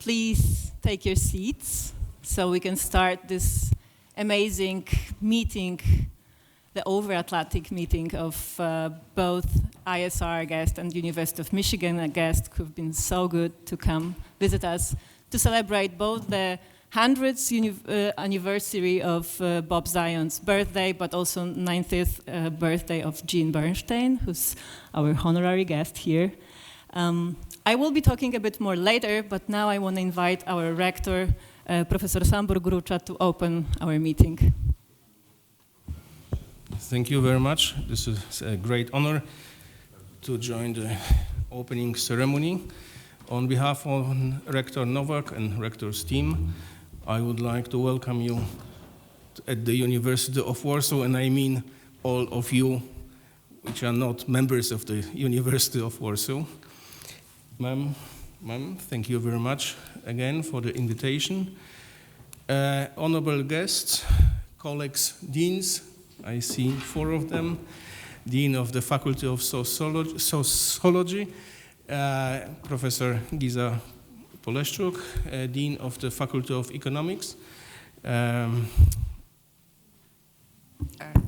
please take your seats so we can start this amazing meeting, the over-Atlantic meeting of both ISR guests and University of Michigan guests who've been so good to come visit us to celebrate both the 100th anniversary of Bob Zajonc's birthday, but also 90th birthday of Jean Bernstein, who's our honorary guest here. I will be talking a bit more later, but now I want to invite our rector, Professor Sambor Grucza, to open our meeting. Thank you very much. This is a great honor to join the opening ceremony. On behalf of Rector Nowak and Rector's team, I would like to welcome you at the University of Warsaw, and I mean all of you which are not members of the University of Warsaw. Ma'am, thank you very much again for the invitation. Honorable guests, colleagues, deans, I see 4 of them. Dean of the Faculty of Sociology, Professor Giza, Dean of the Faculty of Economics,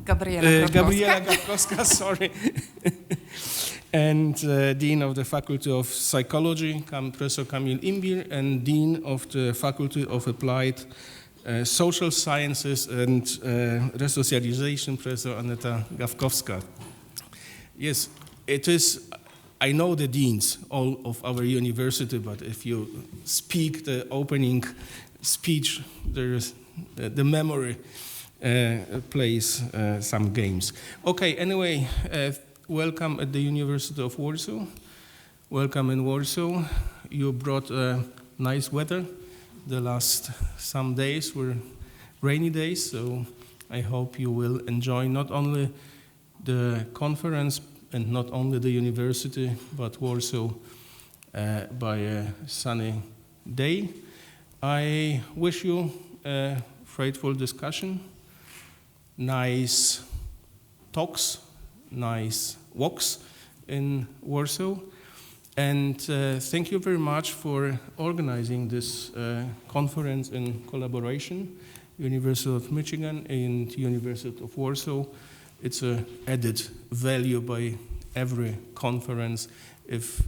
Gabriela Grotkowska, sorry. And Dean of the Faculty of Psychology, Professor Kamil Imbir, and Dean of the Faculty of Applied Social Sciences and Resocialization, Professor Aneta Gawkowska. Yes, it is, I know the deans, all of our university, but if you speak the opening speech, there is the memory plays some games. Okay, anyway, welcome at the University of Warsaw. Welcome in Warsaw. You brought nice weather. The last some days were rainy days, so I hope you will enjoy not only the conference and not only the university, but Warsaw by a sunny day. I wish you a fruitful discussion, nice talks, nice walks in Warsaw. And thank you very much for organizing this conference in collaboration, University of Michigan and University of Warsaw. It's an added value by every conference if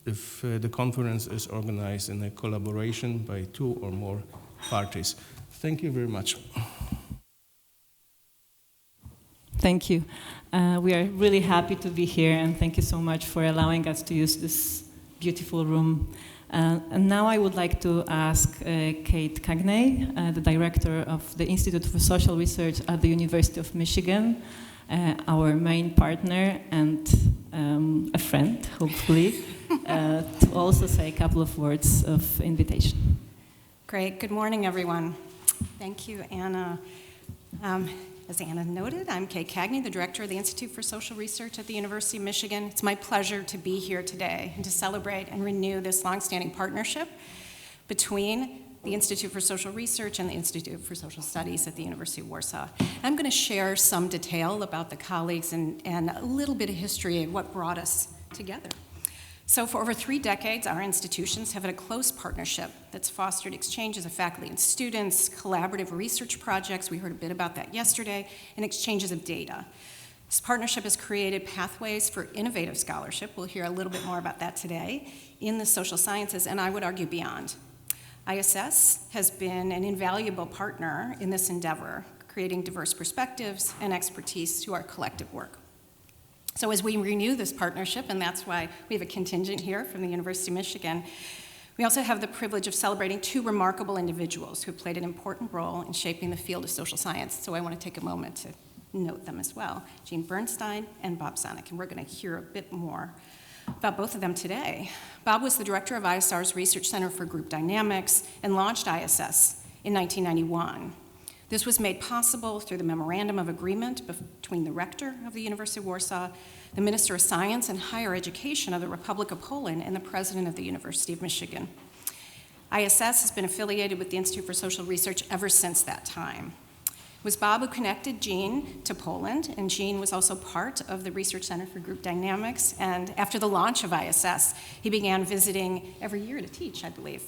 the conference is organized in a collaboration by 2 or more parties. Thank you very much. Thank you. We are really happy to be here, and thank you so much for allowing us to use this beautiful room. And now I would like to ask Kate Cagney, the director of the Institute for Social Research at the University of Michigan, our main partner and a friend, hopefully, to also say a couple of words of invitation. Great. Good morning, everyone. Thank you, Anna. As Anna noted, I'm Kate Cagney, the director of the Institute for Social Research at the University of Michigan. It's my pleasure to be here today and to celebrate and renew this longstanding partnership between the Institute for Social Research and the Institute for Social Studies at the University of Warsaw. I'm going to share some detail about the colleagues and a little bit of history of what brought us together. So for over 3 decades, our institutions have had a close partnership that's fostered exchanges of faculty and students, collaborative research projects, we heard a bit about that yesterday, and exchanges of data. This partnership has created pathways for innovative scholarship, we'll hear a little bit more about that today, in the social sciences, and I would argue beyond. ISS has been an invaluable partner in this endeavor, creating diverse perspectives and expertise to our collective work. So as we renew this partnership, and that's why we have a contingent here from the University of Michigan, we also have the privilege of celebrating 2 remarkable individuals who have played an important role in shaping the field of social science. So I want to take a moment to note them as well, Jean Bernstein and Bob Zajonc, and we're going to hear a bit more about both of them today. Bob was the director of ISR's Research Center for Group Dynamics and launched ISS in 1991. This was made possible through the Memorandum of Agreement between the Rector of the University of Warsaw, the Minister of Science and Higher Education of the Republic of Poland, and the President of the University of Michigan. ISS has been affiliated with the Institute for Social Research ever since that time. It was Bob who connected Jean to Poland, and Jean was also part of the Research Center for Group Dynamics, and after the launch of ISS, he began visiting every year to teach, I believe.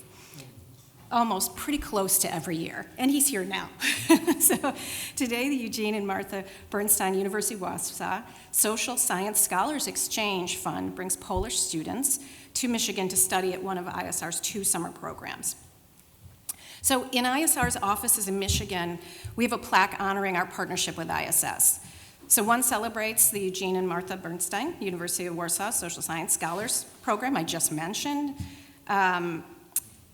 almost pretty close to every year, and he's here now. So today, the Eugene and Martha Bernstein University of Warsaw Social Science Scholars Exchange Fund brings Polish students to Michigan to study at one of ISR's 2 summer programs. So in ISR's offices in Michigan, we have a plaque honoring our partnership with ISS. So one celebrates the Eugene and Martha Bernstein University of Warsaw Social Science Scholars Program I just mentioned.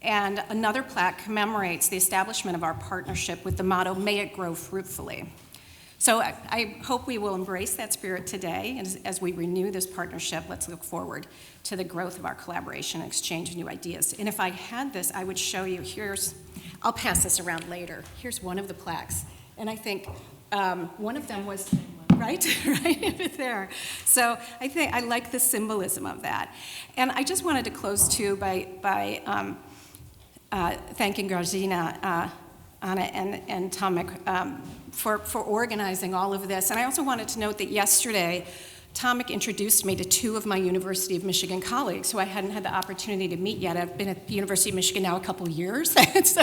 And another plaque commemorates the establishment of our partnership with the motto, "May it grow fruitfully." So I hope we will embrace that spirit today, and as we renew this partnership, let's look forward to the growth of our collaboration and exchange of new ideas. And if I had this, I would show you, I'll pass this around later. Here's one of the plaques, and I think one of them was, right there. So I like the symbolism of that. And I just wanted to close too by thanking Grażyna, Anna, and Tomasz for organizing all of this. And I also wanted to note that yesterday, Tomasz introduced me to 2 of my University of Michigan colleagues who I hadn't had the opportunity to meet yet. I've been at the University of Michigan now a couple years, and so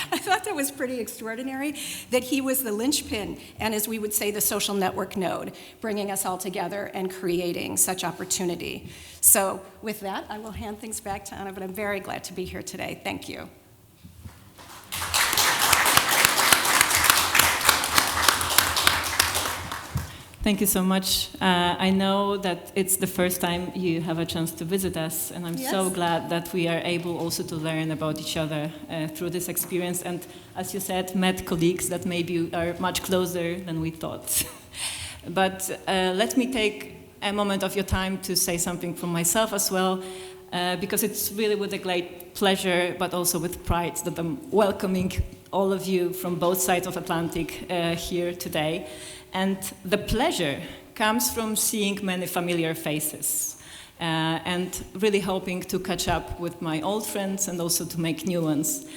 I thought that was pretty extraordinary that he was the linchpin, and as we would say, the social network node, bringing us all together and creating such opportunity. So with that, I will hand things back to Anna, but I'm very glad to be here today. Thank you. Thank you so much. I know that it's the first time you have a chance to visit us, and I'm so glad that we are able also to learn about each other through this experience, and as you said, met colleagues that maybe are much closer than we thought. But let me take a moment of your time to say something from myself as well, because it's really with a great pleasure, but also with pride, that I'm welcoming all of you from both sides of Atlantic here today. And the pleasure comes from seeing many familiar faces and really hoping to catch up with my old friends and also to make new ones.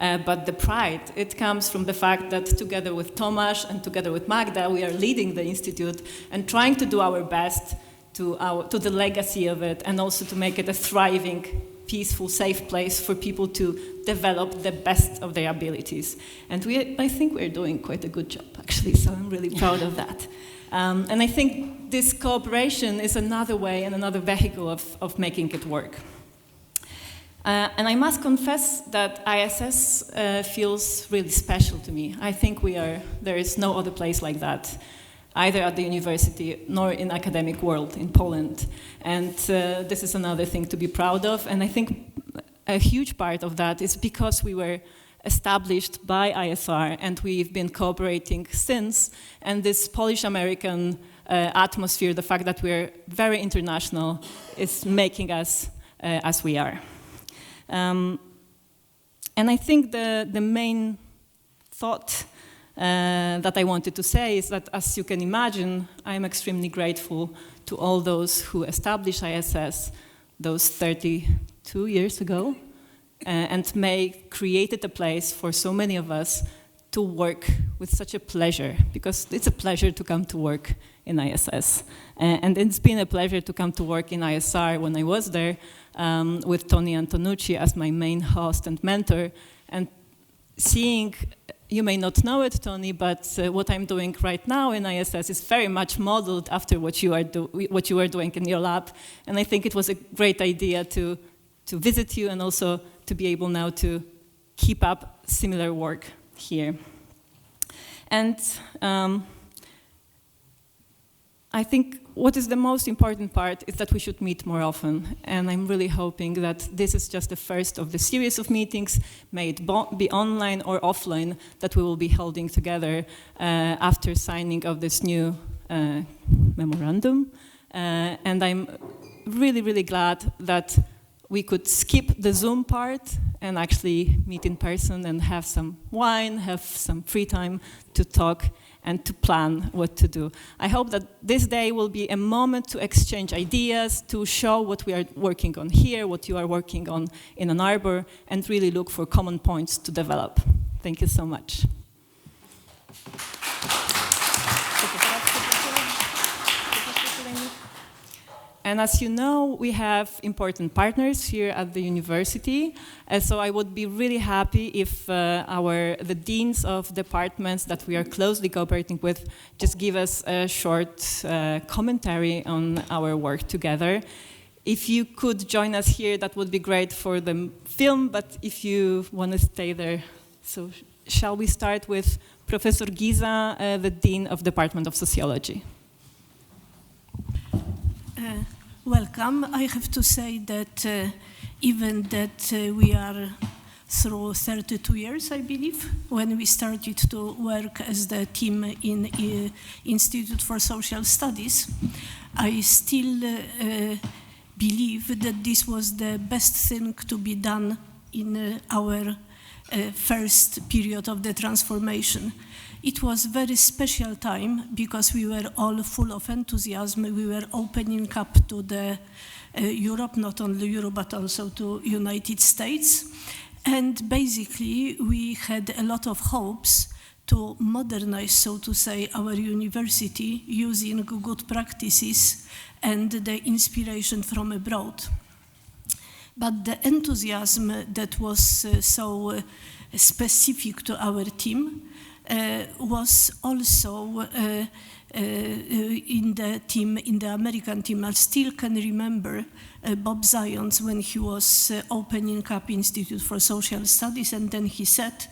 But the pride, it comes from the fact that together with Tomasz and together with Magda, we are leading the Institute and trying to do our best to the legacy of it, and also to make it a thriving, peaceful, safe place for people to develop the best of their abilities. And I think we're doing quite a good job, actually, so I'm really proud of that. And I think this cooperation is another way and another vehicle of making it work. And I must confess that ISS feels really special to me. I think there is no other place like that, either at the university nor in academic world in Poland. And this is another thing to be proud of. And I think a huge part of that is because we were established by ISR and we've been cooperating since. And this Polish-American atmosphere, the fact that we're very international, is making us as we are. And I think the main thought that I wanted to say is that, as you can imagine, I'm extremely grateful to all those who established ISS those 32 years ago and created a place for so many of us to work with such a pleasure, because it's a pleasure to come to work in ISS. And it's been a pleasure to come to work in ISR when I was there with Tony Antonucci as my main host and mentor, and seeing. You may not know it, Tony, but what I'm doing right now in ISS is very much modeled after what you were doing in your lab. And I think it was a great idea to visit you and also to be able now to keep up similar work here. And I think what is the most important part is that we should meet more often. And I'm really hoping that this is just the first of the series of meetings, may it be online or offline, that we will be holding together after signing of this new memorandum. And I'm really, really glad that we could skip the Zoom part and actually meet in person and have some wine, have some free time to talk and to plan what to do. I hope that this day will be a moment to exchange ideas, to show what we are working on here, what you are working on in Ann Arbor, and really look for common points to develop. Thank you so much. And as you know, we have important partners here at the university. So I would be really happy if the deans of departments that we are closely cooperating with just give us a short commentary on our work together. If you could join us here, that would be great for the film, but if you want to stay there. So shall we start with Professor Giza, the Dean of Department of Sociology? Welcome. I have to say that even that we are through 32 years, I believe, when we started to work as the team in Institute for Social Studies, I still believe that this was the best thing to be done in our first period of the transformation. It was a very special time because we were all full of enthusiasm. We were opening up to the Europe, not only Europe, but also to United States. And basically, we had a lot of hopes to modernize, so to say, our university using good practices and the inspiration from abroad. But the enthusiasm that was so specific to our team was also in the American team. I still can remember Bob Zajonc when he was opening up Institute for Social Studies, and then he said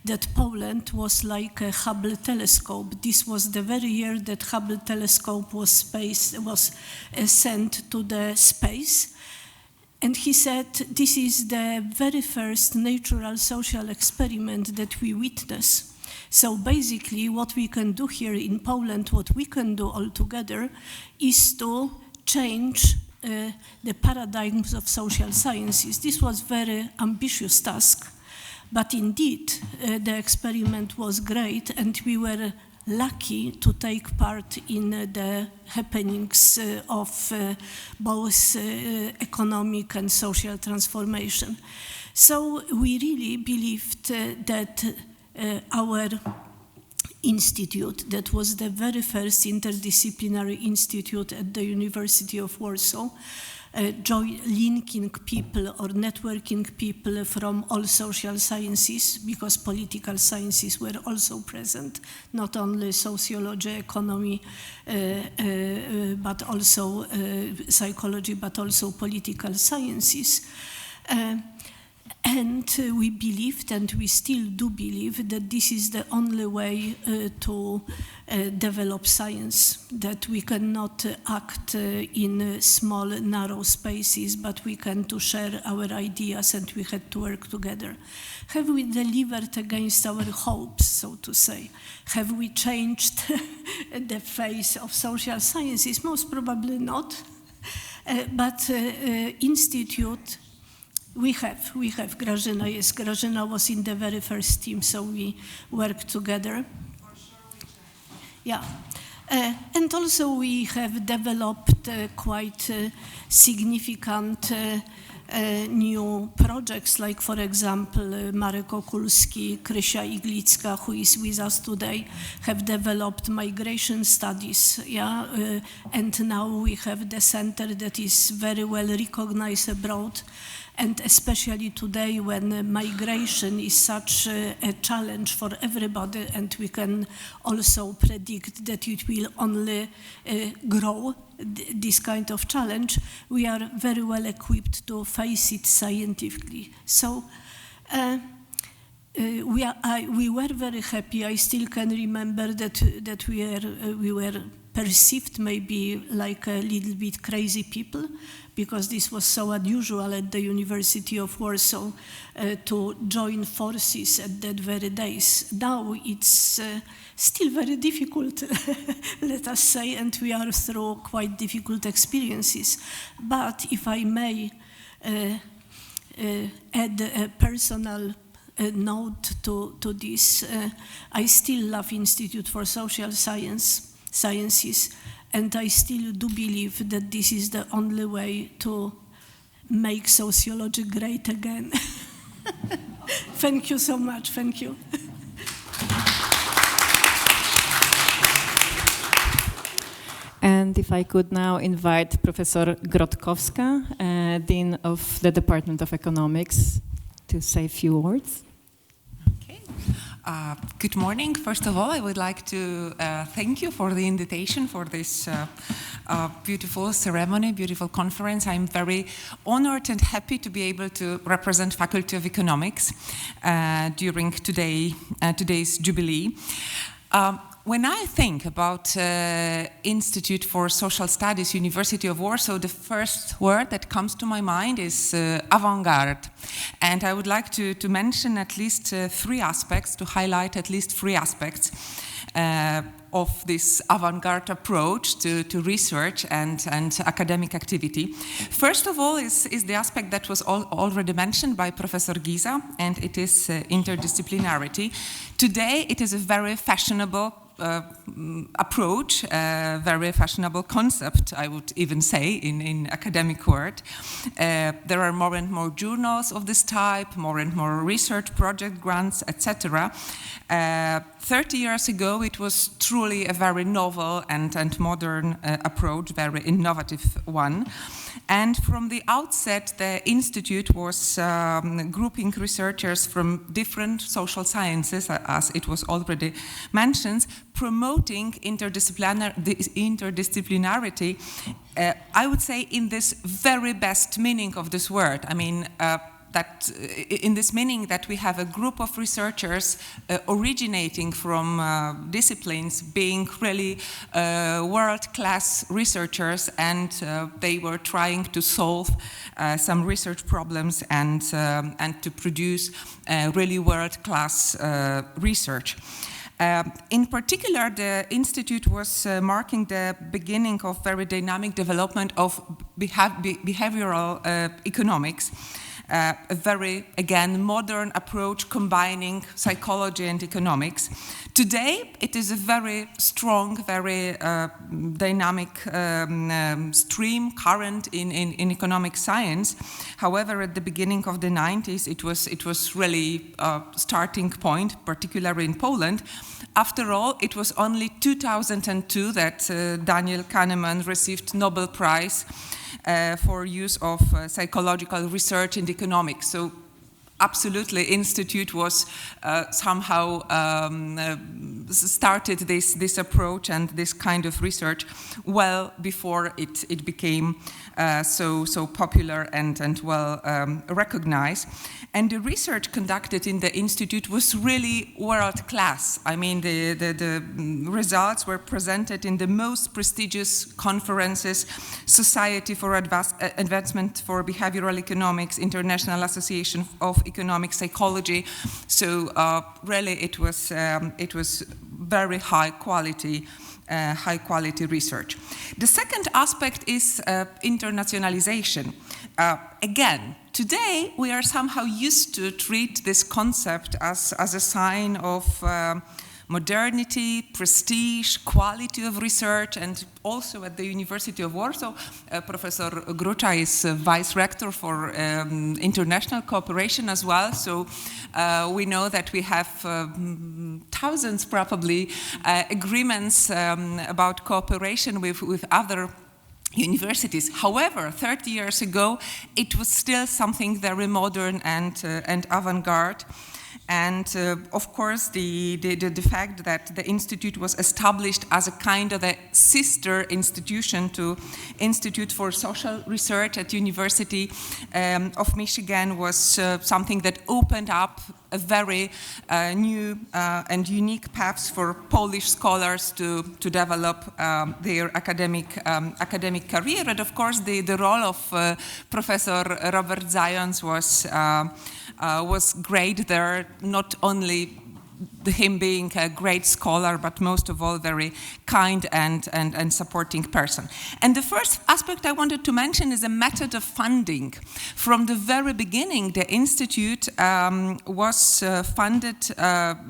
that Poland was like a Hubble telescope. This was the very year that Hubble telescope was sent to the space. And he said, this is the very first natural social experiment that we witness. So basically, what we can do here in Poland, what we can do all together, is to change the paradigms of social sciences. This was a very ambitious task, but indeed, the experiment was great, and we were lucky to take part in the happenings of both economic and social transformation. So we really believed that our institute, that was the very first interdisciplinary institute at the University of Warsaw, linking people or networking people from all social sciences, because political sciences were also present, not only sociology, economy, but also psychology, but also political sciences. And we believed, and we still do believe, that this is the only way to develop science, that we cannot act in small, narrow spaces, but we can to share our ideas, and we had to work together. Have we delivered against our hopes, so to say? Have we changed the face of social sciences? Most probably not. But Institute, we have. Grażyna, yes, Grażyna was in the very first team, so we worked together. Yeah. And also we have developed quite significant new projects, like, for example, Marek Okulski, Krysia Iglicka, who is with us today, have developed migration studies, and now we have the center that is very well recognized abroad. And especially today, when migration is such a challenge for everybody, and we can also predict that it will only grow, this kind of challenge, we are very well equipped to face it scientifically. So we were very happy. I still can remember that we were perceived maybe like a little bit crazy people, because this was so unusual at the University of Warsaw to join forces at that very days. Now it's still very difficult, let us say, and we are through quite difficult experiences. But if I may add a personal note to this, I still love Institute for Social Sciences, and I still do believe that this is the only way to make sociology great again. Thank you so much. Thank you. And if I could now invite Professor Grotkowska, Dean of the Department of Economics, to say a few words. Okay. Good morning. First of all, I would like to thank you for the invitation for this beautiful ceremony, beautiful conference. I'm very honored and happy to be able to represent Faculty of Economics during today's Jubilee. When I think about Institute for Social Studies, University of Warsaw, the first word that comes to my mind is avant-garde. And I would like to mention at least three aspects, to highlight at least three aspects of this avant-garde approach to research and academic activity. First of all is the aspect that was already mentioned by Professor Giza, and it is interdisciplinarity. Today it is a very fashionable approach, very fashionable concept, I would even say, in academic word. There are more and more journals of this type, more and more research project grants, etc. 30 years ago, it was truly a very novel and modern approach, very innovative one. And from the outset, the Institute was grouping researchers from different social sciences, as it was already mentioned, promoting interdisciplinarity, I would say in this very best meaning of this word. I mean, that in this meaning that we have a group of researchers originating from disciplines being really world-class researchers, and they were trying to solve some research problems and to produce really world-class research. In particular, the Institute was marking the beginning of very dynamic development of behavioral economics. A very, again, modern approach combining psychology and economics. Today, it is a very strong, very dynamic stream, current in economic science. However, at the beginning of the 90s, it was really a starting point, particularly in Poland. After all, it was only 2002 that Daniel Kahneman received Nobel Prize for use of psychological research in economics. So absolutely, Institute was somehow started this approach and this kind of research well before it became so popular and well recognized. And the research conducted in the Institute was really world class. I mean, the results were presented in the most prestigious conferences: Society for Advancement for Behavioral Economics, International Association of Economic Psychology. So really, it was very high quality research. The second aspect is internationalization. Again, today we are somehow used to treat this concept as a sign of modernity, prestige, quality of research, and also at the University of Warsaw, Professor Grucza is Vice Rector for International Cooperation as well. So we know that we have thousands probably agreements about cooperation with other universities. However, 30 years ago, it was still something very modern and avant-garde. And of course, the fact that the Institute was established as a kind of a sister institution to Institute for Social Research at University of Michigan was something that opened up a very new and unique paths for Polish scholars to develop their academic career. And of course, the role of Professor Robert Zajonc was great there, not only him being a great scholar, but most of all very kind and supporting person. And the first aspect I wanted to mention is a method of funding. From the very beginning, the Institute was funded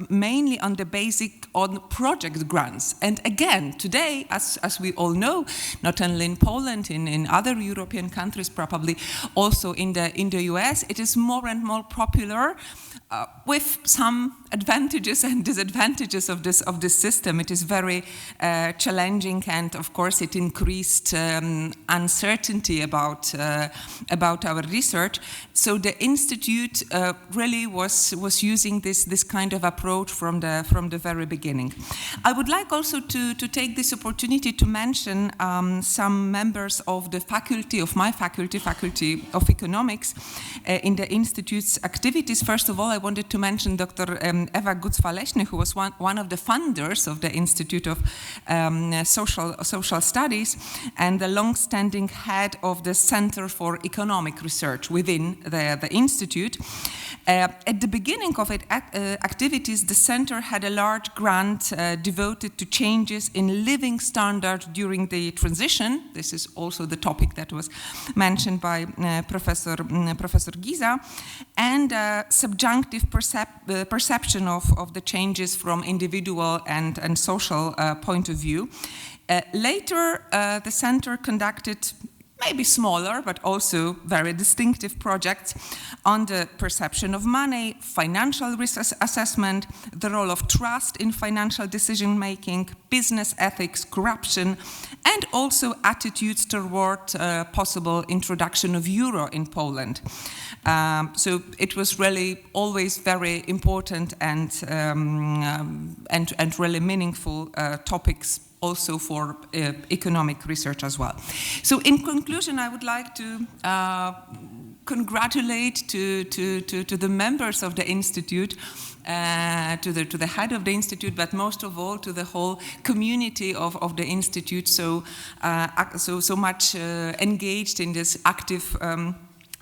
mainly on the on project grants. And again, today, as we all know, not only in Poland, in other European countries, probably also in the US, it is more and more popular. With some advantages and disadvantages of this system. It is very challenging, and of course it increased uncertainty about our research. So the institute really was using this kind of approach from the very beginning. I would like also to take this opportunity to mention some members of the faculty of my faculty of economics, in the institute's activities. First of all, I wanted to mention Dr. Eva Gutzwaleśny, who was one of the founders of the Institute of Social Studies and the long-standing head of the Center for Economic Research within the Institute. At the beginning of its activities, the center had a large grant devoted to changes in living standard during the transition. This is also the topic that was mentioned by Professor Giza, and subjunctive perception of the changes from individual and social point of view. Later, the center conducted maybe smaller, but also very distinctive projects on the perception of money, financial risk assessment, the role of trust in financial decision-making, business ethics, corruption, and also attitudes toward possible introduction of euro in Poland. So it was really always very important and really meaningful topics also for economic research as well. So in conclusion, I would like to congratulate to the members of the Institute, to the head of the Institute, but most of all to the whole community of the Institute, so much engaged in this active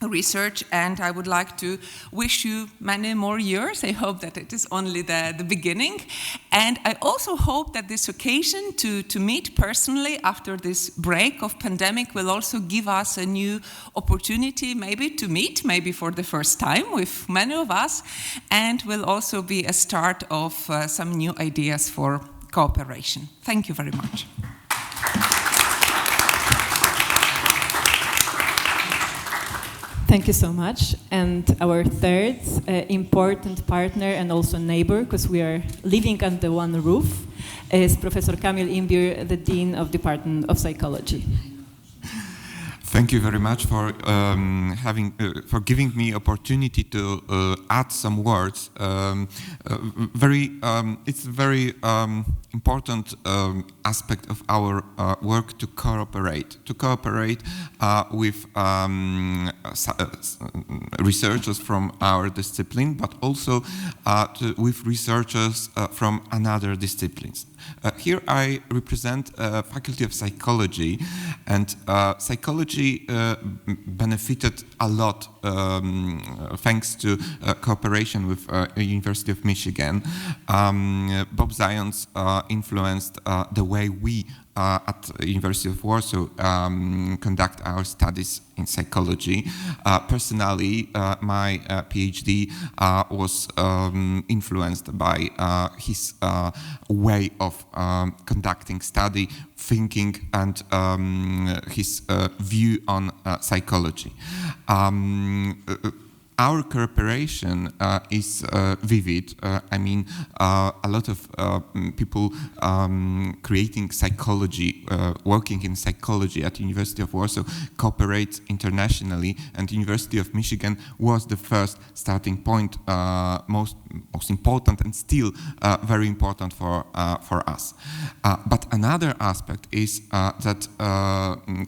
research, and I would like to wish you many more years. I hope that it is only the beginning, and I also hope that this occasion to meet personally after this break of pandemic will also give us a new opportunity maybe to meet, maybe for the first time with many of us, and will also be a start of some new ideas for cooperation. Thank you very much. Thank you so much. And our third important partner and also neighbor, because we are living under one roof, is Professor Kamil Imbir, the Dean of Department of Psychology. Thank you very much for giving me opportunity to add some words. It's a very important aspect of our work to cooperate with researchers from our discipline, but also with researchers from another disciplines. Here I represent Faculty of Psychology, and psychology benefited a lot thanks to cooperation with University of Michigan. Bob Zajonc influenced the way we at University of Warsaw conduct our studies in psychology. Personally, my PhD was influenced by his way of conducting study, thinking, and his view on psychology. Our cooperation is vivid. I mean, a lot of people creating psychology, working in psychology at University of Warsaw cooperate internationally, and University of Michigan was the first starting point, most important and still very important for us. But another aspect is that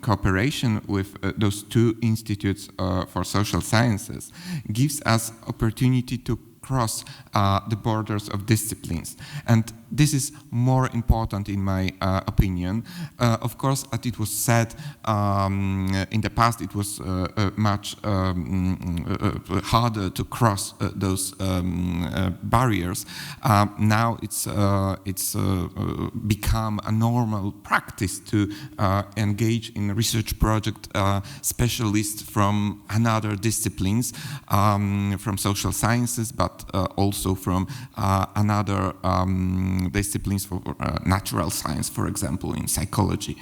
cooperation with those two institutes for social sciences gives us opportunity to cross the borders of disciplines. And this is more important in my opinion. Of course, as it was said, in the past it was much harder to cross those barriers. Now it's become a normal practice to engage in a research project specialists from another disciplines, from social sciences, but also also from another disciplines for natural science, for example, in psychology.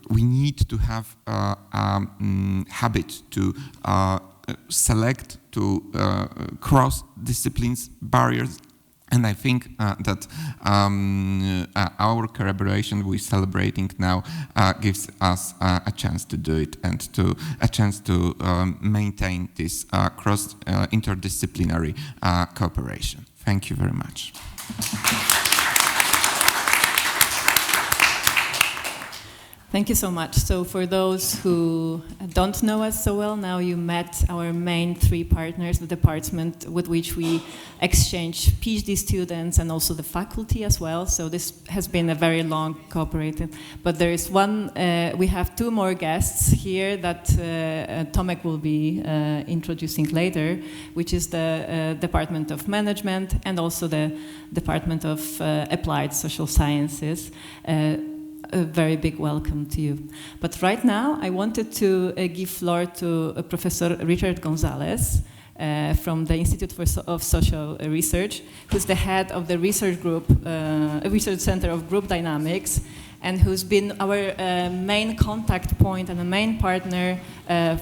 We need to have a habit to select, to cross disciplines barriers. And I think that our collaboration we're celebrating now gives us a chance to do it and a chance to maintain this cross interdisciplinary cooperation. Thank you very much. Thank you so much. So for those who don't know us so well, now you met our main three partners, the department with which we exchange PhD students and also the faculty as well. So this has been a very long cooperating. But there is one, we have two more guests here that Tomek will be introducing later, which is the Department of Management and also the Department of Applied Social Sciences. A very big welcome to you. But right now, I wanted to give floor to Professor Richard Gonzales from the Institute of Social Research, who's the head of the research group, Research Center of Group Dynamics, and who's been our main contact point and a main partner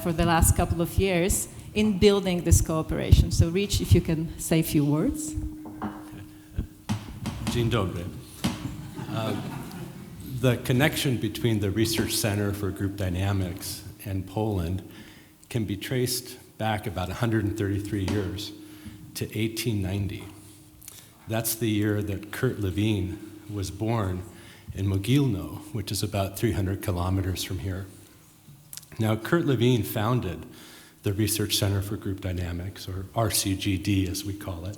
for the last couple of years in building this cooperation. So, Rich, if you can say a few words. Dzień dobry. The connection between the Research Center for Group Dynamics and Poland can be traced back about 133 years to 1890. That's the year that Kurt Lewin was born in Mogilno, which is about 300 kilometers from here. Now, Kurt Lewin founded the Research Center for Group Dynamics, or RCGD as we call it,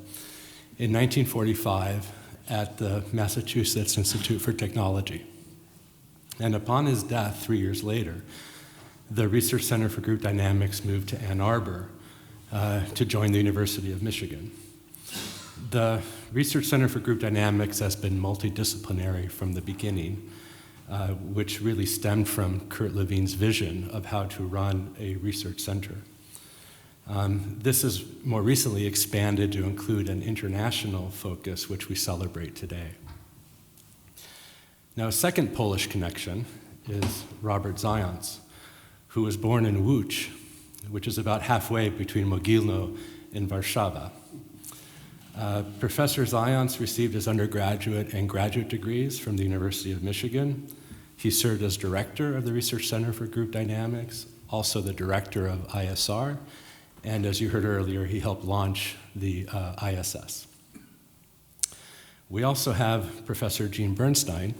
in 1945 at the Massachusetts Institute for Technology. And upon his death, 3 years later, the Research Center for Group Dynamics moved to Ann Arbor to join the University of Michigan. The Research Center for Group Dynamics has been multidisciplinary from the beginning, which really stemmed from Kurt Lewin's vision of how to run a research center. This has more recently expanded to include an international focus, which we celebrate today. Now, a second Polish connection is Robert Zajonc, who was born in Łódź, which is about halfway between Mogilno and Warszawa. Professor Zajonc received his undergraduate and graduate degrees from the University of Michigan. He served as director of the Research Center for Group Dynamics, also the director of ISR, and as you heard earlier, he helped launch the ISS. We also have Professor Jean Bernstein,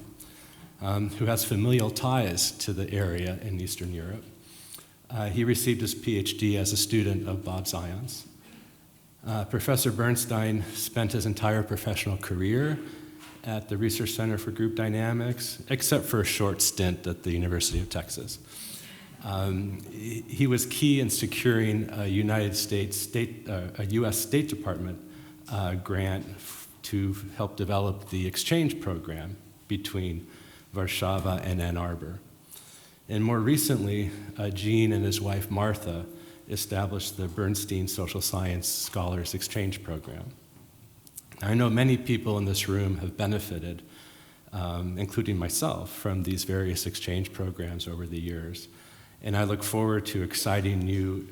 who has familial ties to the area in Eastern Europe. He received his PhD as a student of Bob Zajonc. Professor Bernstein spent his entire professional career at the Research Center for Group Dynamics, except for a short stint at the University of Texas. He was key in securing a US State Department grant to help develop the exchange program between Warszawa and Ann Arbor. And more recently, Jean and his wife Martha established the Bernstein Social Science Scholars Exchange Program. I know many people in this room have benefited, including myself, from these various exchange programs over the years. And I look forward to exciting new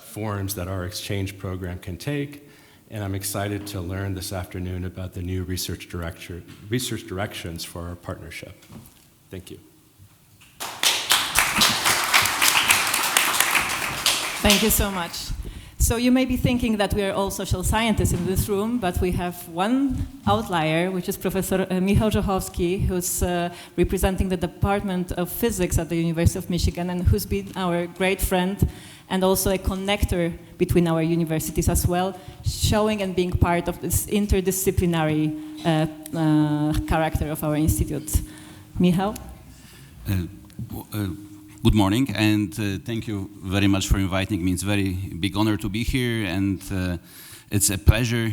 forms that our exchange program can take. And I'm excited to learn this afternoon about the new research directions for our partnership. Thank you. Thank you so much. So you may be thinking that we are all social scientists in this room, but we have one outlier, which is Professor Michał Żochowski, who's representing the Department of Physics at the University of Michigan and who's been our great friend and also a connector between our universities as well, showing and being part of this interdisciplinary character of our institute. Michał? Good morning, and thank you very much for inviting me. It's a very big honor to be here, and it's a pleasure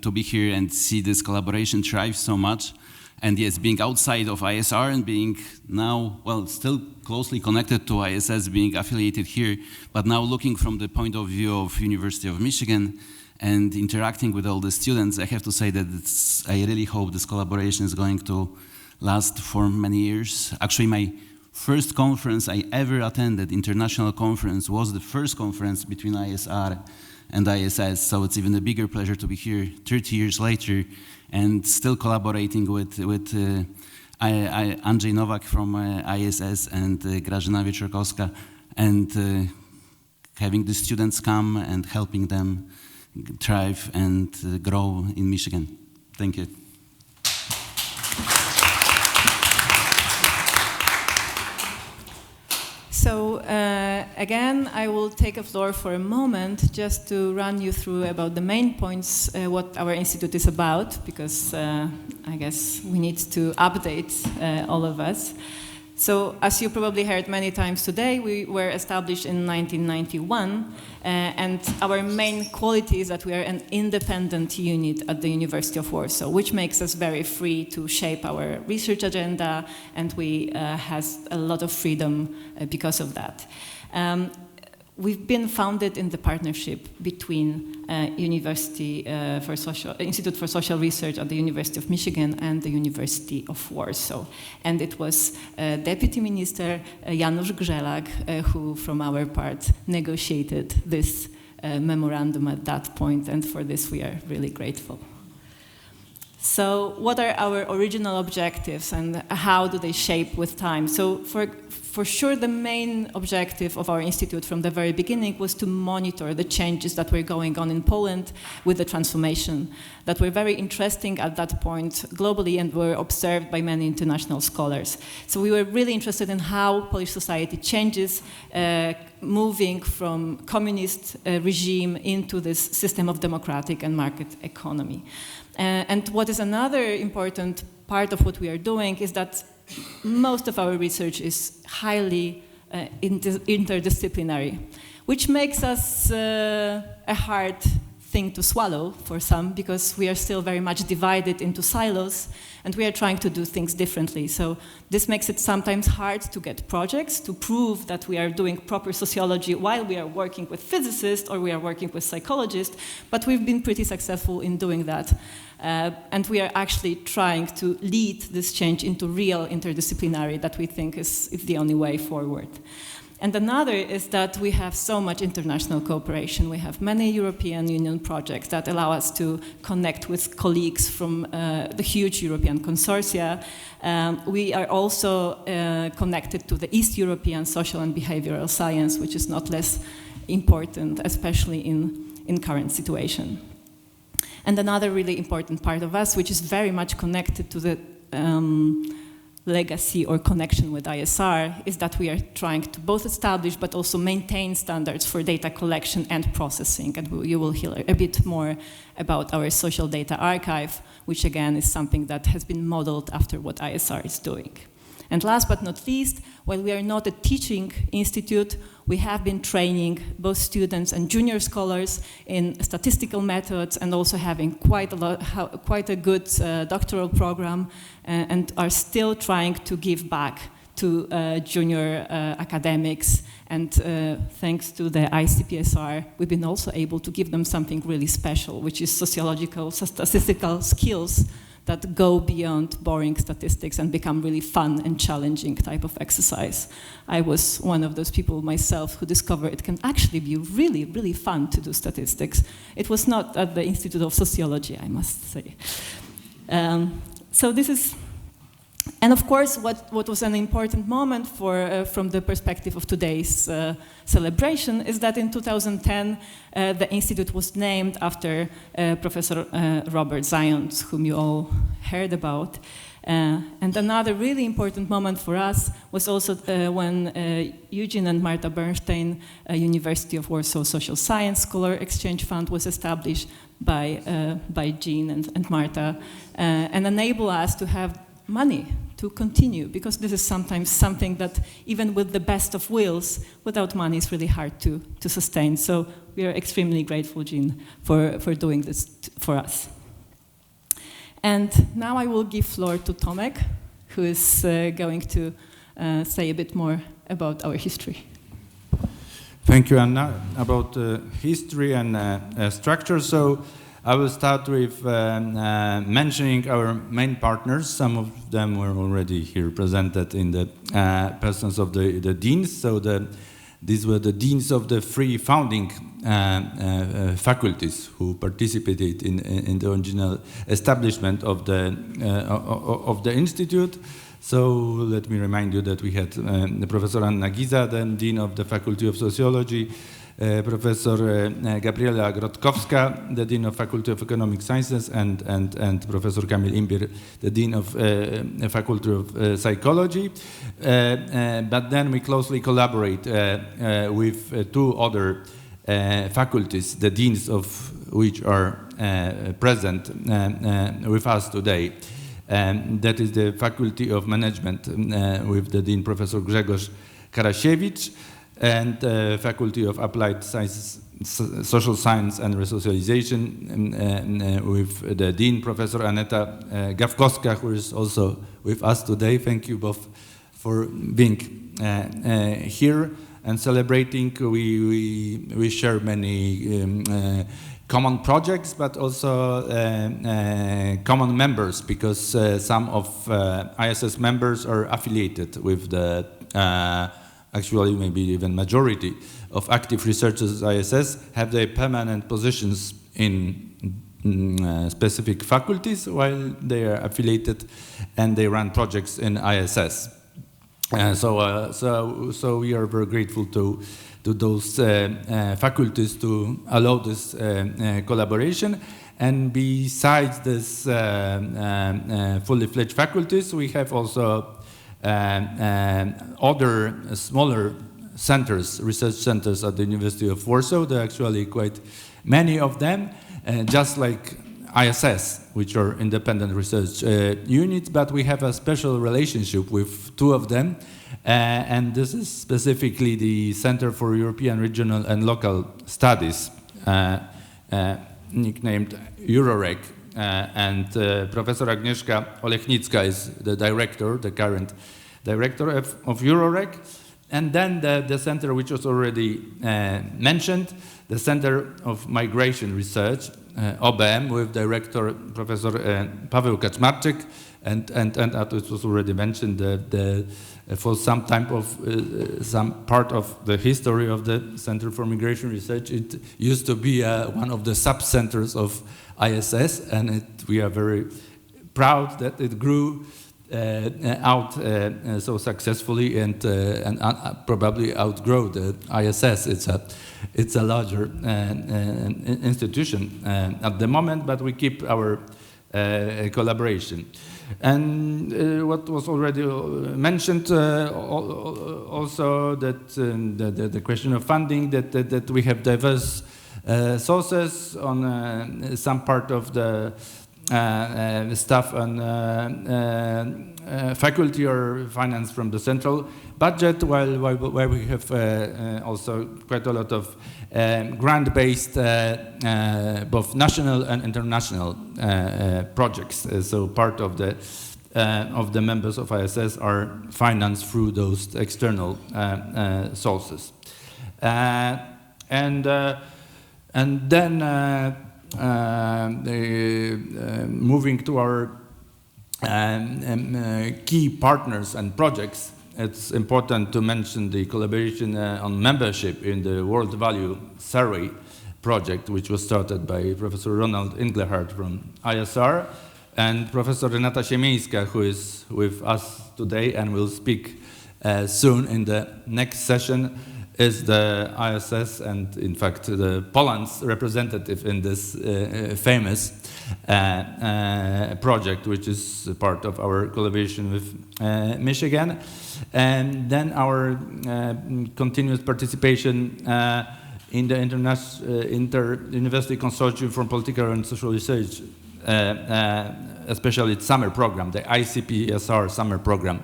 to be here and see this collaboration thrive so much. And yes, being outside of ISR and being now, well, still closely connected to ISS, being affiliated here, but now looking from the point of view of University of Michigan and interacting with all the students, I have to say that I really hope this collaboration is going to last for many years. Actually, my first conference I ever attended, international conference, was the first conference between ISR and ISS, so it's even a bigger pleasure to be here 30 years later and still collaborating with Andrzej Nowak from ISS and Grażyna Wieczorkowska, and having the students come and helping them thrive and grow in Michigan. Thank you. So again, I will take a floor for a moment just to run you through about the main points, what our institute is about, because I guess we need to update all of us. So as you probably heard many times today, we were established in 1991, and our main quality is that we are an independent unit at the University of Warsaw, which makes us very free to shape our research agenda, and we have a lot of freedom because of that. We've been founded in the partnership between Institute for Social Research at the University of Michigan and the University of Warsaw. And it was Deputy Minister Janusz Grzelak who, from our part, negotiated this memorandum at that point, and for this we are really grateful. So what are our original objectives and how do they shape with time? So for sure, the main objective of our institute from the very beginning was to monitor the changes that were going on in Poland with the transformation that were very interesting at that point globally and were observed by many international scholars. So we were really interested in how Polish society changes, moving from communist regime into this system of democratic and market economy. And what is another important part of what we are doing is that most of our research is highly interdisciplinary, which makes us a hard thing to swallow for some, because we are still very much divided into silos and we are trying to do things differently. So this makes it sometimes hard to get projects to prove that we are doing proper sociology while we are working with physicists or we are working with psychologists, but we've been pretty successful in doing that. And we are actually trying to lead this change into real interdisciplinary that we think is the only way forward. And another is that we have so much international cooperation. We have many European Union projects that allow us to connect with colleagues from the huge European consortia. We are also connected to the East European social and behavioral science, which is not less important, especially in current situation. And another really important part of us, which is very much connected to the legacy or connection with ISR, is that we are trying to both establish but also maintain standards for data collection and processing. And you will hear a bit more about our social data archive, which again is something that has been modeled after what ISR is doing. And last but not least, while we are not a teaching institute, we have been training both students and junior scholars in statistical methods and also having quite a good doctoral program and are still trying to give back to junior academics. And thanks to the ICPSR, we've been also able to give them something really special, which is sociological, statistical skills that go beyond boring statistics and become really fun and challenging type of exercise. I was one of those people myself who discovered it can actually be really, really fun to do statistics. It was not at the Institute of Sociology, I must say. So this is, and of course, what was an important moment from the perspective of today's celebration is that in 2010, the Institute was named after Professor Robert Zajonc, whom you all heard about. And another really important moment for us was also when Eugene and Marta Bernstein University of Warsaw Social Science Scholar Exchange Fund was established by Jean and Marta and enable us to have money to continue, because this is sometimes something that even with the best of wills, without money is really hard to sustain. So we are extremely grateful, Jean, for doing this for us. And now I will give floor to Tomek, who is going to say a bit more about our history. Thank you, Anna. About history and structure. So I will start with mentioning our main partners. Some of them were already here presented in the persons of the deans. So these were the deans of the three founding faculties who participated in the original establishment of the institute. So let me remind you that we had Professor Anna Giza, the Dean of the Faculty of Sociology, Professor Gabriela Grotkowska, the Dean of Faculty of Economic Sciences, and Professor Kamil Imbir, the Dean of Faculty of Psychology. But then we closely collaborate with two other faculties, the deans of which are present with us today. That is the Faculty of Management with the Dean Professor Grzegorz Karasiewicz, and Faculty of Applied Sciences, Social Science and Resocialization with the Dean Professor Aneta Gawkowska, who is also with us today. Thank you both for being here and celebrating. We share many common projects, but also common members, because some of ISS members are affiliated with the, actually maybe even majority of active researchers at ISS have their permanent positions in specific faculties while they are affiliated and they run projects in ISS. So we are very grateful to those faculties to allow this collaboration. And besides this fully fledged faculties, we have also other smaller centers, research centers at the University of Warsaw. There are actually quite many of them, just like ISS, which are independent research units, but we have a special relationship with two of them. And this is specifically the Center for European Regional and Local Studies, nicknamed EuroRec, and Professor Agnieszka Olechnicka is the director, the current director of EuroRec. And then the center which was already mentioned, the Center of Migration Research, OBM, with director Professor Paweł Kaczmarczyk, and it was already mentioned for some time of some part of the history of the Center for Migration Research, it used to be one of the sub-centers of ISS, and we are very proud that it grew out so successfully and probably outgrow the ISS. It's a larger institution at the moment, but we keep our collaboration. And what was already mentioned, also that the question of funding, that we have diverse sources on some part of the staff and faculty are financed from the central budget, while we have also quite a lot of grant-based both national and international projects. So part of the members of ISS are financed through those external sources. And then moving to our key partners and projects, it's important to mention the collaboration on membership in the World Value Survey project, which was started by Professor Ronald Englehart from ISR and Professor Renata Siemińska, who is with us today and will speak soon in the next session, is the ISS and, in fact, the Poland's representative in this famous project, which is part of our collaboration with Michigan. And then our continuous participation in the Inter-University Consortium for Political and Social Research, especially its summer program, the ICP-ISR summer program,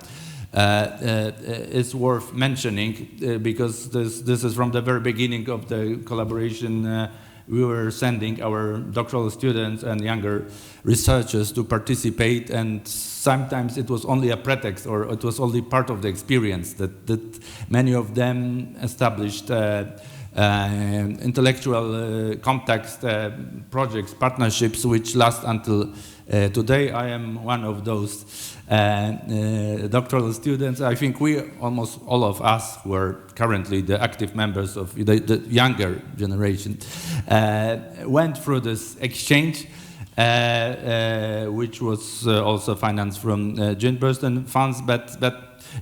is worth mentioning because this is from the very beginning of the collaboration we were sending our doctoral students and younger researchers to participate, and sometimes it was only a pretext, or it was only part of the experience that many of them established intellectual context, projects, partnerships which last until today. I am one of those doctoral students. I think we, almost all of us who are currently the active members of the younger generation, went through this exchange, which was also financed from Jean Burston funds, but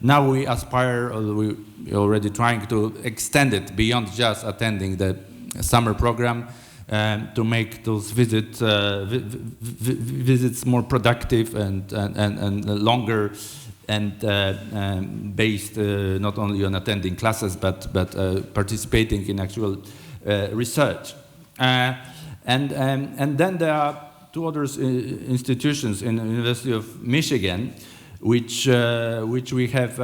now we aspire, or we're already trying to extend it beyond just attending the summer program, to make those visits more productive and longer, and based not only on attending classes but participating in actual research. And then there are two other institutions in the University of Michigan, which we have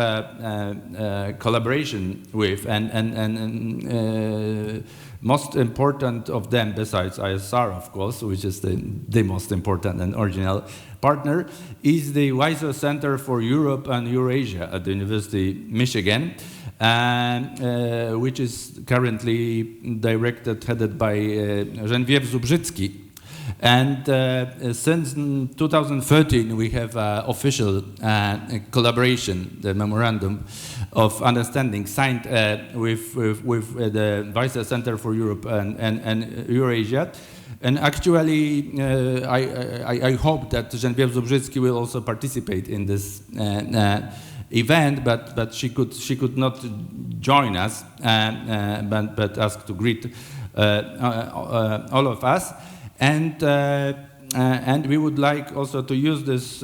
collaboration with, and most important of them, besides ISR, of course, which is the most important and original partner, is the Weiser Center for Europe and Eurasia at the University of Michigan, which is currently headed by Geneviève Zubrzycki. And since 2013, we have official collaboration, the Memorandum of Understanding, signed with the Weiser Center for Europe and Eurasia. And actually, I hope that Geneviève Zubrzycki will also participate in this event, but she could not join us, but asked to greet all of us. And we would like also to use this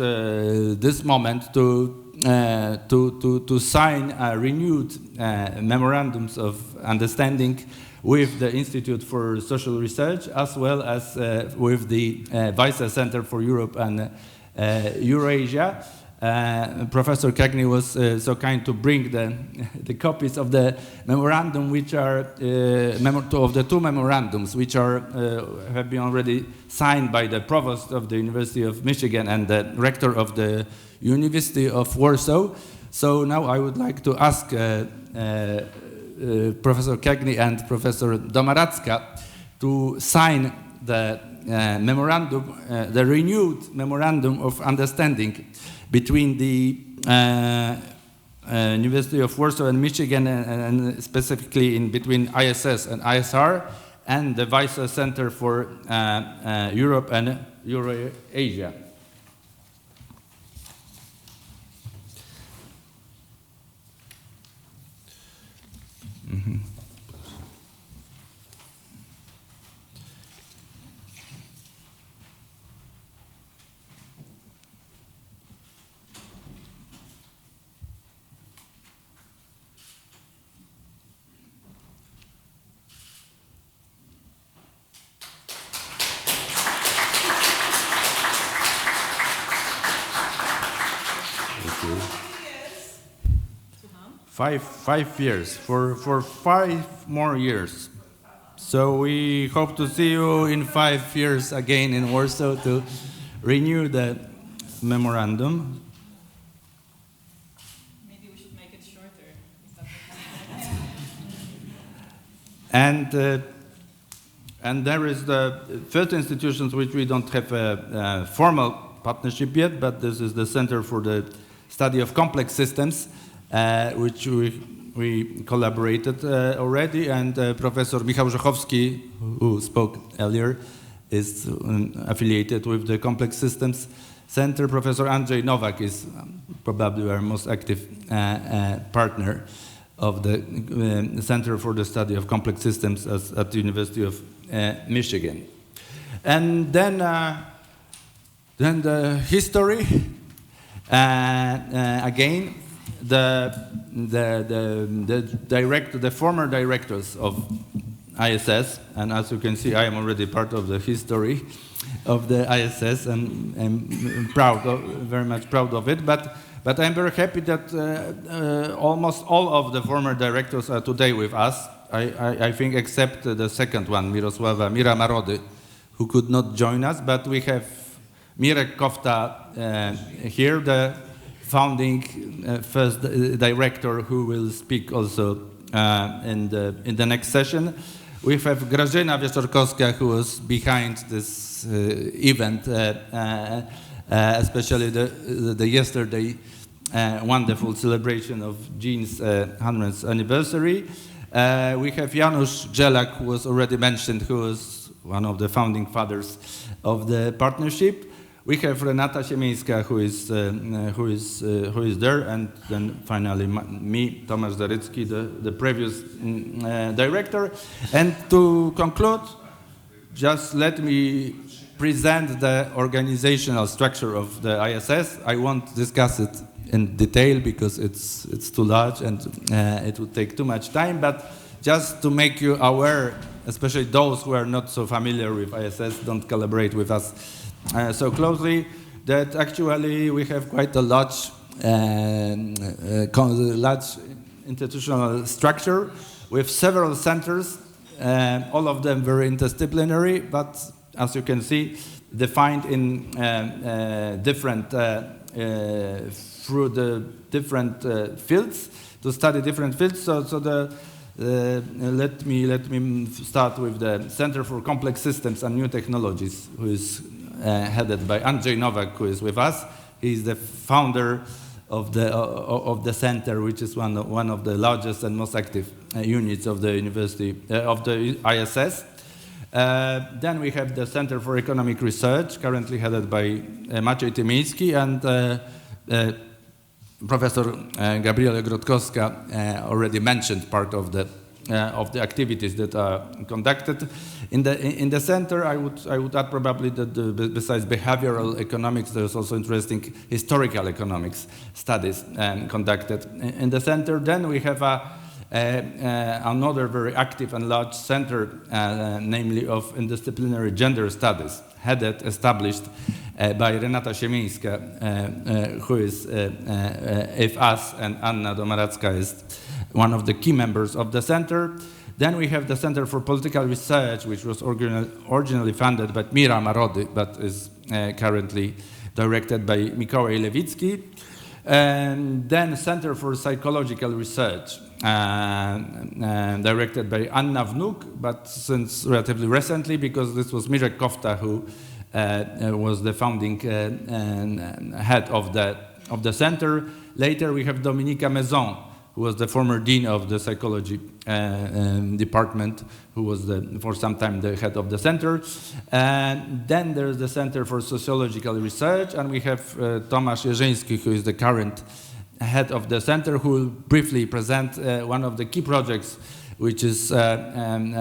moment to sign renewed memorandums of understanding with the Institute for Social Research, as well as with the Weiser Center for Europe and Eurasia. Professor Cagney was so kind to bring the copies of the memorandum, which are of the two memorandums, which have been already signed by the provost of the University of Michigan and the rector of the University of Warsaw. So now I would like to ask Professor Cagney and Professor Domaradzka to sign the memorandum, the renewed memorandum of understanding between the University of Warsaw and Michigan, and specifically between ISS and ISR, and the Weiser Center for Europe and Eurasia. Mm-hmm. Five years, for 5 more years. So we hope to see you in 5 years again in Warsaw to renew the memorandum. Maybe we should make it shorter. And there is the third institutions which we don't have a formal partnership yet, but this is the Center for the Study of Complex Systems, which we collaborated already, and Professor Michał Żochowski, who spoke earlier, is affiliated with the Complex Systems Center. Professor Andrzej Nowak is probably our most active partner of the Center for the Study of Complex Systems at the University of Michigan. And then the history, again, the former directors of ISS, and as you can see, I am already part of the history of the ISS, and I'm very much proud of it. But I'm very happy that almost all of the former directors are today with us, I think except the second one, Mira Marody, who could not join us, but we have Mirek Kofta here, the founding first director, who will speak also in the next session. We have Grażyna Wieczorkowska, who was behind this event, especially the yesterday wonderful celebration of Jean's 100th anniversary. We have Janusz Jelak, who was already mentioned, who was one of the founding fathers of the partnership. We have Renata Siemińska, who is there, and then finally me, Tomasz Zarycki, the previous director. And to conclude, just let me present the organizational structure of the ISS. I won't discuss it in detail because it's too large and it would take too much time, but just to make you aware, especially those who are not so familiar with ISS, don't collaborate with us so closely, that actually we have quite a large institutional structure with several centers, all of them very interdisciplinary, but as you can see, defined in different through the different fields, to study different fields. So let me start with the Center for Complex Systems and New Technologies, who is headed by Andrzej Nowak, who is with us. He is the founder of the center, which is one of the largest and most active units of the university of the ISS. Then we have the Center for Economic Research, currently headed by Maciej Tymiński, and Professor Gabriela Grotkowska already mentioned part of the activities that are conducted in the center. I would add probably that besides behavioral economics, there's also interesting historical economics studies conducted in the center. Then we have another very active and large center, namely of interdisciplinary gender studies, established by Renata Siemińska, who is with us, and Anna Domaradzka is one of the key members of the center. Then we have the Center for Political Research, which was originally funded by Mira Marody, but is currently directed by Mikołaj Lewicki. And then Center for Psychological Research, directed by Anna Wnuk, but since relatively recently, because this was Mirek Kofta who was the founding head of the center. Later we have Dominika Maison, who was the former dean of the psychology department, who was for some time the head of the center. And then there's the Center for Sociological Research, and we have Tomasz Jerzyński, who is the current head of the center, who will briefly present one of the key projects, which is located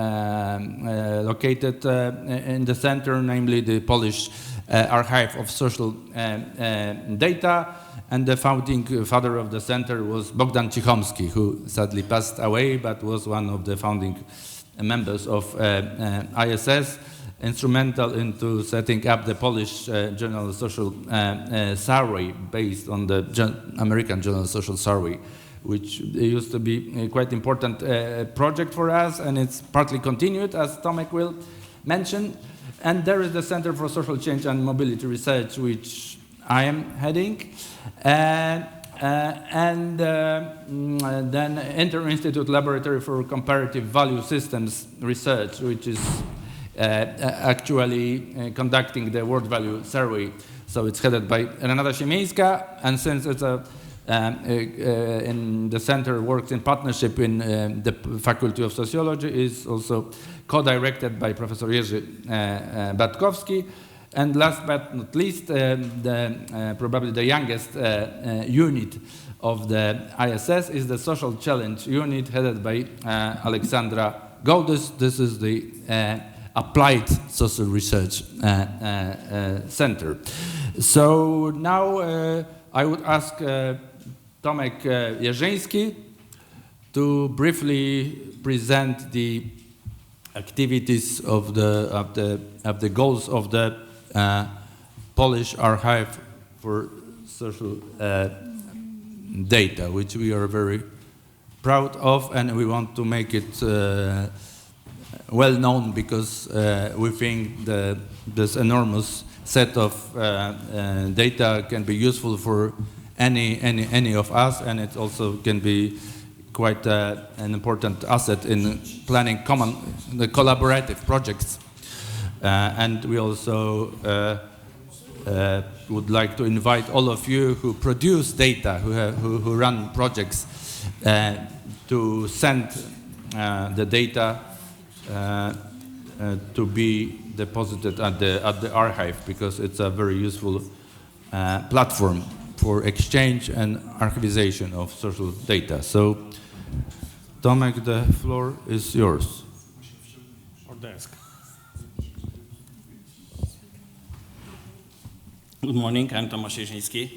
in the center, namely the Polish Archive of Social Data. And the founding father of the center was Bogdan Cichomski, who sadly passed away, but was one of the founding members of ISS, instrumental into setting up the Polish General Social Survey based on the American General Social Survey, which used to be a quite important project for us, and it's partly continued, as Tomek will mention. And there is the Center for Social Change and Mobility Research, which I am heading. And then Inter-Institute Laboratory for Comparative Value Systems Research, which is actually conducting the World Value Survey. So it's headed by Renata Siemińska, and since it's in the center works in partnership in the Faculty of Sociology, is also co-directed by Professor Jerzy Bartkowski. And last but not least, probably the youngest unit of the ISS is the Social Challenge Unit, headed by Aleksandra Goldys. This is the Applied Social Research Center. So now I would ask Tomek Jerzyński to briefly present the activities of the goals of the Polish Archive for Social Data, which we are very proud of, and we want to make it well known, because we think that this enormous set of data can be useful for any of us, and it also can be quite an important asset in planning the collaborative projects. And we also would like to invite all of you who produce data, who run projects, to send the data to be deposited at the archive, because it's a very useful platform for exchange and archivization of social data. So, Tomek, the floor is yours. Or desk. Good morning, I'm Tomasz Jerzyński.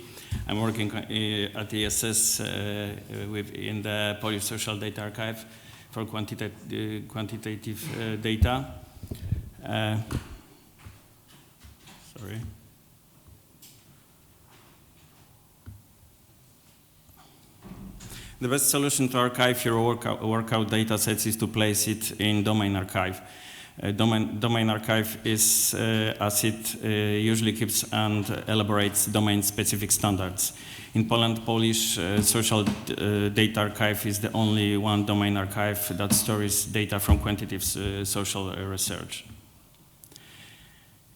I'm working at ISS in the Polish Social Data Archive for quantitative data. Sorry. The best solution to archive your workout data sets is to place it in domain archive. Domain archive is, as it usually keeps and elaborates domain-specific standards. In Poland, Polish social data archive is the only one domain archive that stores data from quantitative social research.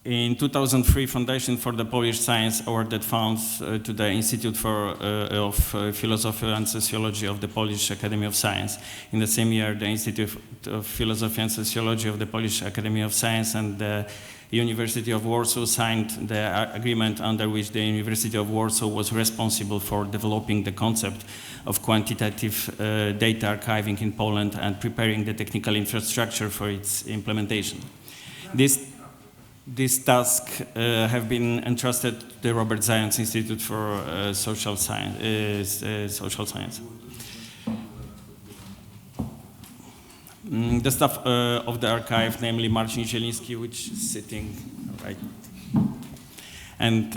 In 2003, Foundation for the Polish Science awarded funds to the Institute of Philosophy and Sociology of the Polish Academy of Science. In the same year, the Institute of Philosophy and Sociology of the Polish Academy of Science and the University of Warsaw signed the agreement under which the University of Warsaw was responsible for developing the concept of quantitative data archiving in Poland and preparing the technical infrastructure for its implementation. This task have been entrusted to the Robert Zajonc Institute for Social Science. The staff of the archive, namely Marcin Zieliński, which is sitting right, and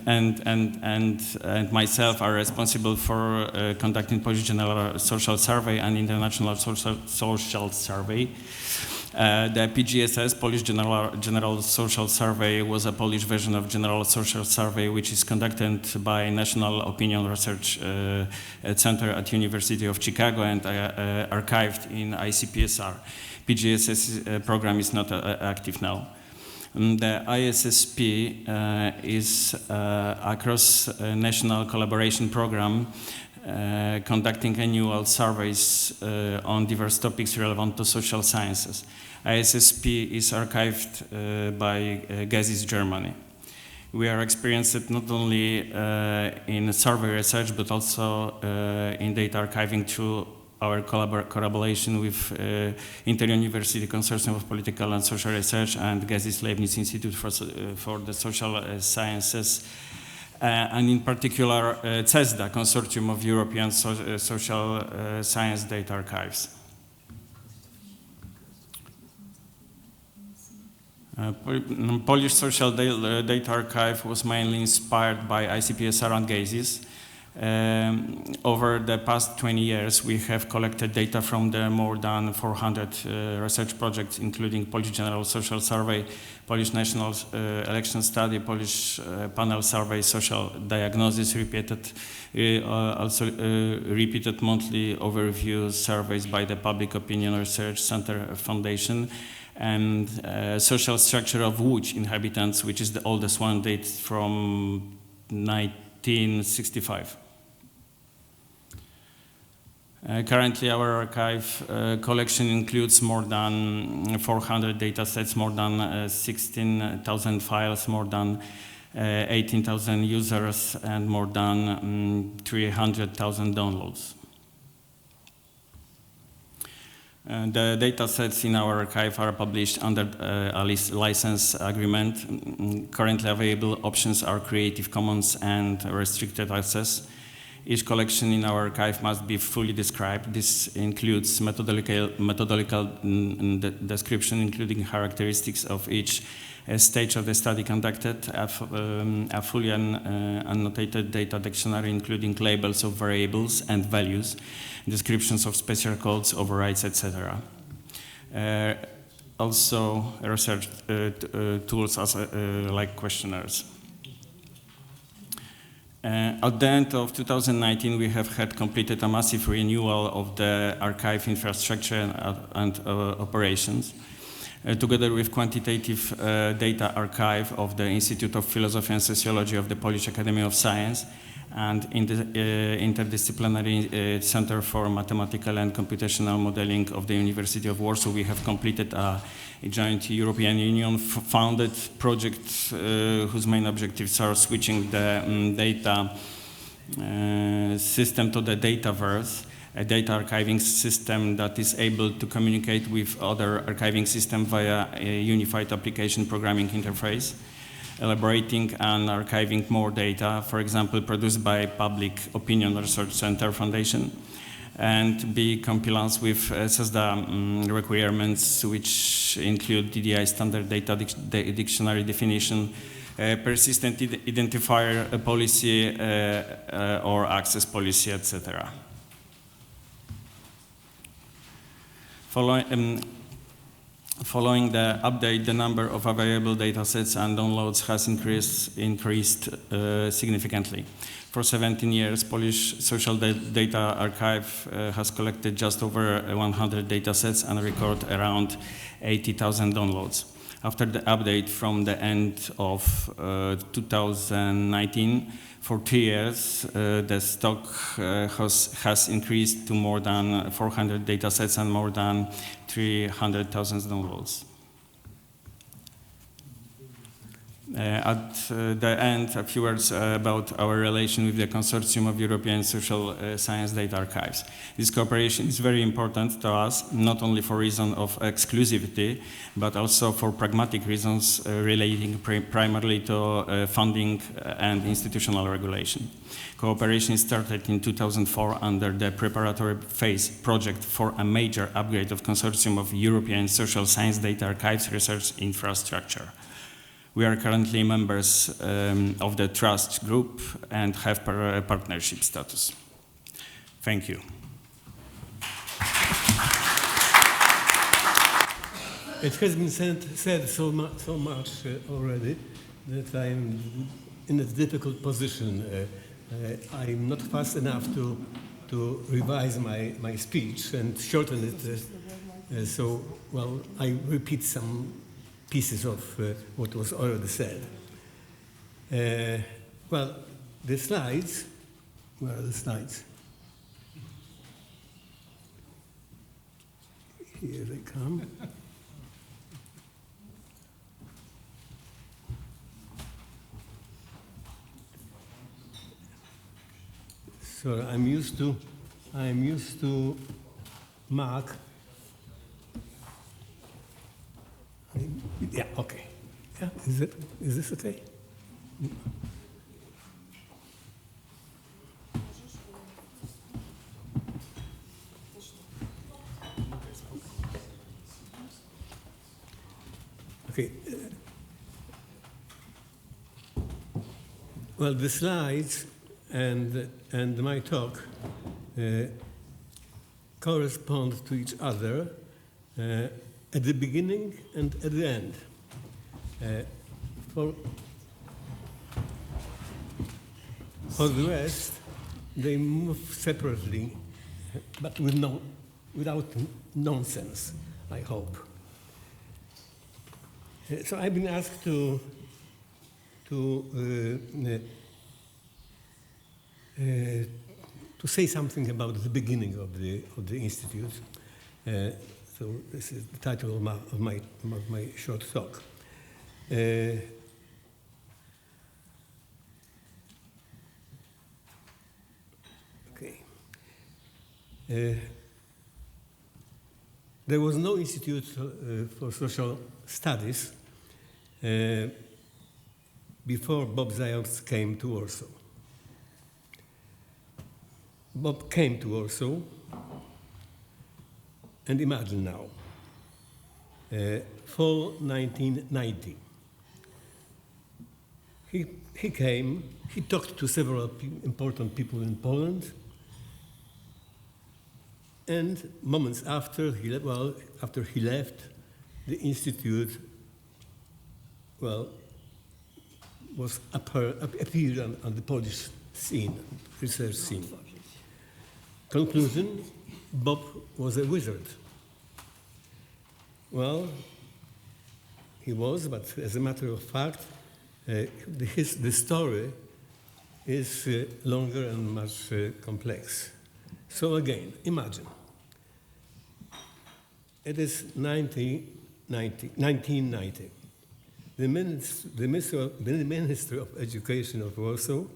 myself, are responsible for conducting Polish General Social Survey and International Social Survey. The PGSS, Polish General Social Survey, was a Polish version of General Social Survey, which is conducted by National Opinion Research Center at University of Chicago and archived in ICPSR. PGSS program is not active now. The ISSP is a cross-national collaboration program conducting annual surveys on diverse topics relevant to social sciences. ISSP is archived by Gazi, Germany. We are experienced not only in survey research, but also in data archiving through our collaboration with Inter-University Consortium of Political and Social Research and Gazi's Leibniz Institute for the Social Sciences, and in particular CESDA, Consortium of European Social Science Data Archives. Polish Social Data Archive was mainly inspired by ICPSR and Gazi's. Over the past 20 years, we have collected data from the more than 400 research projects, including Polish General Social Survey, Polish National Election Study, Polish Panel Survey, Social Diagnosis, repeated monthly overview surveys by the Public Opinion Research Center Foundation, and Social Structure of Łódź inhabitants, which is the oldest one, dates from 1965. Currently, our archive collection includes more than 400 data sets, more than 16,000 files, more than 18,000 users, and more than 300,000 downloads. The data sets in our archive are published under a license agreement. Currently available options are Creative Commons and restricted access. Each collection in our archive must be fully described. This includes methodological description, including characteristics of each stage of the study conducted, a fully annotated data dictionary, including labels of variables and values, descriptions of special codes, overrides, etc. Also, research tools like questionnaires. At the end of 2019, we have had completed a massive renewal of the archive infrastructure and operations. Together with quantitative data archive of the Institute of Philosophy and Sociology of the Polish Academy of Science and in the Interdisciplinary Center for Mathematical and Computational Modeling of the University of Warsaw, we have completed a joint European Union founded project whose main objectives are switching the data system to the Dataverse, a data archiving system that is able to communicate with other archiving systems via a unified application programming interface, elaborating and archiving more data, for example, produced by Public Opinion Research Center Foundation, and be compliant with SESDA requirements, which include DDI standard data dictionary definition, persistent identifier policy or access policy, etc. Following the update, the number of available datasets and downloads has increased significantly. For 17 years, Polish Social Data Archive has collected just over 100 datasets and recorded around 80,000 downloads. After the update from the end of 2019, for 2 years, the stock has increased to more than 400 datasets and more than 300,000 downloads. At the end, a few words about our relation with the Consortium of European Social Science Data Archives. This cooperation is very important to us, not only for reasons of exclusivity, but also for pragmatic reasons relating primarily to funding and institutional regulation. Cooperation started in 2004 under the preparatory phase project for a major upgrade of Consortium of European Social Science Data Archives research infrastructure. We are currently members of the trust group and have partnership status. Thank you. It has been said so much already that I'm in a difficult position. I'm not fast enough to revise my speech and shorten it. So I repeat some pieces of what was already said. The slides, where are the slides? Here they come. So I'm used to mark. Yeah, okay. Yeah, is this okay? Okay. Well, the slides and my talk correspond to each other at the beginning and at the end. For the rest, they move separately, but without nonsense, I hope. So I've been asked to say something about the beginning of the institute. So this is the title of my short talk. Okay. There was no institute for social studies before Bob Zajonc came to Warsaw. Bob came to Warsaw, and imagine now, fall 1990. He came, he talked to several important people in Poland, and moments after after he left, the institute, appeared on the Polish scene, research scene. Conclusion, Bob was a wizard. Well, he was, but as a matter of fact, the story is longer and much complex. So again, imagine. It is 1990. The Minister of Education of Warsaw,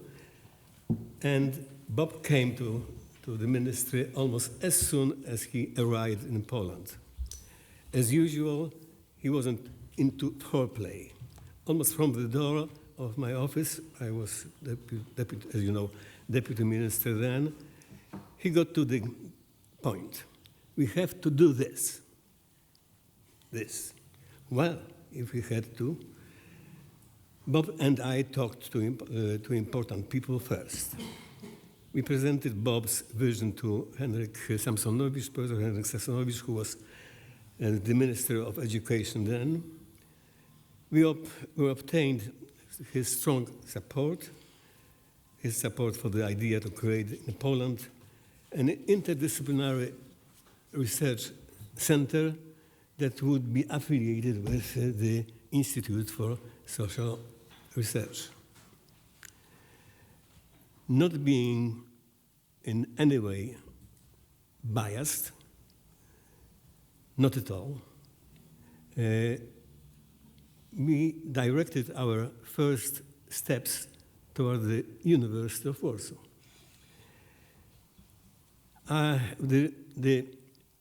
and Bob came to the ministry almost as soon as he arrived in Poland. As usual, he wasn't into foreplay. Almost from the door of my office, I was deputy, as you know, deputy minister then, he got to the point. We have to do this. Well, if we had to, Bob and I talked to important people first. We presented Bob's vision to Professor Henryk Samsonowicz, who was the Minister of Education then. We obtained his strong support, for the idea to create in Poland an interdisciplinary research center that would be affiliated with the Institute for Social Research. Not being in any way biased, not at all, we directed our first steps toward the University of Warsaw. The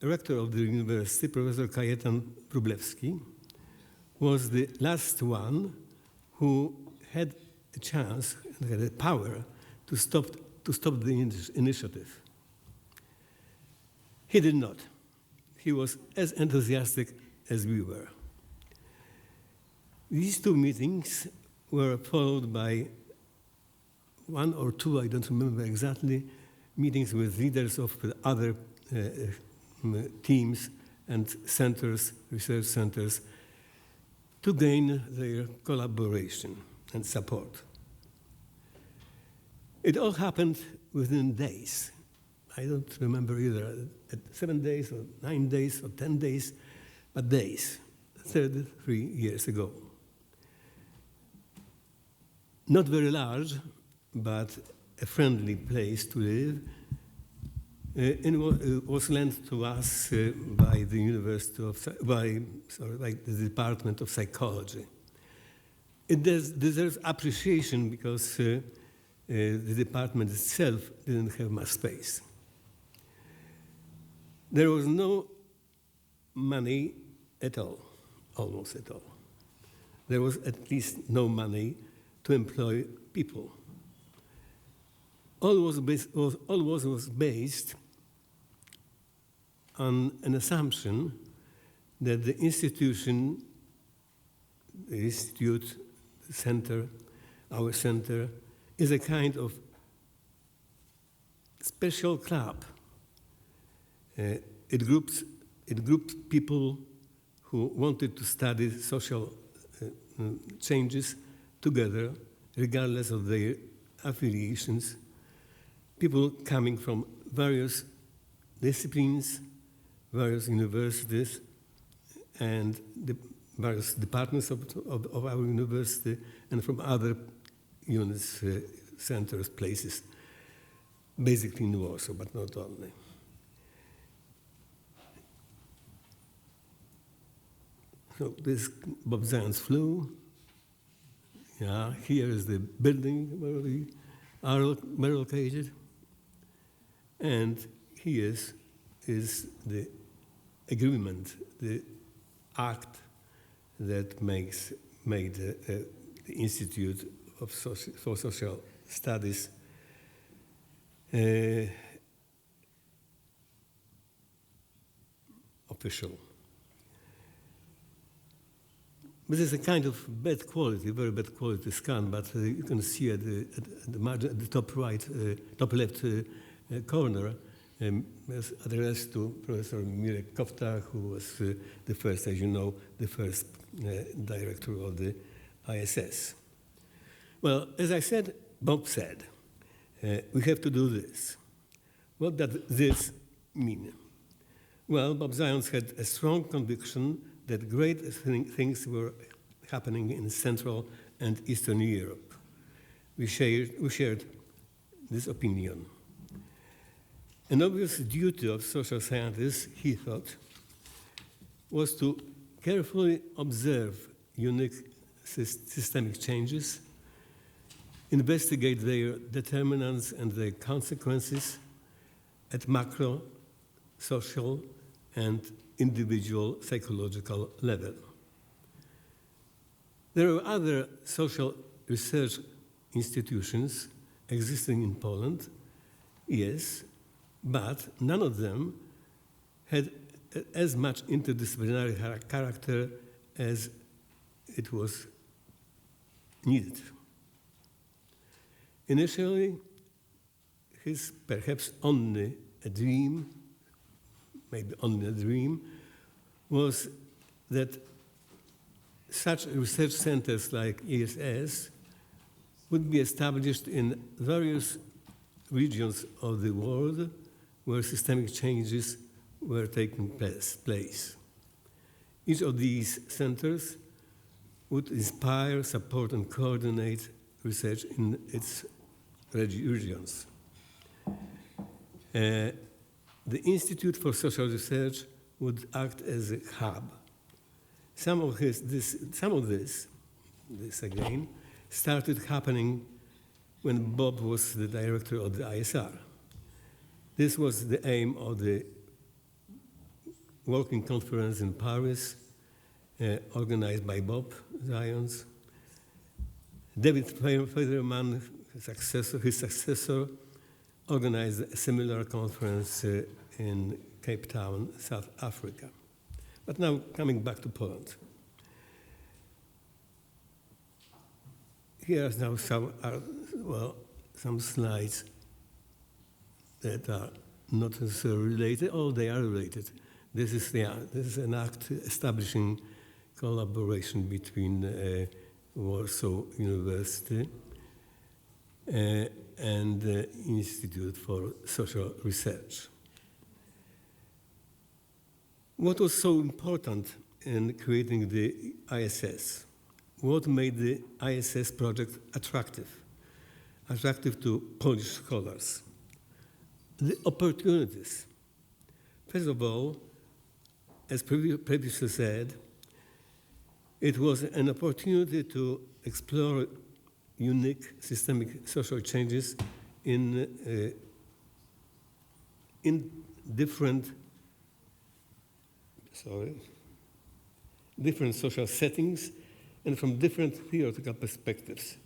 rector of the university, Professor Kajetan Wróblewski, was the last one who had a chance and had the power to stop the initiative. He did not. He was as enthusiastic as we were. These two meetings were followed by one or two, I don't remember exactly, meetings with leaders of the other teams and centers, research centers, to gain their collaboration and support. It all happened within days. I don't remember either, 7 days or 9 days or 10 days, but days, 33 years ago. Not very large, but a friendly place to live. It was lent to us by the by the Department of Psychology. It deserves appreciation because the department itself didn't have much space. There was no money at all, almost at all. There was at least no money to employ people. All was based on an assumption that the institute, the center, our center, is a kind of special club. It grouped people who wanted to study social changes together, regardless of their affiliations, people coming from various disciplines, various universities, and the various departments of our university, and from other units, centers, places, basically in Warsaw, but not only. So this Bob Zajonc flew. Yeah, here is the building where we are located. And here is the agreement, the act that made the Institute for Social Studies official. This is a kind of bad quality, very bad quality scan, but you can see at the margin, at the top right, top left corner, is addressed to Professor Mirek Kofta, who was the first, as you know, the first director of the ISS. Well, as I said, Bob said, we have to do this. What does this mean? Well, Bob Zajonc had a strong conviction that great things were happening in Central and Eastern Europe. We shared this opinion. An obvious duty of social scientists, he thought, was to carefully observe unique systemic changes, investigate their determinants and their consequences at macro, social, and individual psychological level. There are other social research institutions existing in Poland, yes, but none of them had as much interdisciplinary character as it was needed. Initially, his perhaps only a dream, maybe only a dream, was that such research centers like ISS would be established in various regions of the world where systemic changes were taking place. Each of these centers would inspire, support, and coordinate research in its regions. The Institute for Social Research would act as a hub. Some of this again, started happening when Bob was the director of the ISR. This was the aim of the working conference in Paris, organized by Bob Zajonc. David Federman, his successor, organized a similar conference in Cape Town, South Africa. But now coming back to Poland. Here are now some slides that are not necessarily related, or they are related. This is an act establishing collaboration between Warsaw University and the Institute for Social Research. What was so important in creating the ISS? What made the ISS project attractive to Polish scholars? The opportunities. First of all, as previously said, it was an opportunity to explore unique systemic social changes in different social settings and from different theoretical perspectives,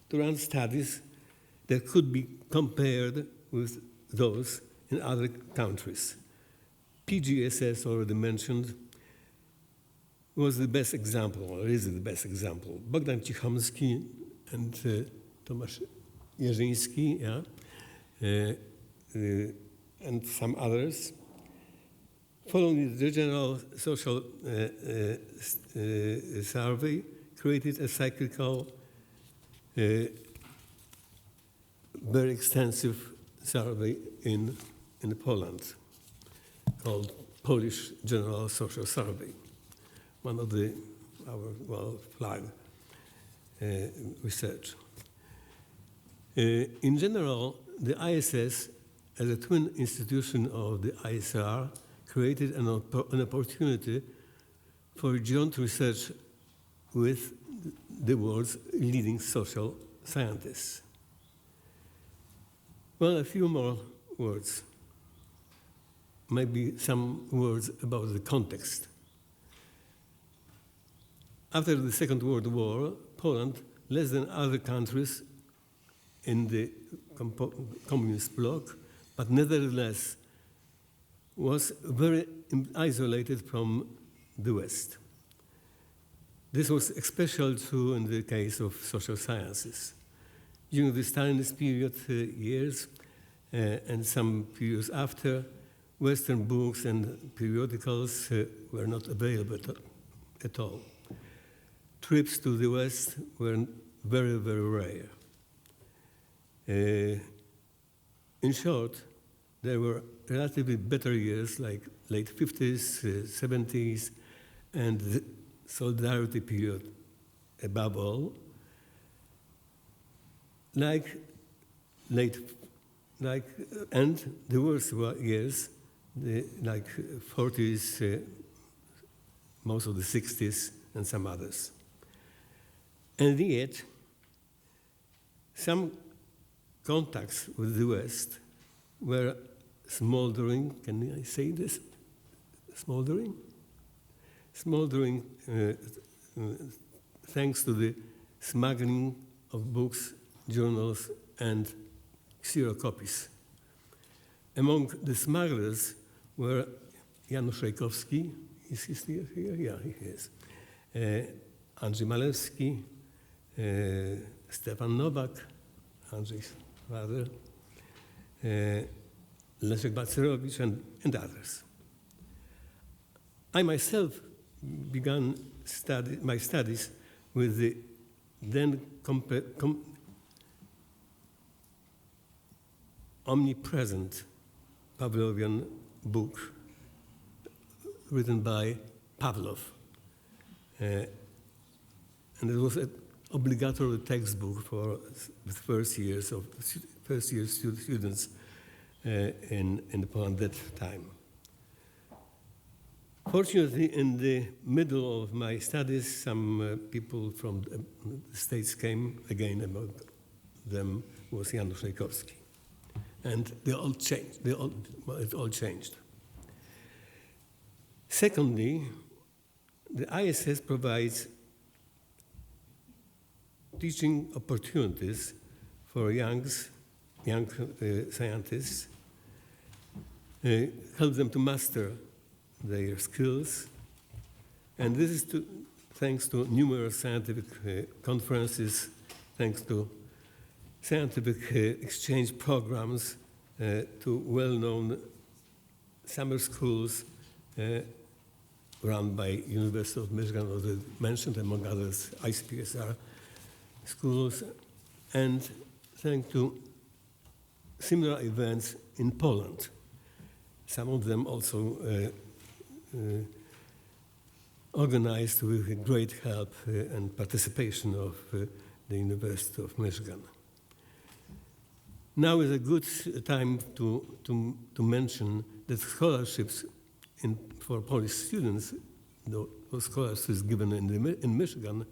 to run studies that could be compared with those in other countries. PGSS, already mentioned, was the best example, or is the best example. Bogdan Cichomski and Tomasz Jerzyński, and some others, following the general social survey, created a cyclical, very extensive survey in Poland called Polish General Social Survey, one of our flag research. In general, the ISS, as a twin institution of the ISR, created an opportunity for joint research with the world's leading social scientists. Well, a few more words. Maybe some words about the context. After the Second World War, Poland, less than other countries in the communist bloc, but nevertheless was very isolated from the West. This was especially true in the case of social sciences. During the Stalinist period years and some periods after, Western books and periodicals were not available at all. Trips to the West were very, very rare. In short, there were relatively better years like late 50s, 70s, and the Solidarity period above all, and the worst years, like 40s, most of the 60s, and some others. And yet, some contacts with the West were smoldering. Can I say this? Smoldering? Smoldering thanks to the smuggling of books, journals, and xerocopies. Among the smugglers were Janusz Rajkowski, is he still here? Yeah, he is. Andrzej Malewski, Stefan Nowak, Andrzej's father, Leszek Balcerowicz, and others. I myself began my studies with the then omnipresent Pavlovian book written by Pavlov. And it was an obligatory textbook for first-year students in Poland at that time. Fortunately, in the middle of my studies, some people from the States came. Again, among them was Janusz Rajkowski. And it all changed. Secondly, the ISS provides teaching opportunities for young scientists, help them to master their skills, and this is thanks to numerous scientific conferences, thanks to scientific exchange programs, to well-known summer schools run by University of Michigan, already mentioned, among others, ISR schools, and thanks to similar events in Poland. Some of them also organized with great help and participation of the University of Michigan. Now is a good time to mention that scholarships for Polish students, those scholarships given in Michigan,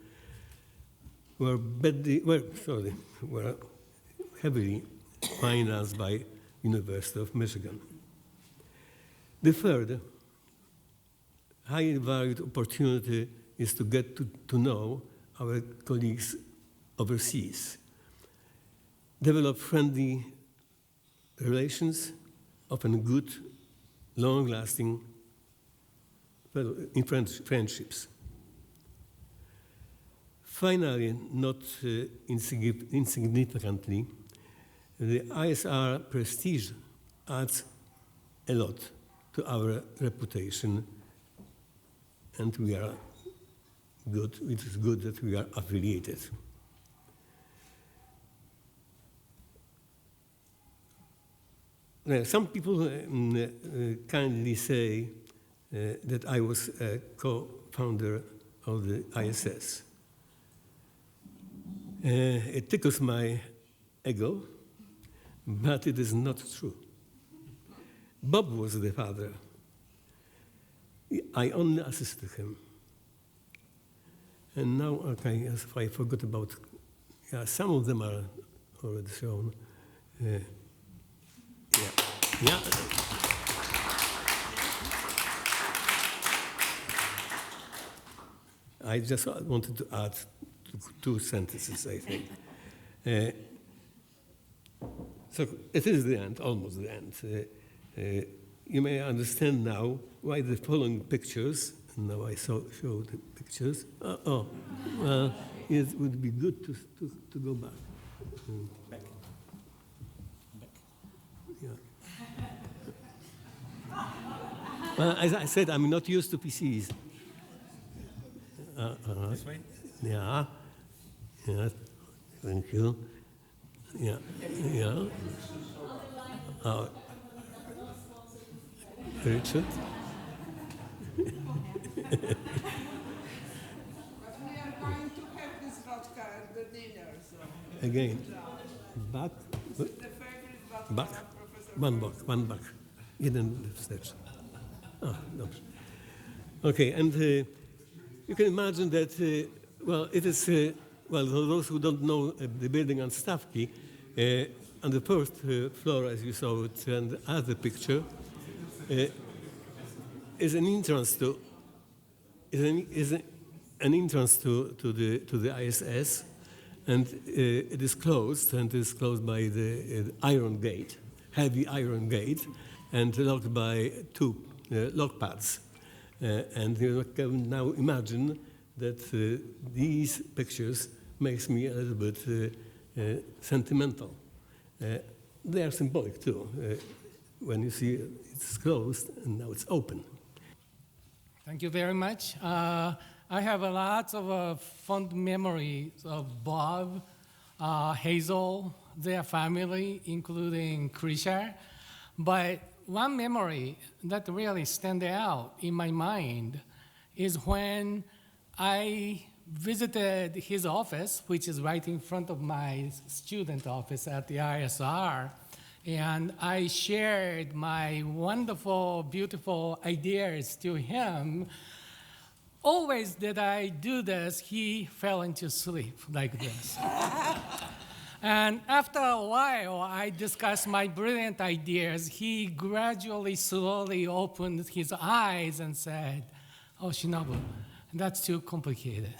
were heavily financed by University of Michigan. The third highly valued opportunity is to get to know our colleagues overseas, develop friendly relations, often good, long-lasting friendships. Finally, not insignificantly, the ISR prestige adds a lot to our reputation, and we are good. It is good that we are affiliated. Now, some people kindly say that I was a co-founder of the ISS. It tickles my ego, but it is not true. Bob was the father. I only assisted him. And now, okay, as I forgot about, some of them are already shown. Yeah. I just wanted to add two sentences, I think. So it is the end, almost the end. you may understand now why the following pictures, and now I show the pictures. It would be good to go back. Back. Yeah. Well, as I said, I'm not used to PCs. This way? Yeah. Yeah. Thank you. Yeah. Yeah. Richard? We are going to have this vodka at the dinner. So. Again. Back. The favorite vodka. Back. One back. Jeden wstecz. Dobrze. Okay, and you can imagine that, it is, those who don't know the building on Stawki, on the first floor, as you saw it, and the other picture, is an entrance to the ISS, and it is closed, by the iron gate, heavy iron gate, and locked by two lock pads. And you can now imagine that these pictures makes me a little bit sentimental. They are symbolic too. When you see it's closed and now it's open. Thank you very much. I have a lot of fond memories of Bob, Hazel, their family, including Grucza. But one memory that really stands out in my mind is when I visited his office, which is right in front of my student office at the ISR, and I shared my wonderful, beautiful ideas to him. Always that I do this, he fell into sleep like this. And after a while, I discussed my brilliant ideas. He gradually, slowly opened his eyes and said, "Oh, Shinobu, that's too complicated."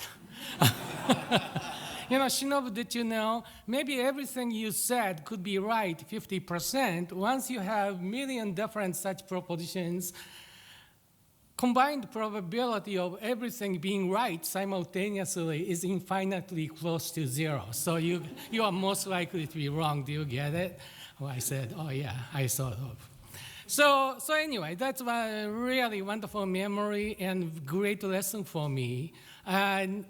Shinobu, did you know, maybe everything you said could be right 50%. Once you have million different such propositions, combined probability of everything being right simultaneously is infinitely close to zero. So you are most likely to be wrong. Do you get it? Well, I said, oh yeah, I sort of. So anyway, that's a really wonderful memory and great lesson for me. And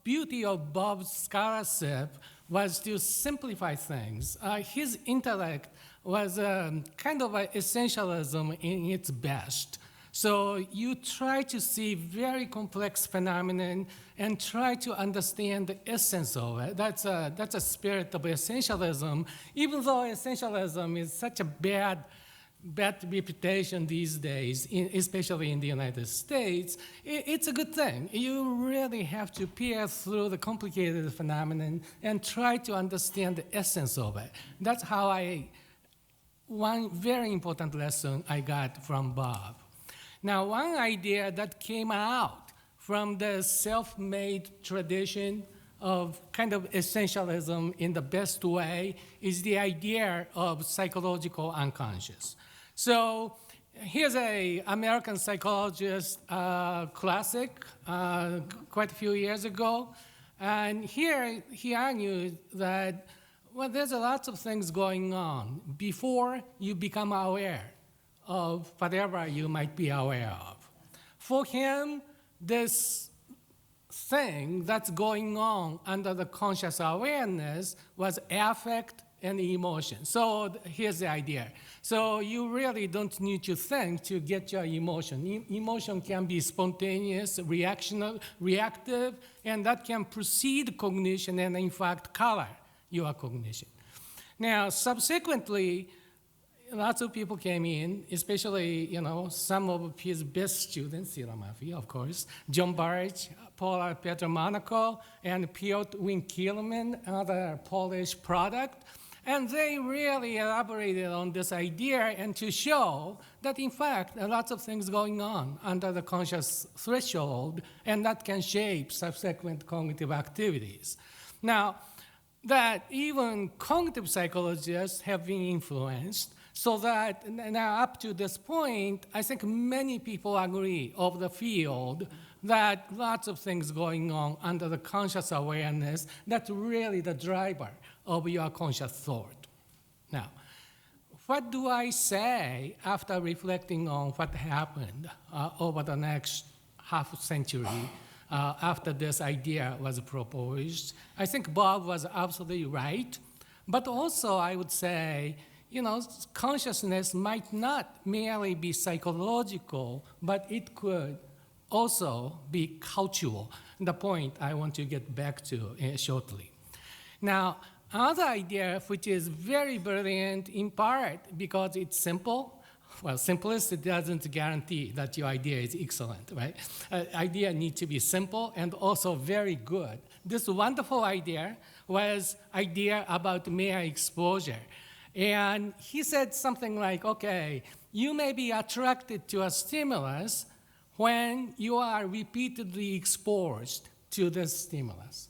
beauty of Bob's scholarship was to simplify things. His intellect was kind of an essentialism in its best. So you try to see very complex phenomenon and try to understand the essence of it. That's a spirit of essentialism, even though essentialism is such a bad reputation these days, especially in the United States. It's a good thing. You really have to peer through the complicated phenomenon and try to understand the essence of it. That's how one very important lesson I got from Bob. Now, one idea that came out from the self-made tradition of kind of essentialism in the best way is the idea of psychological unconscious. So here's an American psychologist classic quite a few years ago. And here he argued that, there's a lot of things going on before you become aware of whatever you might be aware of. For him, this thing that's going on under the conscious awareness was affect and emotion. So here's the idea. So you really don't need to think to get your emotion. Emotion can be spontaneous, reactive, and that can precede cognition and in fact color your cognition. Now, subsequently, lots of people came in, especially, some of his best students, Murphy, of course, John Bartsch, Paula Pietromonaco, and Piotr Winkilman, another Polish product. And they really elaborated on this idea and to show that, in fact, there are lots of things going on under the conscious threshold, and that can shape subsequent cognitive activities. Now, that even cognitive psychologists have been influenced. So that now up to this point, I think many people agree of the field that lots of things going on under the conscious awareness, that's really the driver of your conscious thought. Now, what do I say after reflecting on what happened over the next half century after this idea was proposed? I think Bob was absolutely right, but also I would say, you know, consciousness might not merely be psychological, but it could also be cultural, the point I want to get back to shortly. Now, another idea which is very brilliant in part because it's simple. Well, simplicity doesn't guarantee that your idea is excellent, right? Idea needs to be simple and also very good. This wonderful idea was idea about mere exposure. And he said something like, okay, you may be attracted to a stimulus when you are repeatedly exposed to this stimulus.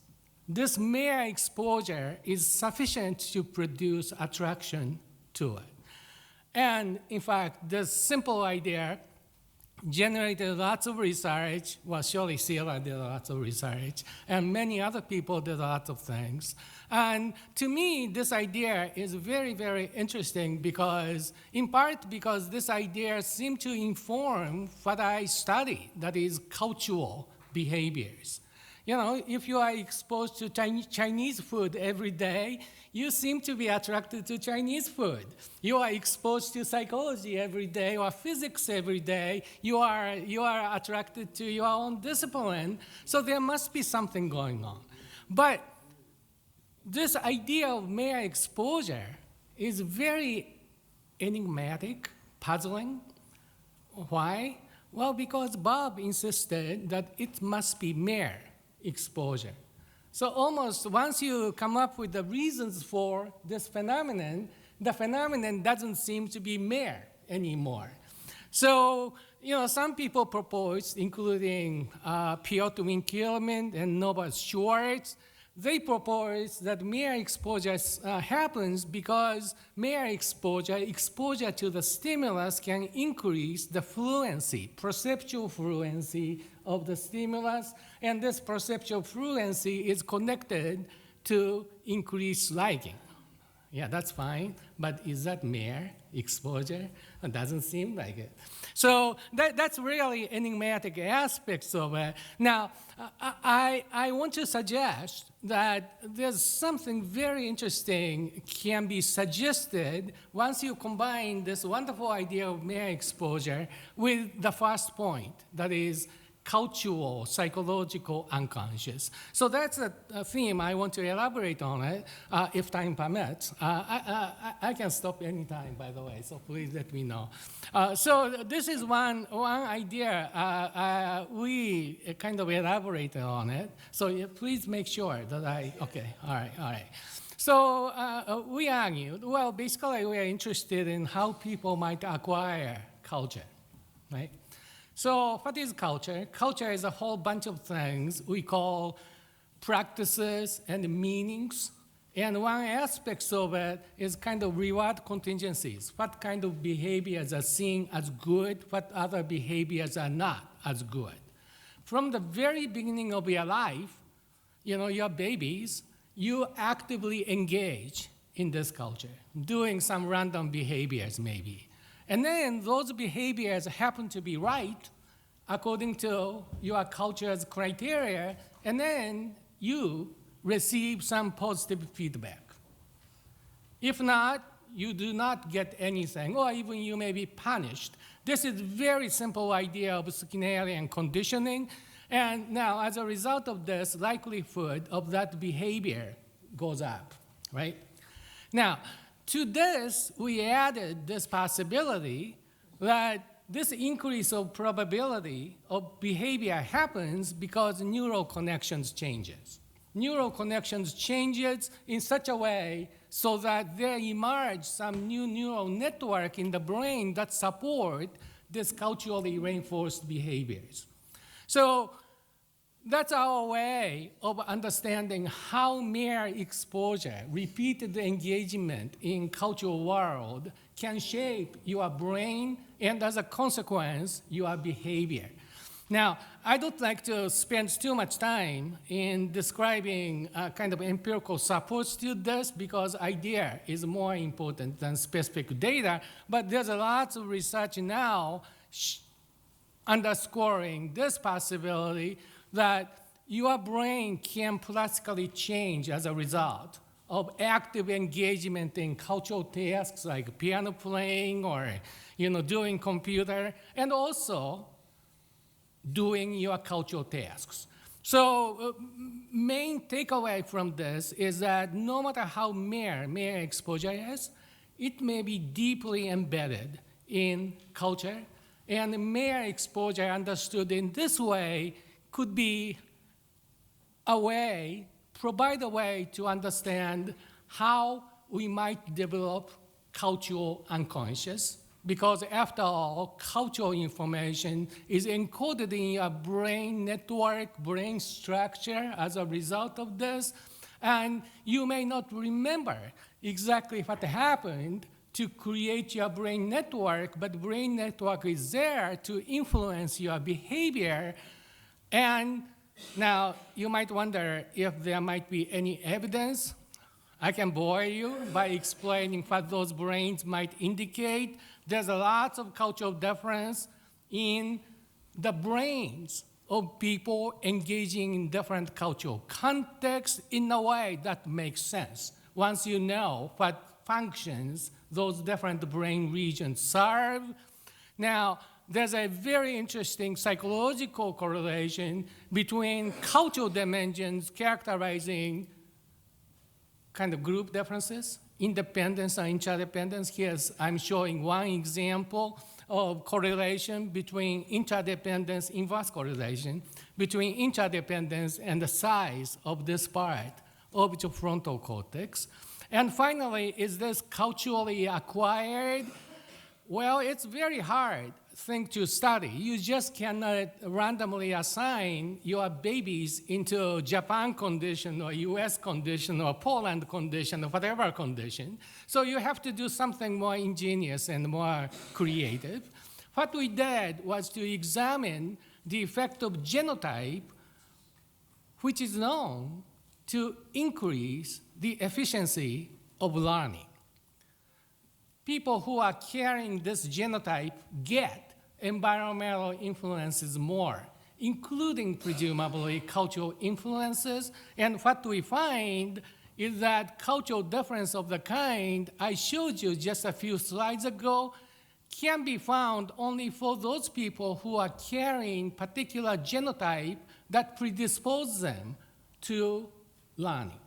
This mere exposure is sufficient to produce attraction to it. And in fact, this simple idea generated lots of research. Well, surely Sierra did lots of research, and many other people did lots of things. And to me, this idea is very, very interesting because, in part because this idea seemed to inform what I study, that is cultural behaviors. You know, if you are exposed to Chinese food every day, you seem to be attracted to Chinese food. You are exposed to psychology every day or physics every day, you are attracted to your own discipline. So there must be something going on. But this idea of mere exposure is very enigmatic, puzzling. Why? Well, because Bob insisted that it must be mere exposure. So almost once you come up with the reasons for this phenomenon, the phenomenon doesn't seem to be mere anymore. So, you know, some people proposed, including Piotr Winkleman and Norbert Schwartz, they propose that mere exposure happens because mere exposure to the stimulus can increase the fluency, perceptual fluency of the stimulus, and this perceptual fluency is connected to increased liking. Yeah, that's fine, but is that mere exposure? It doesn't seem like it. So that's really enigmatic aspects of it. Now, I want to suggest that there's something very interesting can be suggested once you combine this wonderful idea of mere exposure with the first point, that is cultural, psychological, unconscious. So that's a theme I want to elaborate on it, if time permits. I can stop anytime, by the way, so please let me know. So this is one idea. We kind of elaborated on it, so please make sure that okay, all right. So we argued, well, basically we are interested in how people might acquire culture, right? So what is culture? Culture is a whole bunch of things we call practices and meanings. And one aspect of it is kind of reward contingencies. What kind of behaviors are seen as good, what other behaviors are not as good. From the very beginning of your life, you know, your babies, you actively engage in this culture, doing some random behaviors maybe. And then those behaviors happen to be right according to your culture's criteria, and then you receive some positive feedback. If not, you do not get anything, or even you may be punished. This is a very simple idea of Skinnerian conditioning, and now as a result of this, likelihood of that behavior goes up, right? Now, to this, we added this possibility that this increase of probability of behavior happens because neural connections changes. Neural connections changes in such a way so that there emerge some new neural network in the brain that support this culturally reinforced behaviors. So That's our way of understanding how mere exposure, repeated engagement in cultural world can shape your brain and as a consequence, your behavior. Now, I don't like to spend too much time in describing a kind of empirical support to this because idea is more important than specific data, but there's a lot of research now underscoring this possibility that your brain can plastically change as a result of active engagement in cultural tasks like piano playing or doing computer, and also doing your cultural tasks. So main takeaway from this is that no matter how mere exposure is, it may be deeply embedded in culture, and mere exposure understood in this way could be provide a way to understand how we might develop cultural unconscious, because after all, cultural information is encoded in your brain network, brain structure as a result of this, and you may not remember exactly what happened to create your brain network, but brain network is there to influence your behavior. And now you might wonder if there might be any evidence. I can bore you by explaining what those brains might indicate. There's a lot of cultural difference in the brains of people engaging in different cultural contexts in a way that makes sense once you know what functions those different brain regions serve. Now, there's a very interesting psychological correlation between cultural dimensions characterizing kind of group differences, independence and interdependence. Here I'm showing one example of correlation between interdependence, inverse correlation, between interdependence and the size of this part of the frontal cortex. And finally, is this culturally acquired? Well, it's very hard thing to study. You just cannot randomly assign your babies into Japan condition or US condition or Poland condition or whatever condition. So you have to do something more ingenious and more creative. What we did was to examine the effect of genotype, which is known to increase the efficiency of learning. People who are carrying this genotype get environmental influences more, including presumably cultural influences. And what we find is that cultural difference of the kind I showed you just a few slides ago can be found only for those people who are carrying particular genotype that predispose them to learning.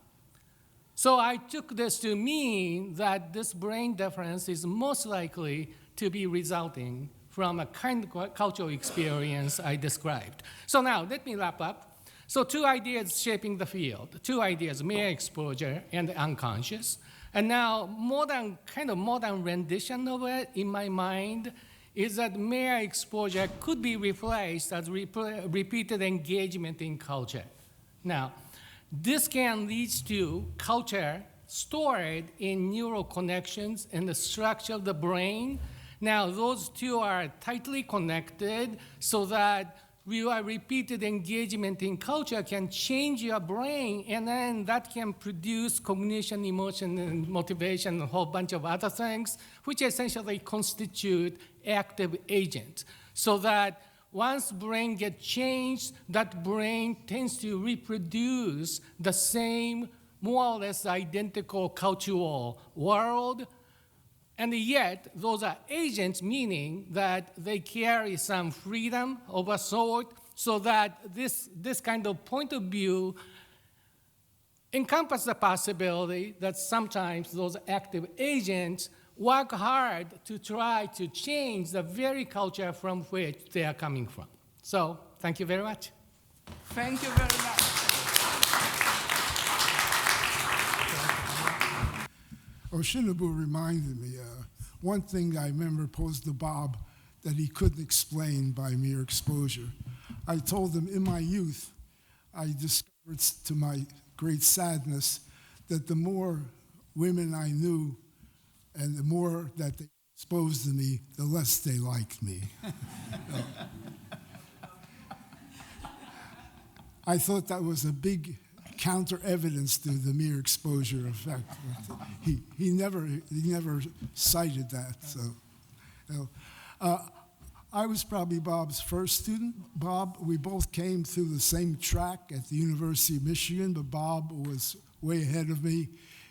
So I took this to mean that this brain difference is most likely to be resulting from a kind of cultural experience I described. So now, let me wrap up. So 2 ideas shaping the field. 2 ideas, mere exposure and unconscious. And now, modern rendition of it in my mind is that mere exposure could be replaced as repeated engagement in culture. Now, this can lead to culture stored in neural connections in the structure of the brain. Now, those two are tightly connected so that your repeated engagement in culture can change your brain, and then that can produce cognition, emotion, and motivation, and a whole bunch of other things, which essentially constitute active agents. So that once brain gets changed, that brain tends to reproduce the same, more or less identical cultural world. And yet, those are agents, meaning that they carry some freedom of a sort, so that this kind of point of view encompasses the possibility that sometimes those active agents work hard to try to change the very culture from which they are coming from. So, thank you very much. Thank you very much. Oshinobu reminded me, one thing I remember posed to Bob that he couldn't explain by mere exposure. I told him in my youth, I discovered, to my great sadness, that the more women I knew and the more that they exposed to me, the less they liked me. I thought that was a big counter-evidence to the mere exposure effect. He never cited that. So, I was probably Bob's first student. Bob, we both came through the same track at the University of Michigan, but Bob was way ahead of me.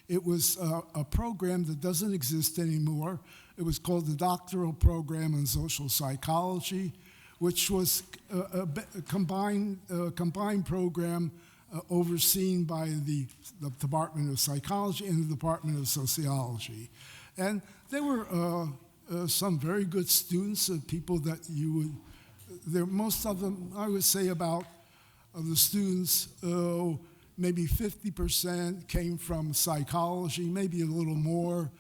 It was a program that doesn't exist anymore. It was called the Doctoral Program in Social Psychology, which was a combined program overseen by the Department of Psychology and the Department of Sociology. And there were some very good students, people that you would, most of them, I would say about of the students, maybe 50% came from psychology, maybe a little more.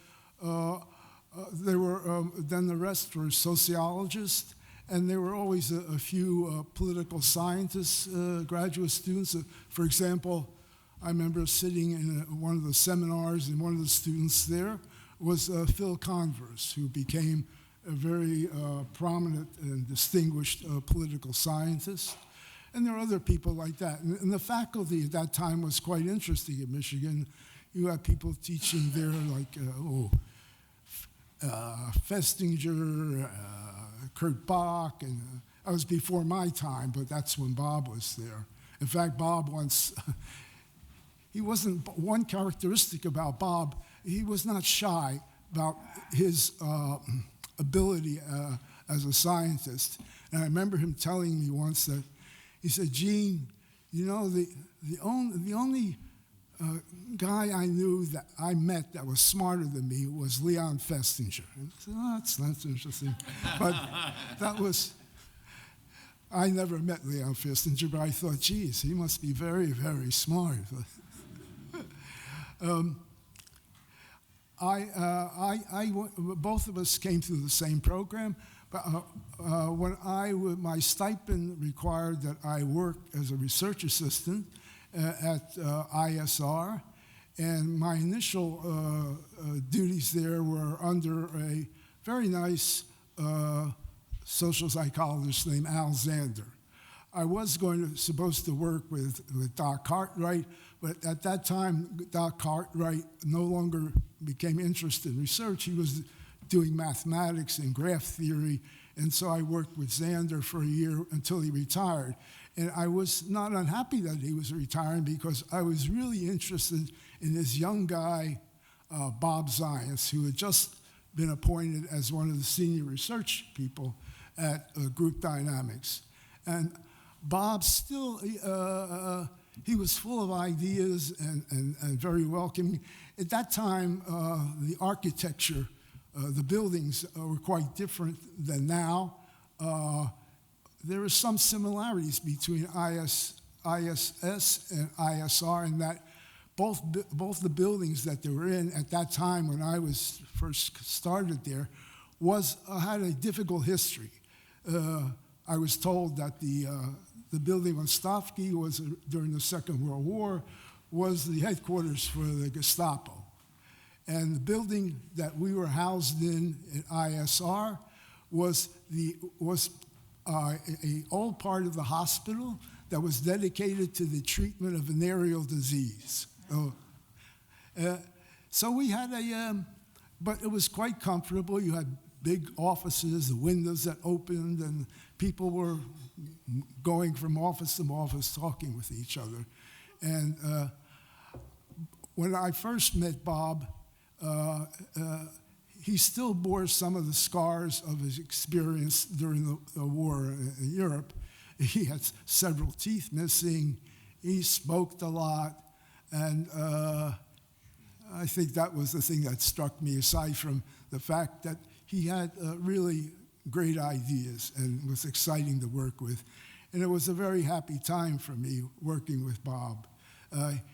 Then the rest were sociologists, and there were always a few political scientists, graduate students. For example, I remember sitting in one of the seminars, and one of the students there was Phil Converse, who became a very prominent and distinguished political scientist. And there are other people like that. And the faculty at that time was quite interesting at Michigan. You had people teaching there like Festinger, Kurt Bach, and that was before my time, but that's when Bob was there. In fact, Bob once, one characteristic about Bob, he was not shy about his ability as a scientist. And I remember him telling me once that, he said, Gene, you know, the only guy I knew that I met that was smarter than me was Leon Festinger. I said, oh, that's interesting. But that was, I never met Leon Festinger, but I thought, geez, he must be very, very smart. Both of us came through the same program, but when my stipend required that I work as a research assistant at ISR, and my initial duties there were under a very nice social psychologist named Al Zander. I was supposed to work with Doc Cartwright, but at that time, Doc Cartwright no longer became interested in research. He was doing mathematics and graph theory, and so I worked with Zander for a year until he retired. And I was not unhappy that he was retiring because I was really interested in this young guy, Bob Zajonc, who had just been appointed as one of the senior research people at Group Dynamics. And Bob still, he was full of ideas and very welcoming. At that time, the architecture, the buildings were quite different than now. There are some similarities between ISS and ISR in that both the buildings that they were in at that time when I was first started there had a difficult history. I was told that the building on Stavky was, during the Second World War, was the headquarters for the Gestapo. And the building that we were housed in at ISR was an old part of the hospital that was dedicated to the treatment of venereal disease. So we had but it was quite comfortable. You had big offices, the windows that opened, and people were going from office to office talking with each other. And when I first met Bob, he still bore some of the scars of his experience during the war in Europe. He had several teeth missing. He smoked a lot. And I think that was the thing that struck me, aside from the fact that he had really great ideas and was exciting to work with. And it was a very happy time for me working with Bob.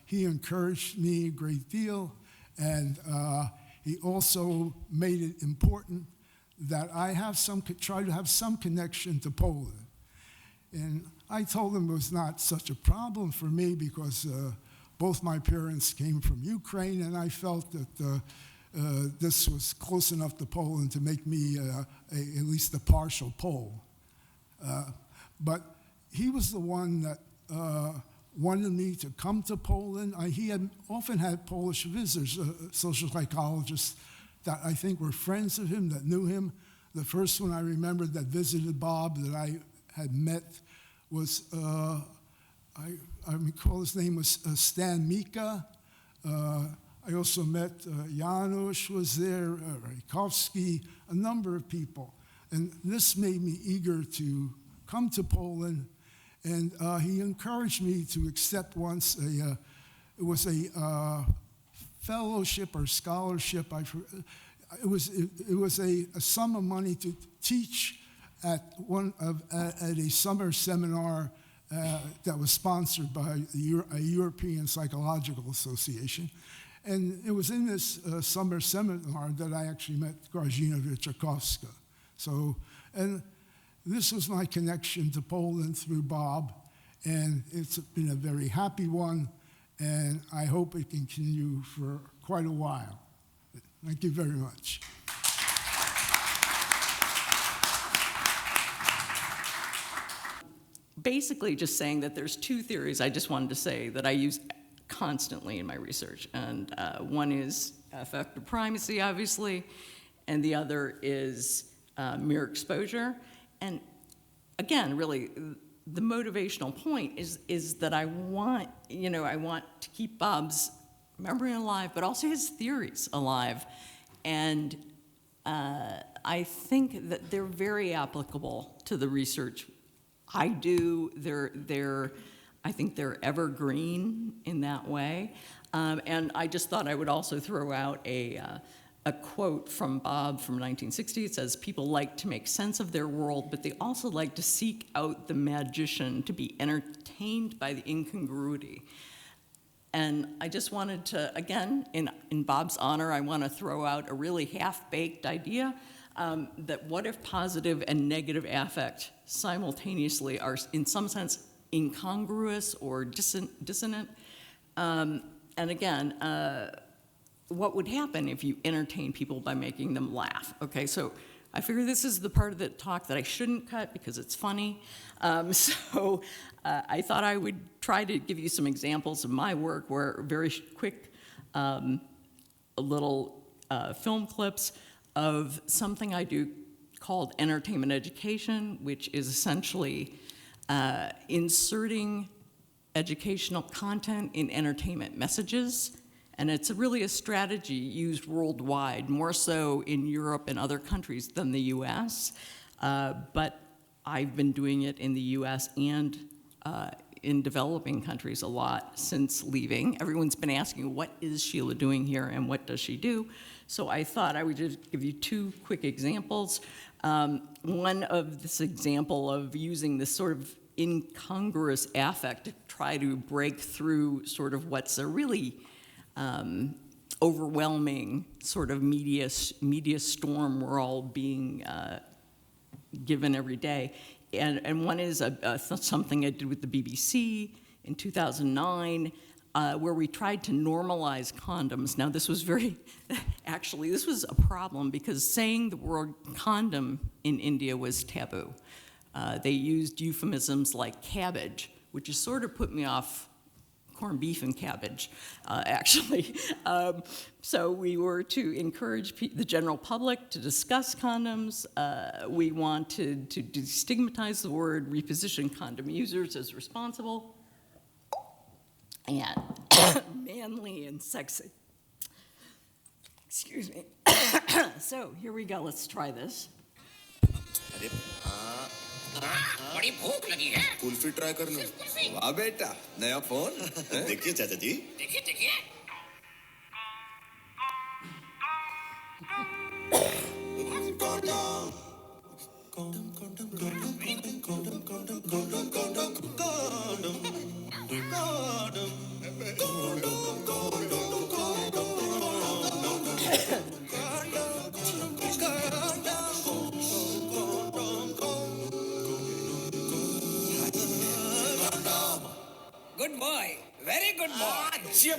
He encouraged me a great deal, and he also made it important that I try to have some connection to Poland. And I told him it was not such a problem for me because both my parents came from Ukraine, and I felt that this was close enough to Poland to make me at least a partial Pole. But he was the one that wanted me to come to Poland. He had often had Polish visitors, social psychologists that I think were friends of him, that knew him. The first one I remembered that visited Bob that I had met was, I recall his name was Stan Mika. I also met Janusz was there, Rakowski, a number of people. And this made me eager to come to Poland. And he encouraged me to accept once it was a fellowship or scholarship. It was a sum of money to teach at a summer seminar that was sponsored by a European Psychological Association. And it was in this summer seminar that I actually met Grażyna Żochowska. So, and this was my connection to Poland through Bob, and it's been a very happy one, and I hope it can continue for quite a while. Thank you very much. Basically just saying that there's two theories I just wanted to say that I use constantly in my research. And one is affective primacy, obviously, and the other is mere exposure. And again, really, the motivational point is that I want to keep Bob's memory alive, but also his theories alive. And I think that they're very applicable to the research I do. I think they're evergreen in that way. And I just thought I would also throw out a quote from Bob from 1960. It says, "People like to make sense of their world, but they also like to seek out the magician, to be entertained by the incongruity." And I just wanted to, again, in Bob's honor, I want to throw out a really half-baked idea that what if positive and negative affect simultaneously are, in some sense, incongruous or dissonant? And again, what would happen if you entertain people by making them laugh? Okay, so I figure this is the part of the talk that I shouldn't cut because it's funny. So I thought I would try to give you some examples of my work where very quick little film clips of something I do called entertainment education, which is essentially inserting educational content in entertainment messages. And it's really a strategy used worldwide, more so in Europe and other countries than the US. But I've been doing it in the US and in developing countries a lot since leaving. Everyone's been asking, what is Sheila doing here and what does she do? So I thought I would just give you two quick examples. One of this example of using this sort of incongruous affect to try to break through sort of what's a really overwhelming sort of media storm we're all being given every day. And one is something I did with the BBC in 2009, where we tried to normalize condoms. Now this was actually this was a problem because saying the word condom in India was taboo. They used euphemisms like cabbage, which has sort of put me off corned beef and cabbage, actually. So we were to encourage the general public to discuss condoms. We wanted to destigmatize the word, reposition condom users as responsible and manly and sexy. Excuse me. So here we go, let's try this. बड़ी भूख लगी है kulfi try कर लो वाह बेटा नया phone देखिए चाचा जी देखिए देखिए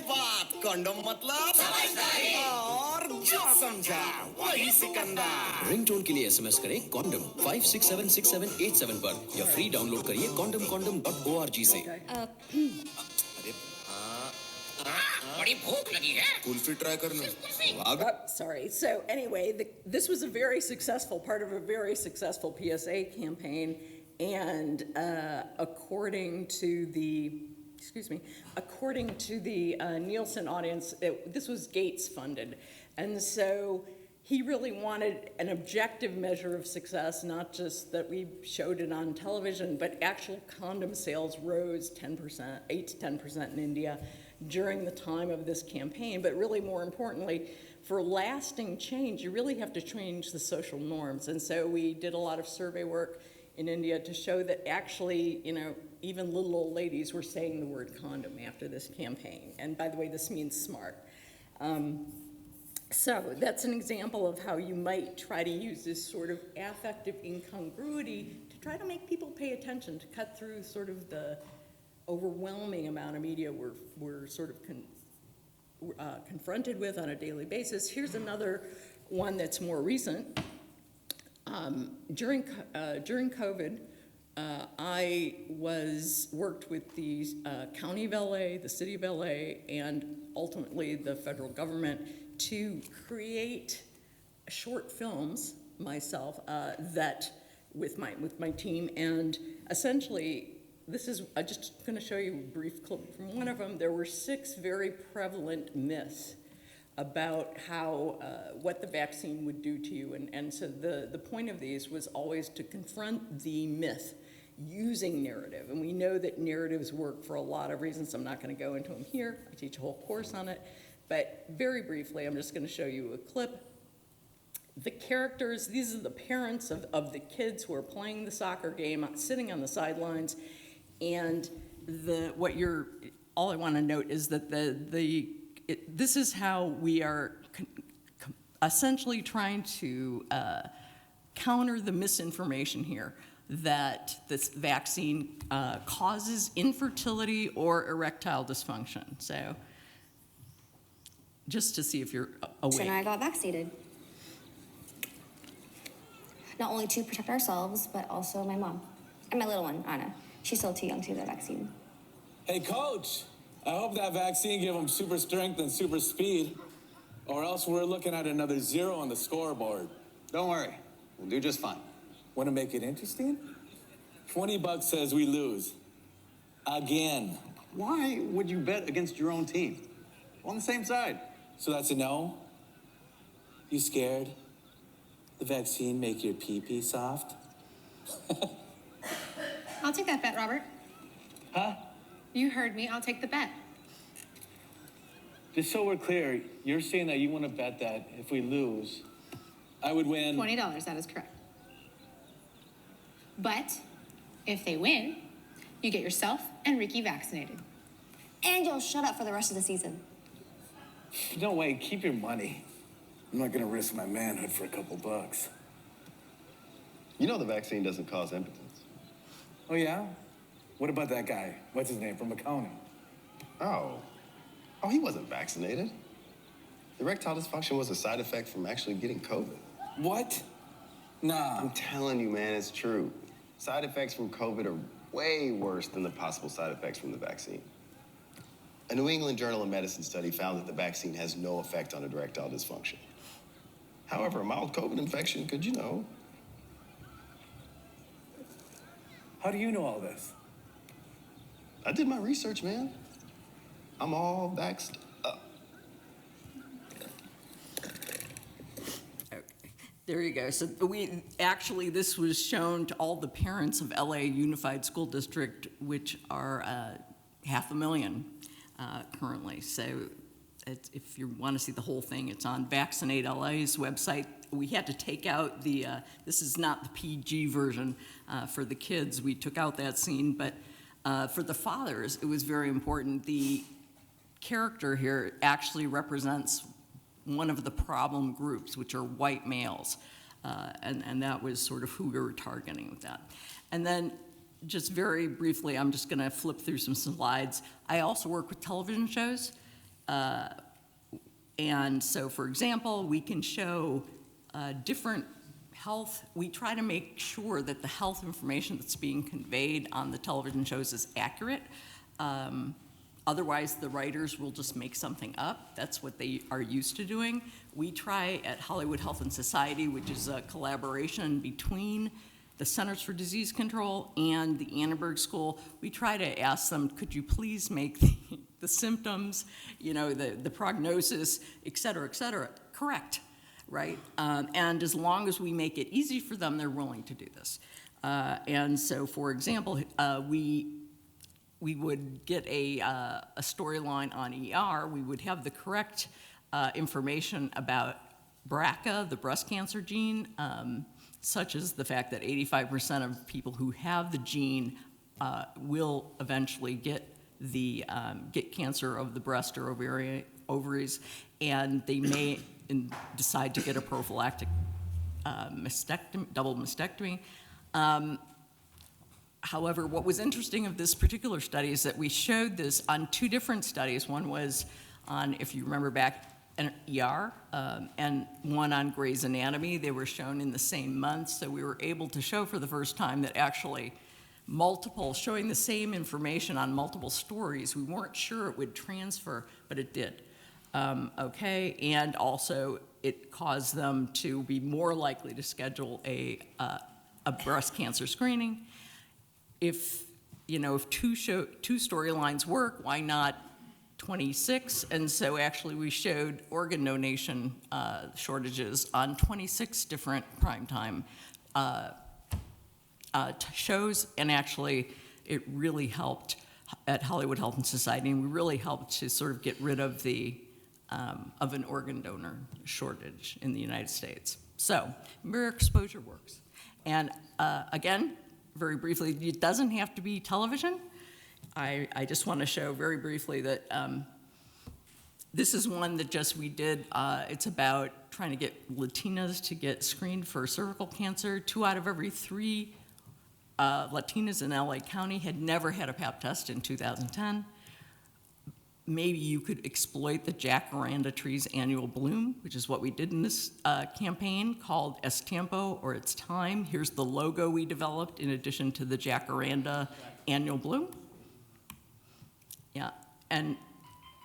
बात कंडोम मतलब समझदारी और जो समझा वही सिकंदर। रिंगटोन के लिए एसएमएस करें कॉन्डम 567678 पर या फ्री डाउनलोड करिए condom.org से। बड़ी भूख लगी है। कुल्फी ट्राई करना। Sorry. So anyway, this was a very successful part of a very successful PSA campaign, and according to the Nielsen audience, this was Gates funded, and so he really wanted an objective measure of success, not just that we showed it on television, but actual condom sales rose 10%, 8 to 10% in India during the time of this campaign. But really more importantly, for lasting change, you really have to change the social norms. And so we did a lot of survey work in India to show that actually, even little old ladies were saying the word condom after this campaign. And by the way, this means smart. So that's an example of how you might try to use this sort of affective incongruity to try to make people pay attention, to cut through sort of the overwhelming amount of media we're sort of confronted with on a daily basis. Here's another one that's more recent. During COVID, I worked with the County of LA, the City of LA, and ultimately the federal government to create short films myself that with my team, and essentially I'm just going to show you a brief clip from one of them. There were 6 very prevalent myths about what the vaccine would do to you, and so the point of these was always to confront the myth using narrative, and we know that narratives work for a lot of reasons. I'm not going to go into them here. I teach a whole course on it. But very briefly, I'm just going to show you a clip. The characters, these are the parents of the kids who are playing the soccer game, sitting on the sidelines, and all I want to note is that this is how we are essentially trying to counter the misinformation here that this vaccine causes infertility or erectile dysfunction. So, just to see if you're awake. And I got vaccinated. Not only to protect ourselves, but also my mom. And my little one, Anna. She's still too young to get the vaccine. Hey, Coach, I hope that vaccine gave them super strength and super speed, or else we're looking at another 0 on the scoreboard. Don't worry, we'll do just fine. Want to make it interesting? $20 says we lose. Again. Why would you bet against your own team? We're on the same side. So that's a no? You scared? The vaccine make your pee-pee soft? I'll take that bet, Robert. Huh? You heard me. I'll take the bet. Just so we're clear, you're saying that you want to bet that if we lose, I would win... $20, that is correct. But if they win, you get yourself and Ricky vaccinated. And you'll shut up for the rest of the season. No way, keep your money. I'm not going to risk my manhood for a couple bucks. You know the vaccine doesn't cause impotence. Oh, yeah? What about that guy? What's his name, from accounting? Oh, he wasn't vaccinated. Erectile dysfunction was a side effect from actually getting COVID. What? Nah. I'm telling you, man, it's true. Side effects from COVID are way worse than the possible side effects from the vaccine. A New England Journal of Medicine study found that the vaccine has no effect on erectile dysfunction. However, a mild COVID infection could, How do you know all this? I did my research, man. I'm all vaxxed up. Okay, there you go. So this was shown to all the parents of LA Unified School District, which are 500,000 currently. So if you want to see the whole thing, it's on Vaccinate LA's website. We had to take out this is not the PG version for the kids. We took out that scene, but for the fathers, it was very important. The character here actually represents one of the problem groups, which are white males. And that was sort of who we were targeting with that. And then just very briefly, I'm just going to flip through some slides. I also work with television shows. And so, for example, we can show different health. We try to make sure that the health information that's being conveyed on the television shows is accurate. Otherwise, the writers will just make something up. That's what they are used to doing. We try at Hollywood Health and Society, which is a collaboration between the Centers for Disease Control and the Annenberg School, we try to ask them, could you please make the symptoms, you know, the prognosis, et cetera, correct, right? And as long as we make it easy for them, they're willing to do this. And so, for example, we would get a storyline on ER. We would have the correct information about BRCA, the breast cancer gene, such as the fact that 85% of people who have the gene will eventually get cancer of the breast or ovaries, and they may decide to get a prophylactic double mastectomy. However, what was interesting of this particular study is that we showed this on two different studies. One was on, if you remember back, an ER, and one on Grey's Anatomy. They were shown in the same month, so we were able to show for the first time that actually showing the same information on multiple stories, we weren't sure it would transfer, but it did. Okay, and also it caused them to be more likely to schedule a breast cancer screening. If two storylines work, why not 26? And so actually we showed organ donation shortages on 26 different primetime shows, and actually it really helped at Hollywood Health and Society, and we really helped to sort of get rid of of an organ donor shortage in the United States. So mere exposure works. And again, very briefly, it doesn't have to be television. I just want to show very briefly that this is one that we did. It's about trying to get Latinas to get screened for cervical cancer. 2 out of every 3 Latinas in LA County had never had a Pap test in 2010. Maybe you could exploit the jacaranda tree's annual bloom, which is what we did in this campaign called Es Tiempo, or It's Time. Here's the logo we developed in addition to the jacaranda annual bloom. Yeah, and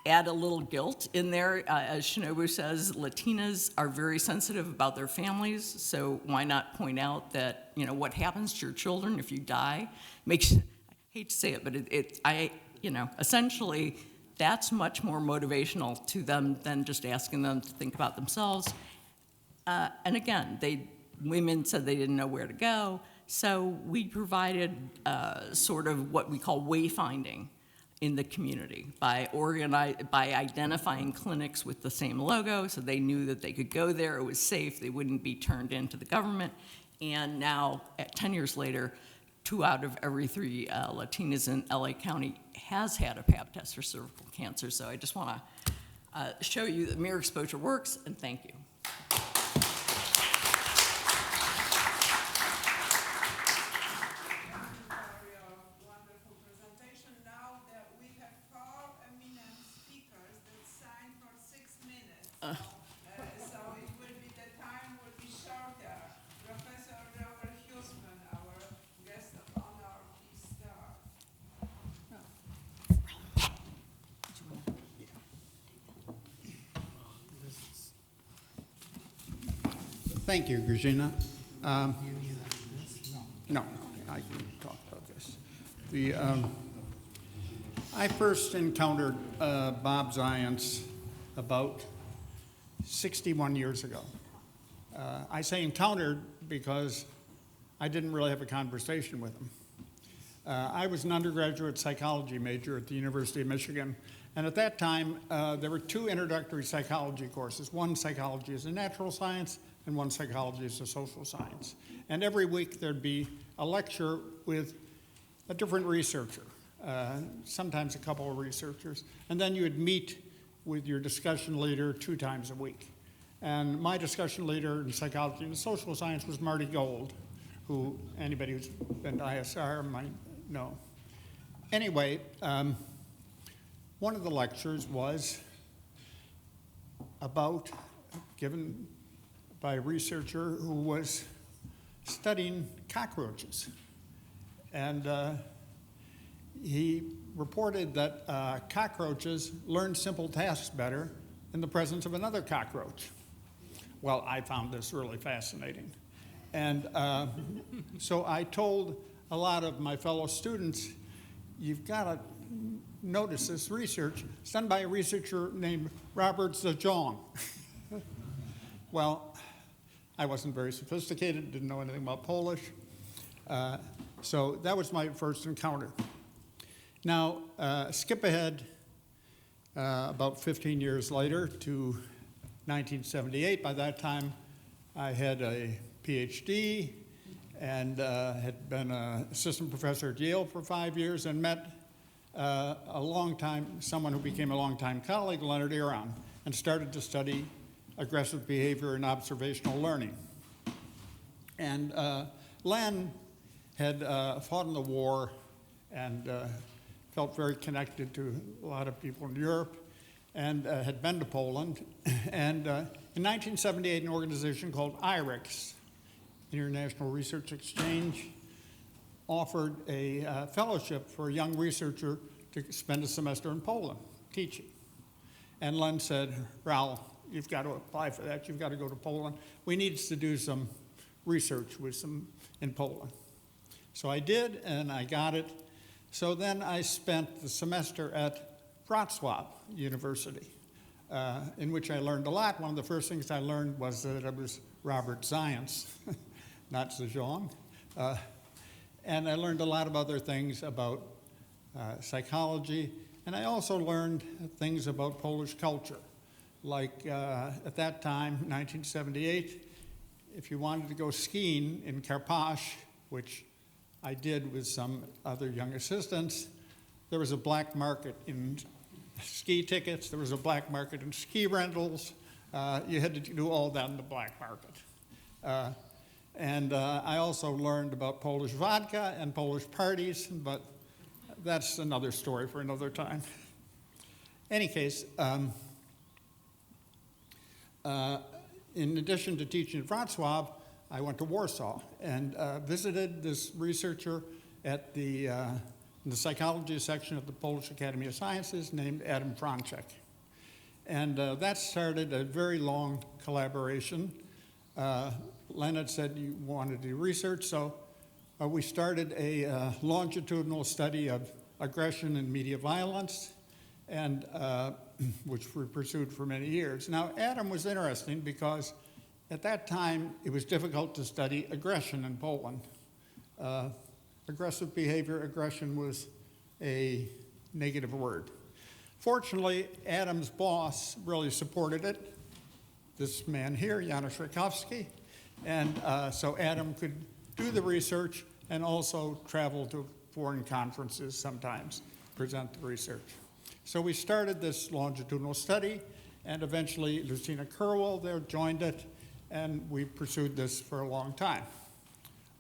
add a little guilt in there. As Shinobu says, Latinas are very sensitive about their families, so why not point out that, what happens to your children if you die? I hate to say it, but essentially, that's much more motivational to them than just asking them to think about themselves. And again, women said they didn't know where to go, so we provided sort of what we call wayfinding in the community by identifying clinics with the same logo, so they knew that they could go there, it was safe, they wouldn't be turned into the government. And now, 10 years later, 2 out of every 3 Latinas in LA County has had a Pap test for cervical cancer. So I just want to show you that mere exposure works, and thank you. So it will be, the time will be shorter. Professor Robert Zajonc, our guest of honor, please start. Thank you, Grażyna. No, I can talk about this. I first encountered Bob Zajonc about 61 years ago. I say encountered because I didn't really have a conversation with him. I was an undergraduate psychology major at the University of Michigan, and at that time there were 2 introductory psychology courses. One, psychology as a natural science, and one, psychology as a social science. And every week there'd be a lecture with a different researcher, sometimes a couple of researchers, and then you would meet with your discussion leader 2 times a week. And my discussion leader in psychology and social science was Marty Gold, who anybody who's been to ISR might know. Anyway, one of the lectures was given by a researcher who was studying cockroaches. And he reported that cockroaches learn simple tasks better in the presence of another cockroach. Well, I found this really fascinating. And so I told a lot of my fellow students, you've got to notice this research. It's done by a researcher named Robert Zajonc. Well, I wasn't very sophisticated, didn't know anything about Polish. So that was my first encounter. Now, skip ahead about 15 years later to 1978. By that time, I had a PhD and had been an assistant professor at Yale for 5 years and met someone who became a longtime colleague, Leonard Aron, and started to study aggressive behavior and observational learning. And Len had fought in the war and felt very connected to a lot of people in Europe and had been to Poland. And in 1978, an organization called IRIX, International Research Exchange, offered a fellowship for a young researcher to spend a semester in Poland teaching. And Len said, Raul, you've got to apply for that. You've got to go to Poland. We need to do some research in Poland. So I did, and I got it. So then I spent the semester at Wrocław University, in which I learned a lot. One of the first things I learned was that it was Robert Zajonc, not Zajonc. And I learned a lot of other things about psychology, and I also learned things about Polish culture. Like at that time, 1978, if you wanted to go skiing in Karpacz, which I did with some other young assistants, there was a black market in ski tickets, there was a black market in ski rentals. You had to do all that in the black market. And I also learned about Polish vodka and Polish parties, but that's another story for another time. Any case, in addition to teaching at Wrocław, I went to Warsaw and visited this researcher at in the psychology section of the Polish Academy of Sciences named Adam Franczek. And that started a very long collaboration. Leonard said you wanted to do research, so we started a longitudinal study of aggression and media violence, and which we pursued for many years. Now, Adam was interesting because at that time, it was difficult to study aggression in Poland. Aggressive behavior, aggression was a negative word. Fortunately, Adam's boss really supported it, this man here, Janusz Żochowski, and so Adam could do the research and also travel to foreign conferences sometimes, present the research. So we started this longitudinal study, and eventually Lucina Kerwell there joined it, and we pursued this for a long time.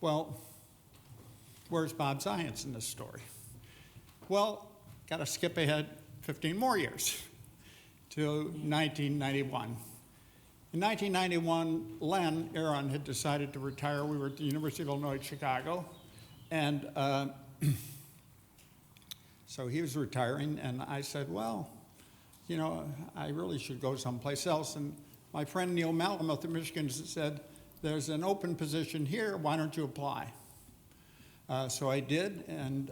Well, where's Bob Zajonc in this story? Well, got to skip ahead 15 more years to 1991. In 1991, Len Aron had decided to retire. We were at the University of Illinois, Chicago, and so he was retiring, and I said, well, you know, I really should go someplace else. And my friend Neil Malamuth at Michigan said, there's an open position here, why don't you apply? So I did, and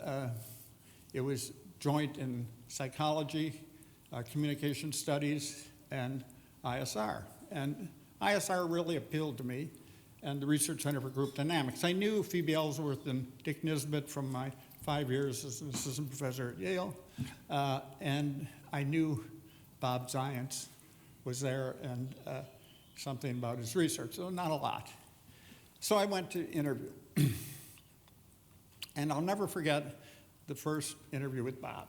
it was joint in psychology, communication studies, and ISR. And ISR really appealed to me, and the Research Center for Group Dynamics. I knew Phoebe Ellsworth and Dick Nisbet from my 5 years as an assistant professor at Yale, and I knew Bob Zajonc was there and something about his research, so not a lot. So I went to interview. And I'll never forget the first interview with Bob.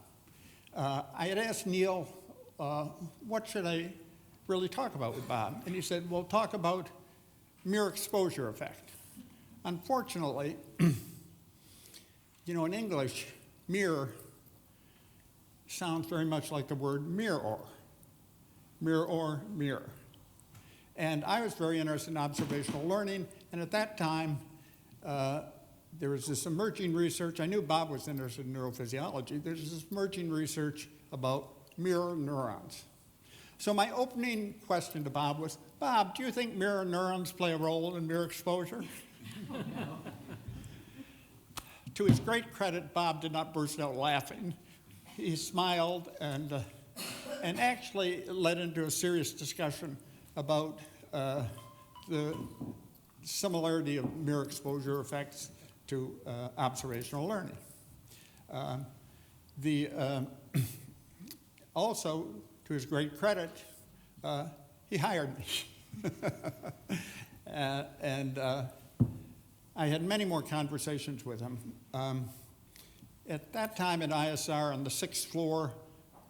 I had asked Neil, what should I really talk about with Bob? And he said, well, talk about mere exposure effect. Unfortunately, you know, in English, mirror sounds very much like the word mirror. mirror or mirror. And I was very interested in observational learning, and at that time, there was this emerging research. I knew Bob was interested in neurophysiology. There's this emerging research about mirror neurons. So my opening question to Bob was, Bob, do you think mirror neurons play a role in mirror exposure? To his great credit, Bob did not burst out laughing. He smiled and actually led into a serious discussion about the similarity of mirror exposure effects to observational learning. Also, to his great credit, he hired me. And I had many more conversations with him. At that time at ISR, on the 6th floor,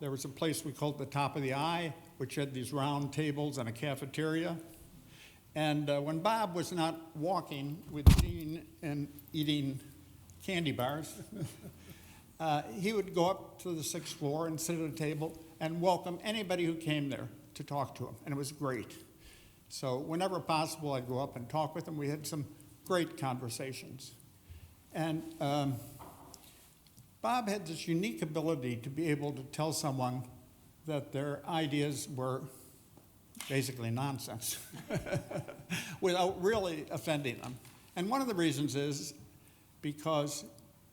there was a place we called the Top of the Eye, which had these round tables and a cafeteria. And when Bob was not walking with Jean and eating candy bars, he would go up to the 6th floor and sit at a table and welcome anybody who came there to talk to him, and it was great. So whenever possible, I'd go up and talk with him. We had some great conversations. And Bob had this unique ability to be able to tell someone that their ideas were basically nonsense without really offending them. And one of the reasons is because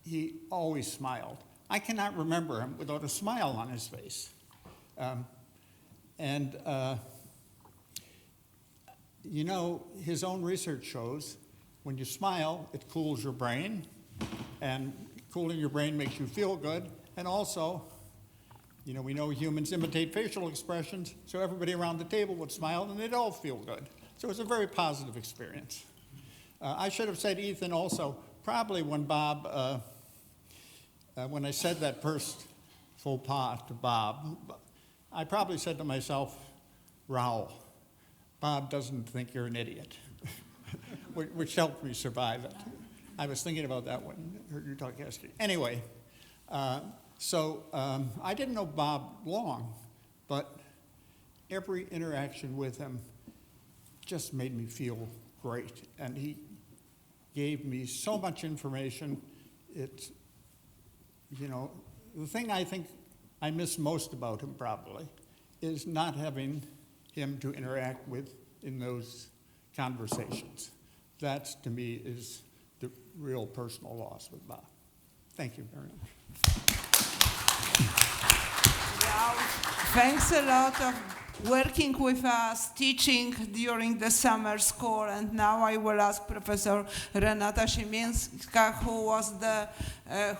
he always smiled. I cannot remember him without a smile on his face. You know, his own research shows when you smile, it cools your brain, and cooling your brain makes you feel good. And also, you know, we know humans imitate facial expressions, so everybody around the table would smile and they'd all feel good. So it was a very positive experience. I should have said Ethan also, probably when Bob, when I said that first faux pas to Bob, I probably said to myself, Raoul, Bob doesn't think you're an idiot, which helped me survive it. I was thinking about that when I heard you talk yesterday. Anyway, I didn't know Bob long, but every interaction with him just made me feel great. And he gave me so much information. It's, you know, the thing I think I miss most about him probably is not having him to interact with in those conversations. That, to me, is the real personal loss with Bob. Thank you very much. Wow. Thanks a lot of working with us, teaching during the summer school, and now I will ask Professor Renata Siemińska, who was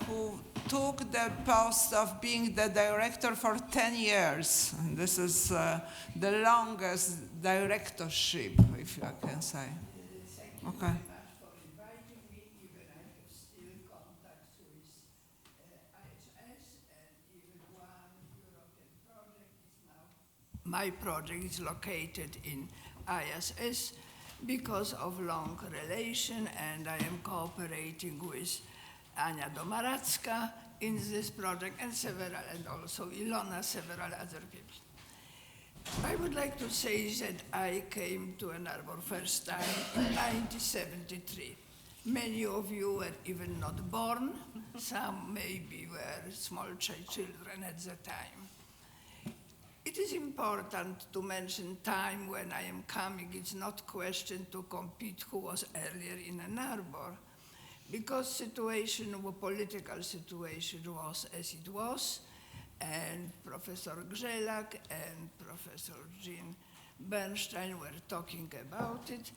who took the post of being the director for 10 years. And this is the longest directorship, if I can say. Okay. My project is located in ISS because of long relation, and I am cooperating with Ania Domaradzka in this project, and also Ilona, several other people. I would like to say that I came to Ann Arbor first time in 1973. Many of you were even not born. Some maybe were small children at the time. It is important to mention time when I am coming. It's not question to compete who was earlier in Ann Arbor, because situation, political situation was as it was, and Professor Grzelak and Professor Jean Bernstein were talking about it,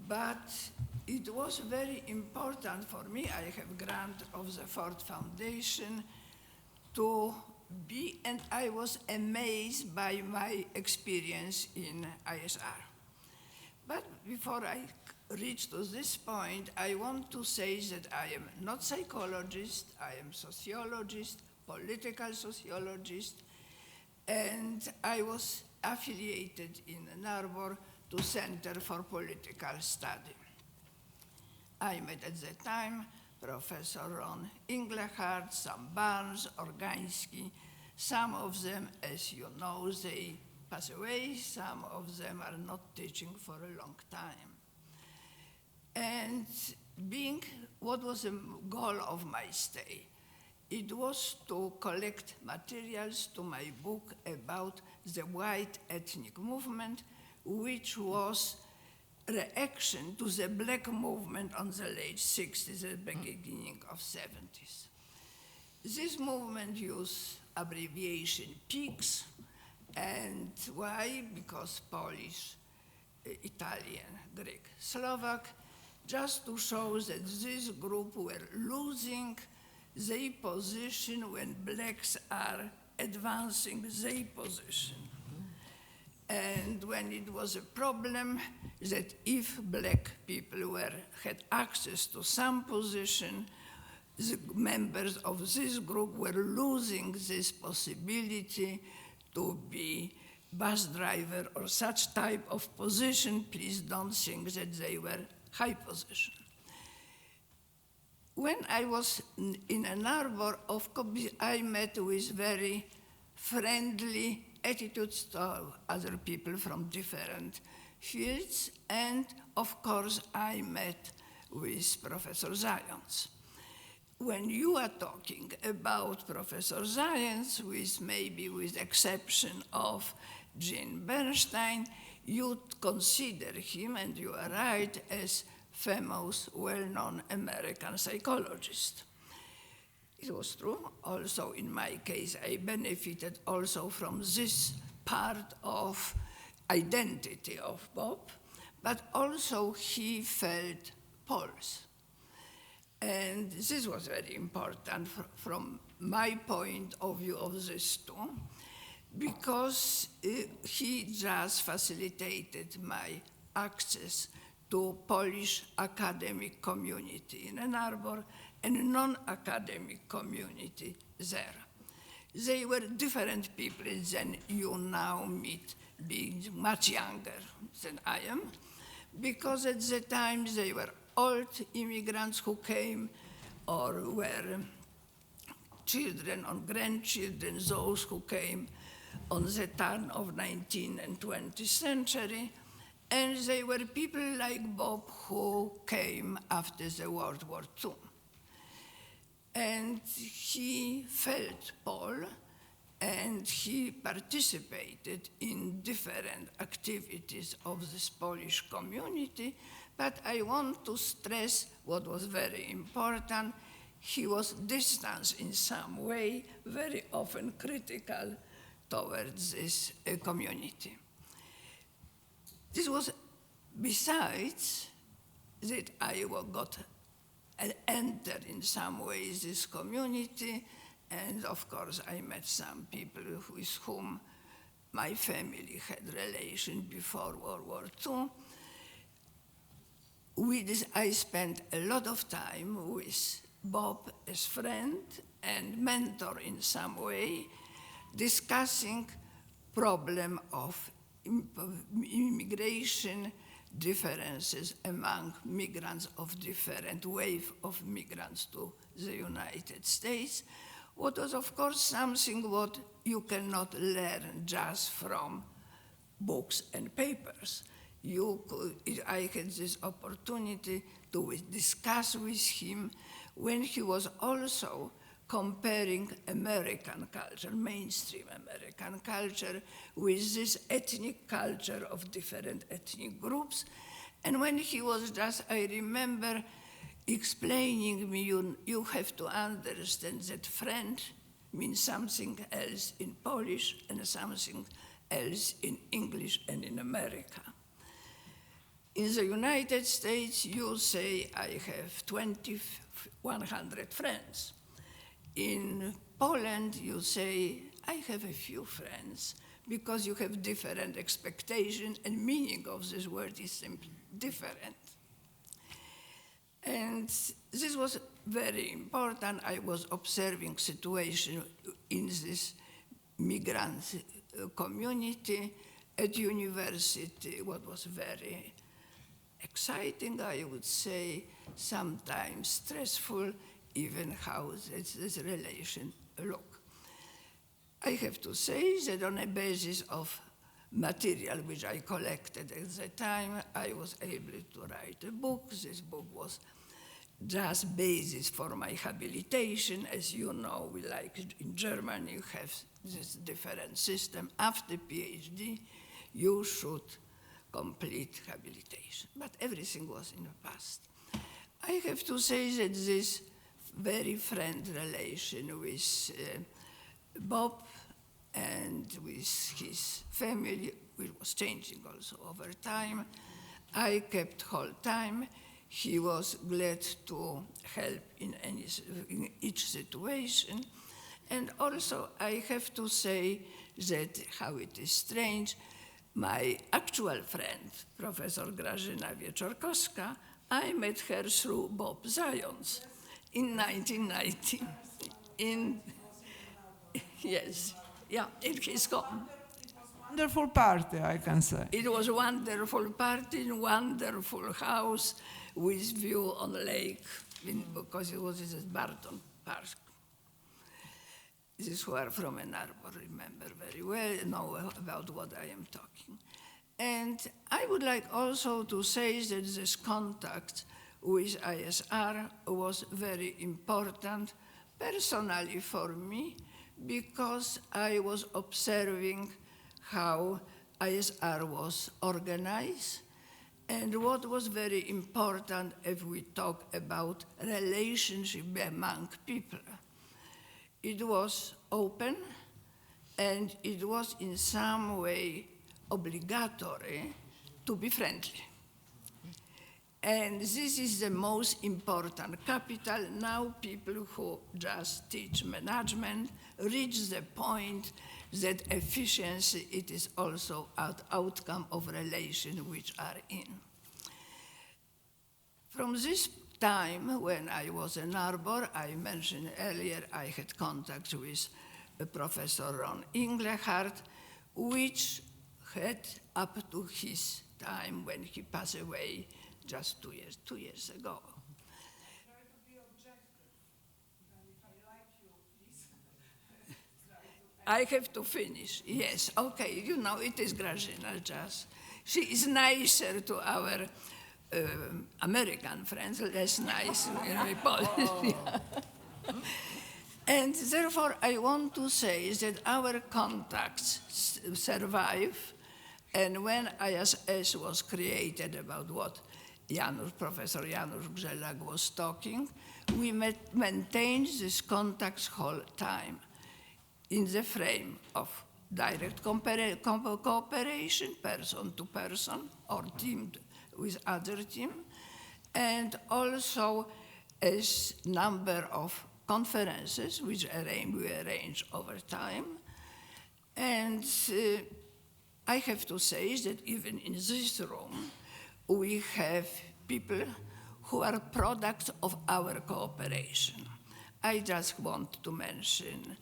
but it was very important for me. I have grant of the Ford Foundation to be, and I was amazed by my experience in ISR. But before I reach to this point, I want to say that I am not psychologist, I am sociologist, political sociologist, and I was affiliated in Ann Arbor to Center for Political Study. I met at that time Professor Ron Englehart, some Barnes, Orgański. Some of them, as you know, they pass away. Some of them are not teaching for a long time. And what was the goal of my stay? It was to collect materials to my book about the white ethnic movement, which was reaction to the black movement on the late 60s and beginning of 70s. This movement used abbreviation PIGS, and why? Because Polish, Italian, Greek, Slovak, just to show that this group were losing their position when blacks are advancing their position. And when it was a problem that if black people had access to some position, the members of this group were losing this possibility to be bus driver or such type of position. Please don't think that they were high position. When I was in Ann Arbor, of course, I met with very friendly attitudes to other people from different fields, and of course, I met with Professor Zajonc. When you are talking about Professor Zajonc, maybe with exception of Jean Bernstein, you consider him, and you are right, as famous, well-known American psychologist. It was true. Also, in my case, I benefited also from this part of identity of Bob, but also he felt Poles. And this was very important from my point of view of this too, because he just facilitated my access to Polish academic community in Ann Arbor and non-academic community there. They were different people than you now meet, being much younger than I am, because at the time they were old immigrants who came or were children or grandchildren, those who came on the turn of 19th and 20th century. And they were people like Bob who came after the World War II. And he felt Pole, and he participated in different activities of this Polish community. But I want to stress what was very important. He was distant in some way, very often critical towards this community. This was besides that I got entered in some ways this community, and of course I met some people with whom my family had relations before World War II. I spent a lot of time with Bob as friend and mentor in some way, discussing problem of immigration, differences among migrants of different wave of migrants to the United States, what was of course something what you cannot learn just from books and papers. I had this opportunity to discuss with him when he was also comparing American culture, mainstream American culture, with this ethnic culture of different ethnic groups. And when he was just, I remember explaining me, you have to understand that French means something else in Polish and something else in English and in America. In the United States, you say, I have 100 friends. In Poland, you say, I have a few friends, because you have different expectations and meaning of this word is simply different. And this was very important. I was observing situation in this migrant community at university, what was very exciting, I would say, sometimes stressful, even how this relation look. I have to say that on a basis of material which I collected at the time, I was able to write a book. This book was just basis for my habilitation. As you know, we like in Germany, you have this different system. After PhD, you should complete habilitation. But everything was in the past. I have to say that this very friend relation with Bob and with his family, which was changing also over time, I kept whole time. He was glad to help in each situation. And also, I have to say that, how it is strange, my actual friend, Professor Grażyna Wieczorkowska, I met her through Bob Zajonc in 1990. Yes, yeah, in his home. Wonderful party, I can say. It was a wonderful party, wonderful house with view on the lake, because it was in Barton Park. These who are from Ann Arbor remember very well, know about what I am talking. And I would like also to say that this contact with ISR was very important personally for me, because I was observing how ISR was organized and what was very important if we talk about relationship among people. It was open and it was in some way obligatory to be friendly. And this is the most important capital. Now people who just teach management reach the point that efficiency, it is also an outcome of relations which are in. From this time when I was in Arbor, I mentioned earlier, I had contact with Professor Ron Englehart, which had up to his time when he passed away just 2 years ago. I have to finish, yes, okay, you know, it is Grażyna just. She is nicer to our American friends, less nice in Polish. And therefore, I want to say that our contacts survive, and when ISS was created, about what Professor Janusz Grzelak was talking, we maintained these contacts whole time in the frame of direct cooperation, person to person, or team with other team, and also a number of conferences which we arrange over time. And I have to say that even in this room, we have people who are products of our cooperation. I just want to mention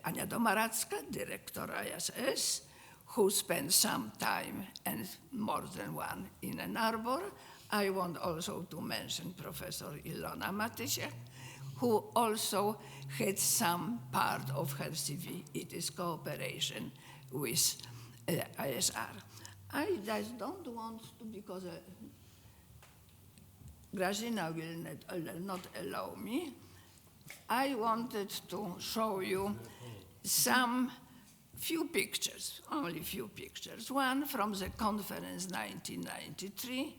Ania Domaradzka, Director ISS, who spent some time, and more than one, in Ann Arbor. I want also to mention Professor Ilona Matysiak, who also had some part of her CV. It is cooperation with ISR. I just don't want to, because Grażyna will not allow me. I wanted to show you some few pictures, only few pictures. One from the conference 1993,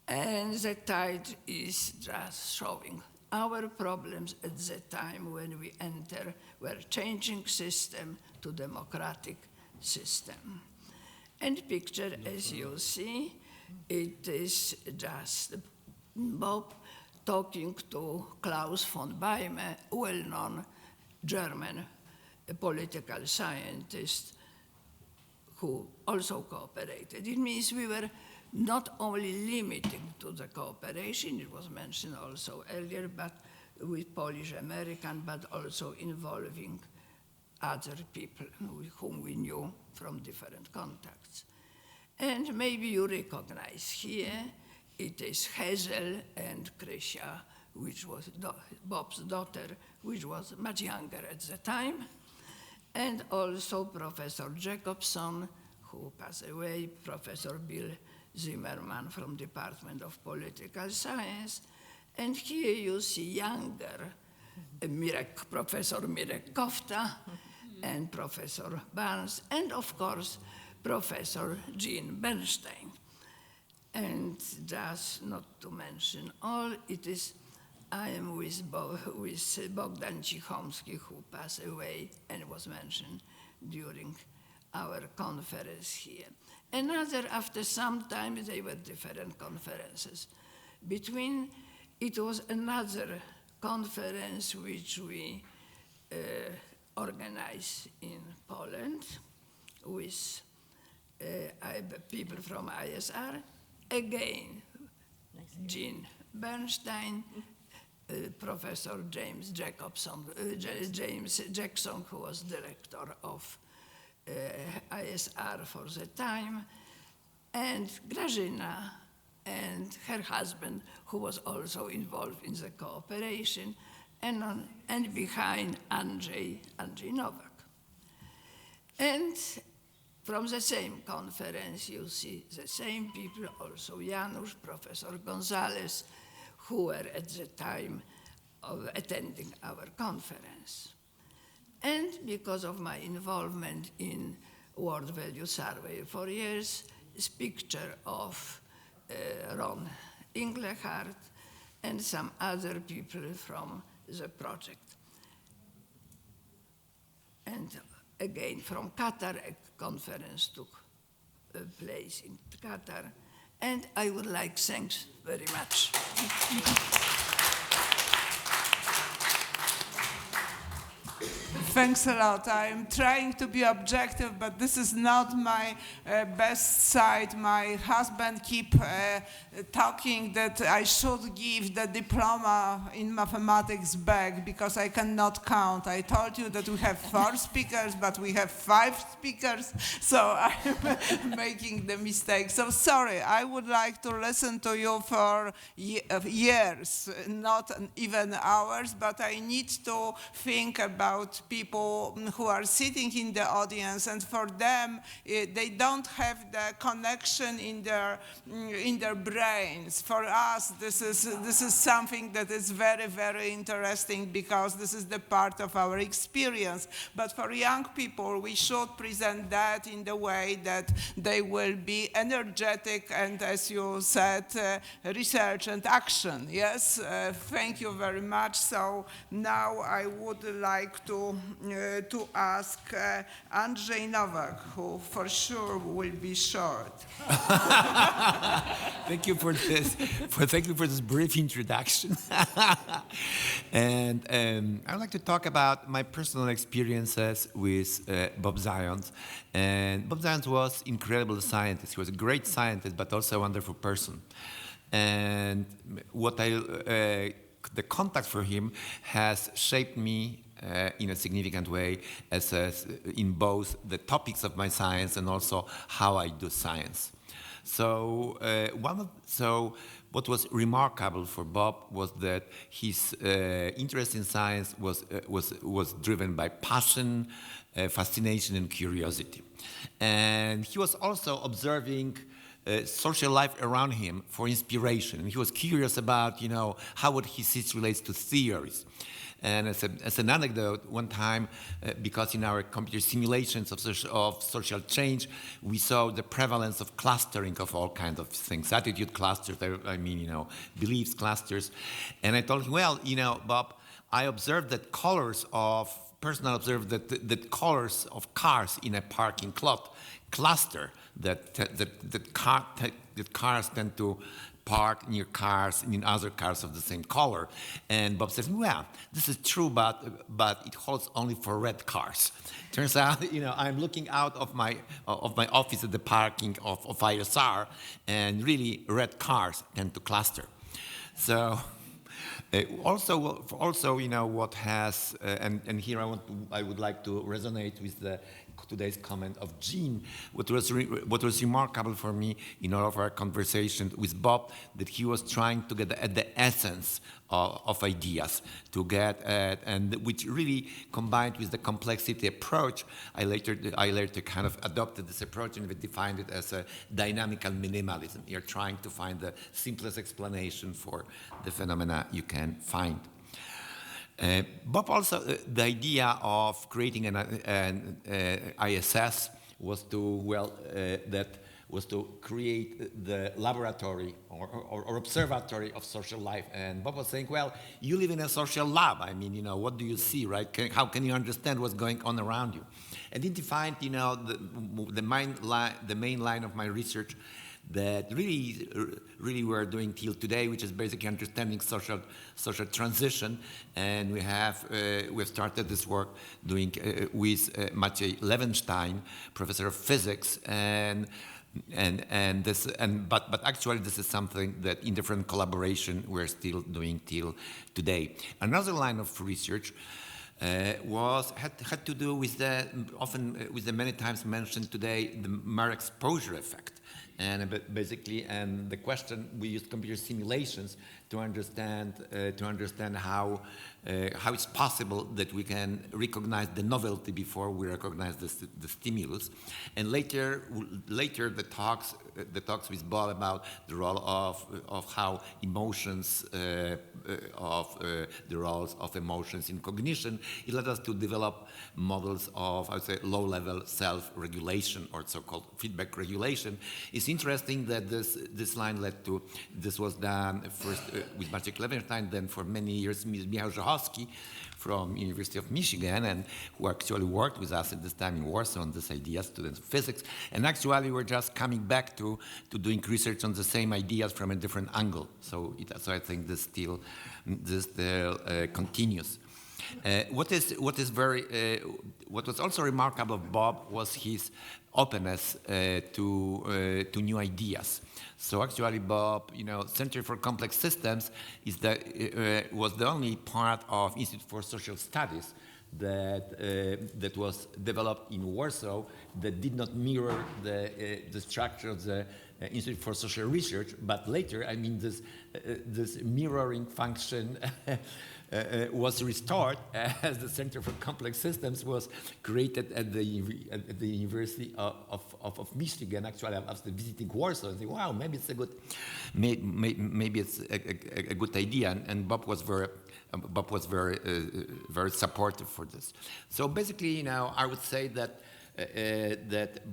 and the title is just showing our problems at the time when we were changing system to democratic system. And picture, as you see, it is just Bob talking to Klaus von Beime, well-known German political scientist who also cooperated. It means we were not only limited to the cooperation, it was mentioned also earlier, but with Polish-American, but also involving other people whom we knew from different contacts. And maybe you recognize here, it is Hazel and Krysia, which was Bob's daughter, which was much younger at the time, and also Professor Jacobson, who passed away, Professor Bill Zimmerman from Department of Political Science. And here you see younger Professor Mirek Kofta and Professor Barnes, and of course, Professor Jean Bernstein. And just not to mention all, I am with Bogdan Cichomski, who passed away and was mentioned during our conference here. After some time, they were different conferences. It was another conference which we organized in Poland with people from ISR. Again, Jean Bernstein, Professor James Jackson, who was director of ISR for the time, and Grażyna and her husband, who was also involved in the cooperation, and behind Andrzej Nowak. And from the same conference, you see the same people, also Janusz, Professor Gonzales, who were at the time of attending our conference. And because of my involvement in World Value Survey for years, this picture of Ron Inglehart and some other people from the project. And again, from Qatar, a conference took place in Qatar. And I would like to thank very much. Thanks a lot. I'm trying to be objective, but this is not my best side. My husband keep talking that I should give the diploma in mathematics back because I cannot count. I told you that we have 4 speakers, but we have 5 speakers, so I'm making the mistake. So sorry, I would like to listen to you for years, not even hours, but I need to think about people who are sitting in the audience, and for them, they don't have the connection in their brains. For us, this is something that is very, very interesting because this is the part of our experience. But for young people, we should present that in the way that they will be energetic and, as you said, research and action. Yes, thank you very much. So now I would like to ask Andrzej Nowak, who for sure will be short. Thank you for this brief introduction. And I would like to talk about my personal experiences with Bob Zajonc. And Bob Zajonc was an incredible scientist. He was a great scientist, but also a wonderful person. And the contact for him has shaped me in a significant way in both the topics of my science and also how I do science. So what was remarkable for Bob was that his interest in science was driven by passion, fascination, and curiosity. And he was also observing social life around him for inspiration. And he was curious about, how would his thesis relates to theories. And as an anecdote, one time, because in our computer simulations of social change, we saw the prevalence of clustering of all kinds of things, attitude clusters, beliefs clusters. And I told him, well, Bob, I observed that colors of colors of cars in a parking lot cluster, that cars tend to park near cars and in other cars of the same color. And Bob says, well, this is true, but it holds only for red cars. Turns out, I'm looking out of my office at the parking of ISR, and really red cars tend to cluster. So also, what has, and here I would like to resonate with the today's comment of Jean, what was remarkable for me in all of our conversations with Bob, that he was trying to get at the essence of ideas, to get at, and which really combined with the complexity approach. I later kind of adopted this approach and we defined it as a dynamical minimalism. You're trying to find the simplest explanation for the phenomena you can find. Bob also, the idea of creating an ISS was to create the laboratory or observatory of social life. And Bob was saying, well, you live in a social lab. I mean, you know, what do you see, right? How can you understand what's going on around you? And he defined, you know, the main line of my research that really we're doing till today, which is basically understanding social transition. And we've started this work doing with Maciej Lewenstein, professor of physics, but actually this is something that in different collaboration we're still doing till today. Another line of research had to do with the many times mentioned today, the mere exposure effect. And basically, and the question, we used computer simulations to understand how it's possible that we can recognize the novelty before we recognize the stimulus. And later the talks with Bob about the role of how emotions, the roles of emotions in cognition, it led us to develop models of, I would say, low-level self-regulation or so-called feedback regulation. It's interesting that this line led to, this was done first with Maciej Lewenstein, then for many years Michał Żochowski from University of Michigan, and who actually worked with us at this time in Warsaw on this idea, students of physics. And actually we're just coming back to doing research on the same ideas from a different angle. So I think this still continues. What was also remarkable of Bob was his openness to new ideas. So actually, Bob, you know, Center for Complex Systems was the only part of Institute for Social Studies that was developed in Warsaw that did not mirror the structure of the Institute for Social Research, but later, I mean, this mirroring function was restored as the Center for Complex Systems was created at the University of Michigan. Actually, I was visiting Warsaw and say, wow, maybe it's maybe it's a good idea. And Bob was very supportive for this. So basically, you know, I would say that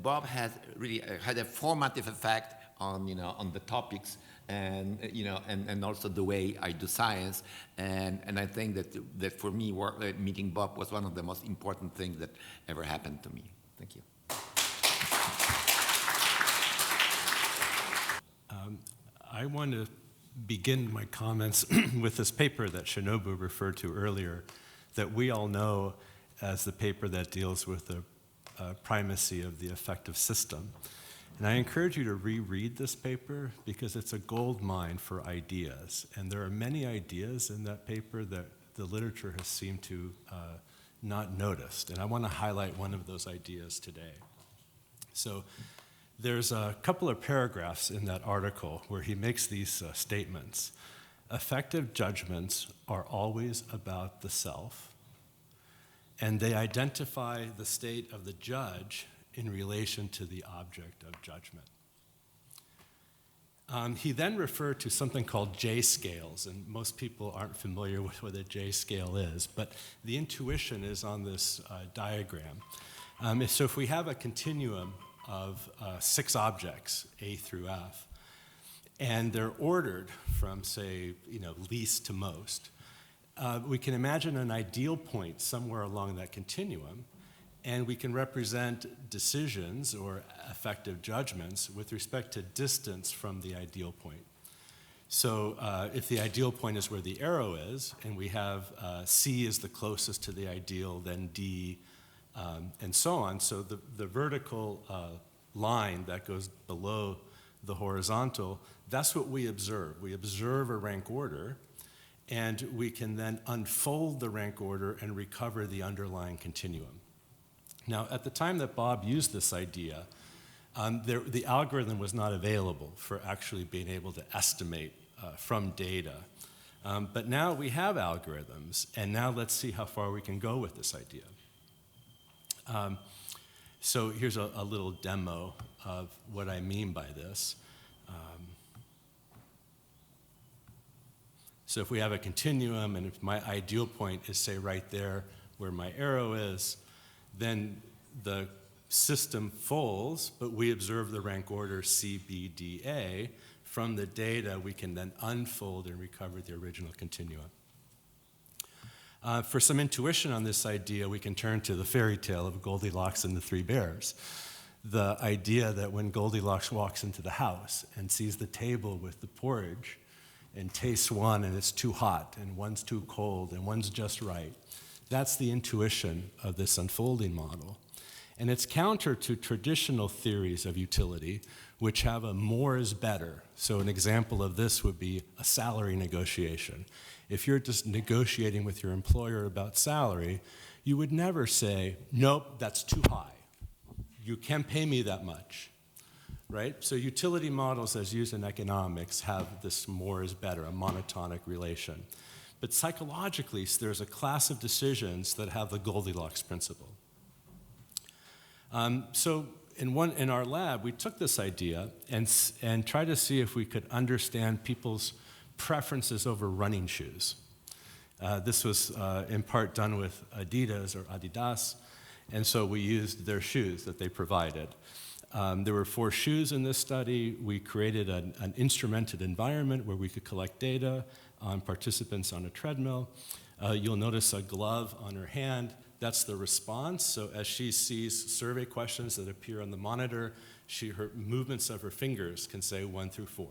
Bob has really had a formative effect on, you know, on the topics and, you know, and also the way I do science. And I think that for me, meeting Bob was one of the most important things that ever happened to me. Thank you. I want to begin my comments with this paper that Shinobu referred to earlier, that we all know as the paper that deals with the primacy of the affective system. And I encourage you to reread this paper because it's a gold mine for ideas. And there are many ideas in that paper that the literature has seemed to not noticed. And I want to highlight one of those ideas today. So there's a couple of paragraphs in that article where he makes these statements. Affective judgments are always about the self, and they identify the state of the judge in relation to the object of judgment. He then referred to something called J-scales, and most people aren't familiar with what a J-scale is, but the intuition is on this diagram. So if we have a continuum of 6 objects, A through F, and they're ordered from, say, you know, least to most, we can imagine an ideal point somewhere along that continuum, and we can represent decisions or affective judgments with respect to distance from the ideal point. So if the ideal point is where the arrow is, and we have C is the closest to the ideal, then D, and so on. So the vertical line that goes below the horizontal, that's what we observe. We observe a rank order, and we can then unfold the rank order and recover the underlying continuum. Now, at the time that Bob used this idea, the algorithm was not available for actually being able to estimate from data. But now we have algorithms, and now let's see how far we can go with this idea. So here's a little demo of what I mean by this. So if we have a continuum, and if my ideal point is, say, right there where my arrow is, then the system folds, but we observe the rank order C, B, D, A. From the data, we can then unfold and recover the original continuum. For some intuition on this idea, we can turn to the fairy tale of Goldilocks and the Three Bears. The idea that when Goldilocks walks into the house and sees the table with the porridge and tastes one and it's too hot and one's too cold and one's just right, that's the intuition of this unfolding model. And it's counter to traditional theories of utility, which have a more is better. So an example of this would be a salary negotiation. If you're just negotiating with your employer about salary, you would never say, nope, that's too high. You can't pay me that much, right? So utility models as used in economics have this more is better, a monotonic relation. But psychologically, there's a class of decisions that have the Goldilocks principle. So in our lab, we took this idea and tried to see if we could understand people's preferences over running shoes. This was in part done with Adidas, and so we used their shoes that they provided. There were 4 shoes in this study. We created an instrumented environment where we could collect data on participants on a treadmill. You'll notice a glove on her hand. That's the response. So as she sees survey questions that appear on the monitor, her movements of her fingers can say 1 through 4.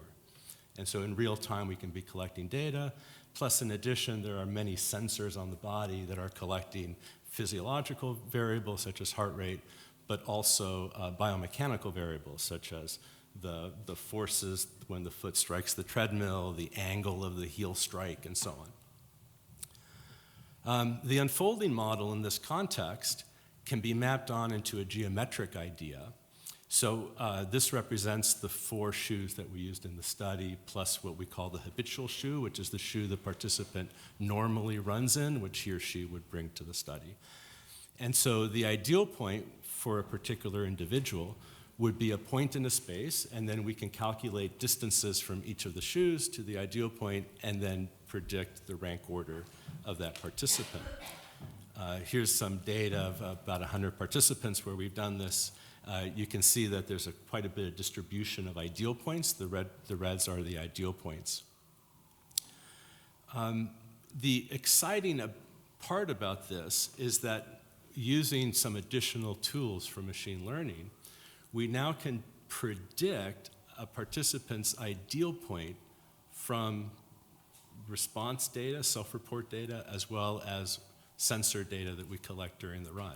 And so in real time, we can be collecting data. Plus, in addition, there are many sensors on the body that are collecting physiological variables such as heart rate, but also biomechanical variables such as the forces when the foot strikes the treadmill, the angle of the heel strike, and so on. The unfolding model in this context can be mapped on into a geometric idea. So this represents the 4 shoes that we used in the study, plus what we call the habitual shoe, which is the shoe the participant normally runs in, which he or she would bring to the study. And so the ideal point for a particular individual would be a point in a space, and then we can calculate distances from each of the shoes to the ideal point, and then predict the rank order of that participant. Here's some data of about 100 participants where we've done this. You can see that there's quite a bit of distribution of ideal points. The reds are the ideal points. The exciting part about this is that using some additional tools for machine learning, we now can predict a participant's ideal point from response data, self-report data, as well as sensor data that we collect during the run.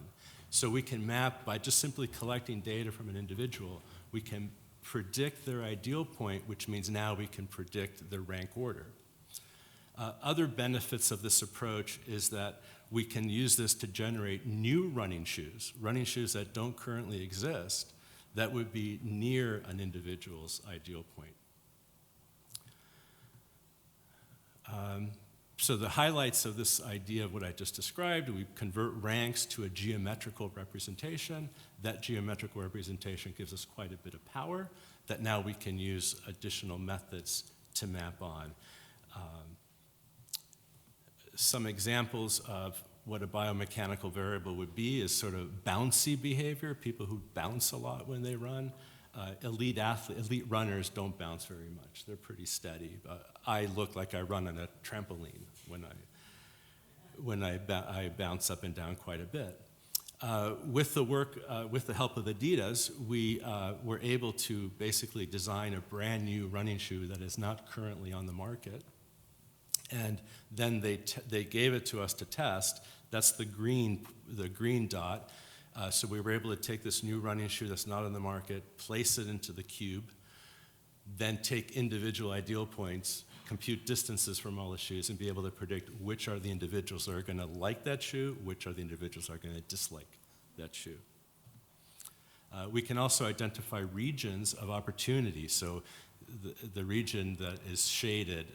So we can map, by just simply collecting data from an individual, we can predict their ideal point, which means now we can predict their rank order. Other benefits of this approach is that we can use this to generate new running shoes that don't currently exist, that would be near an individual's ideal point. So the highlights of this idea of what I just described, we convert ranks to a geometrical representation. That geometrical representation gives us quite a bit of power that now we can use additional methods to map on. Some examples of what a biomechanical variable would be is sort of bouncy behavior, people who bounce a lot when they run. Elite runners don't bounce very much. They're pretty steady. I look like I run on a trampoline when I bounce up and down quite a bit. With the help of Adidas, we were able to basically design a brand new running shoe that is not currently on the market. And then they gave it to us to test. That's the green dot. So we were able to take this new running shoe that's not on the market, place it into the cube, then take individual ideal points, compute distances from all the shoes, and be able to predict which are the individuals that are going to like that shoe, which are the individuals that are going to dislike that shoe. We can also identify regions of opportunity. So the region that is shaded,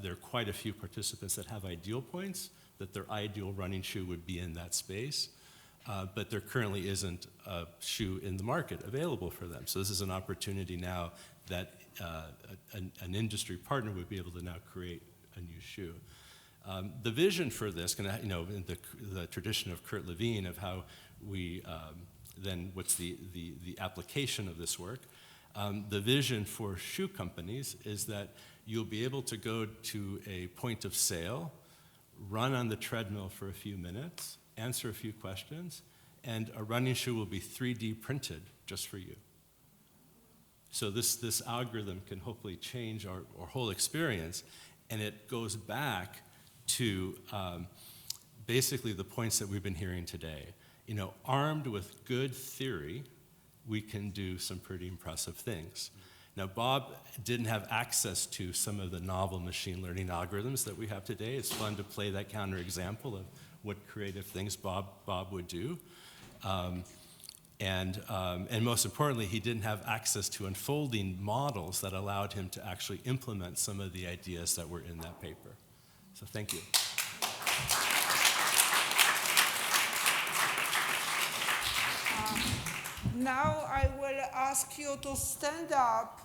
there are quite a few participants that have ideal points, that their ideal running shoe would be in that space, but there currently isn't a shoe in the market available for them. So this is an opportunity now that an industry partner would be able to now create a new shoe. The vision for this, in the tradition of Kurt Lewin of how we, then what's the application of this work, the vision for shoe companies is that you'll be able to go to a point of sale, run on the treadmill for a few minutes, answer a few questions, and a running shoe will be 3D printed just for you. So this algorithm can hopefully change our whole experience, and it goes back to basically the points that we've been hearing today. Armed with good theory, we can do some pretty impressive things. Now, Bob didn't have access to some of the novel machine learning algorithms that we have today. It's fun to play that counterexample of what creative things Bob would do. And most importantly, he didn't have access to unfolding models that allowed him to actually implement some of the ideas that were in that paper. So thank you. Now I will ask you to stand up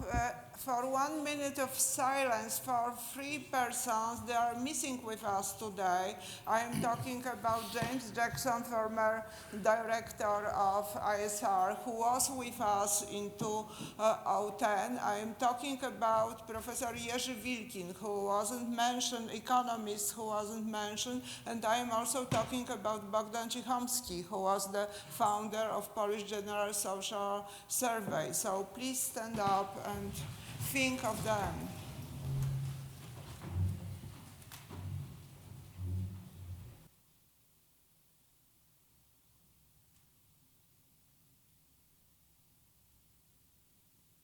for 1 minute of silence for 3 persons that are missing with us today. I am talking about James Jackson, former director of ISR, who was with us in 2010. I am talking about Professor Jerzy Wilkin, who wasn't mentioned, economist who wasn't mentioned, and I am also talking about Bogdan Cichomski, who was the founder of Polish General Social Survey. So please stand up and think of them.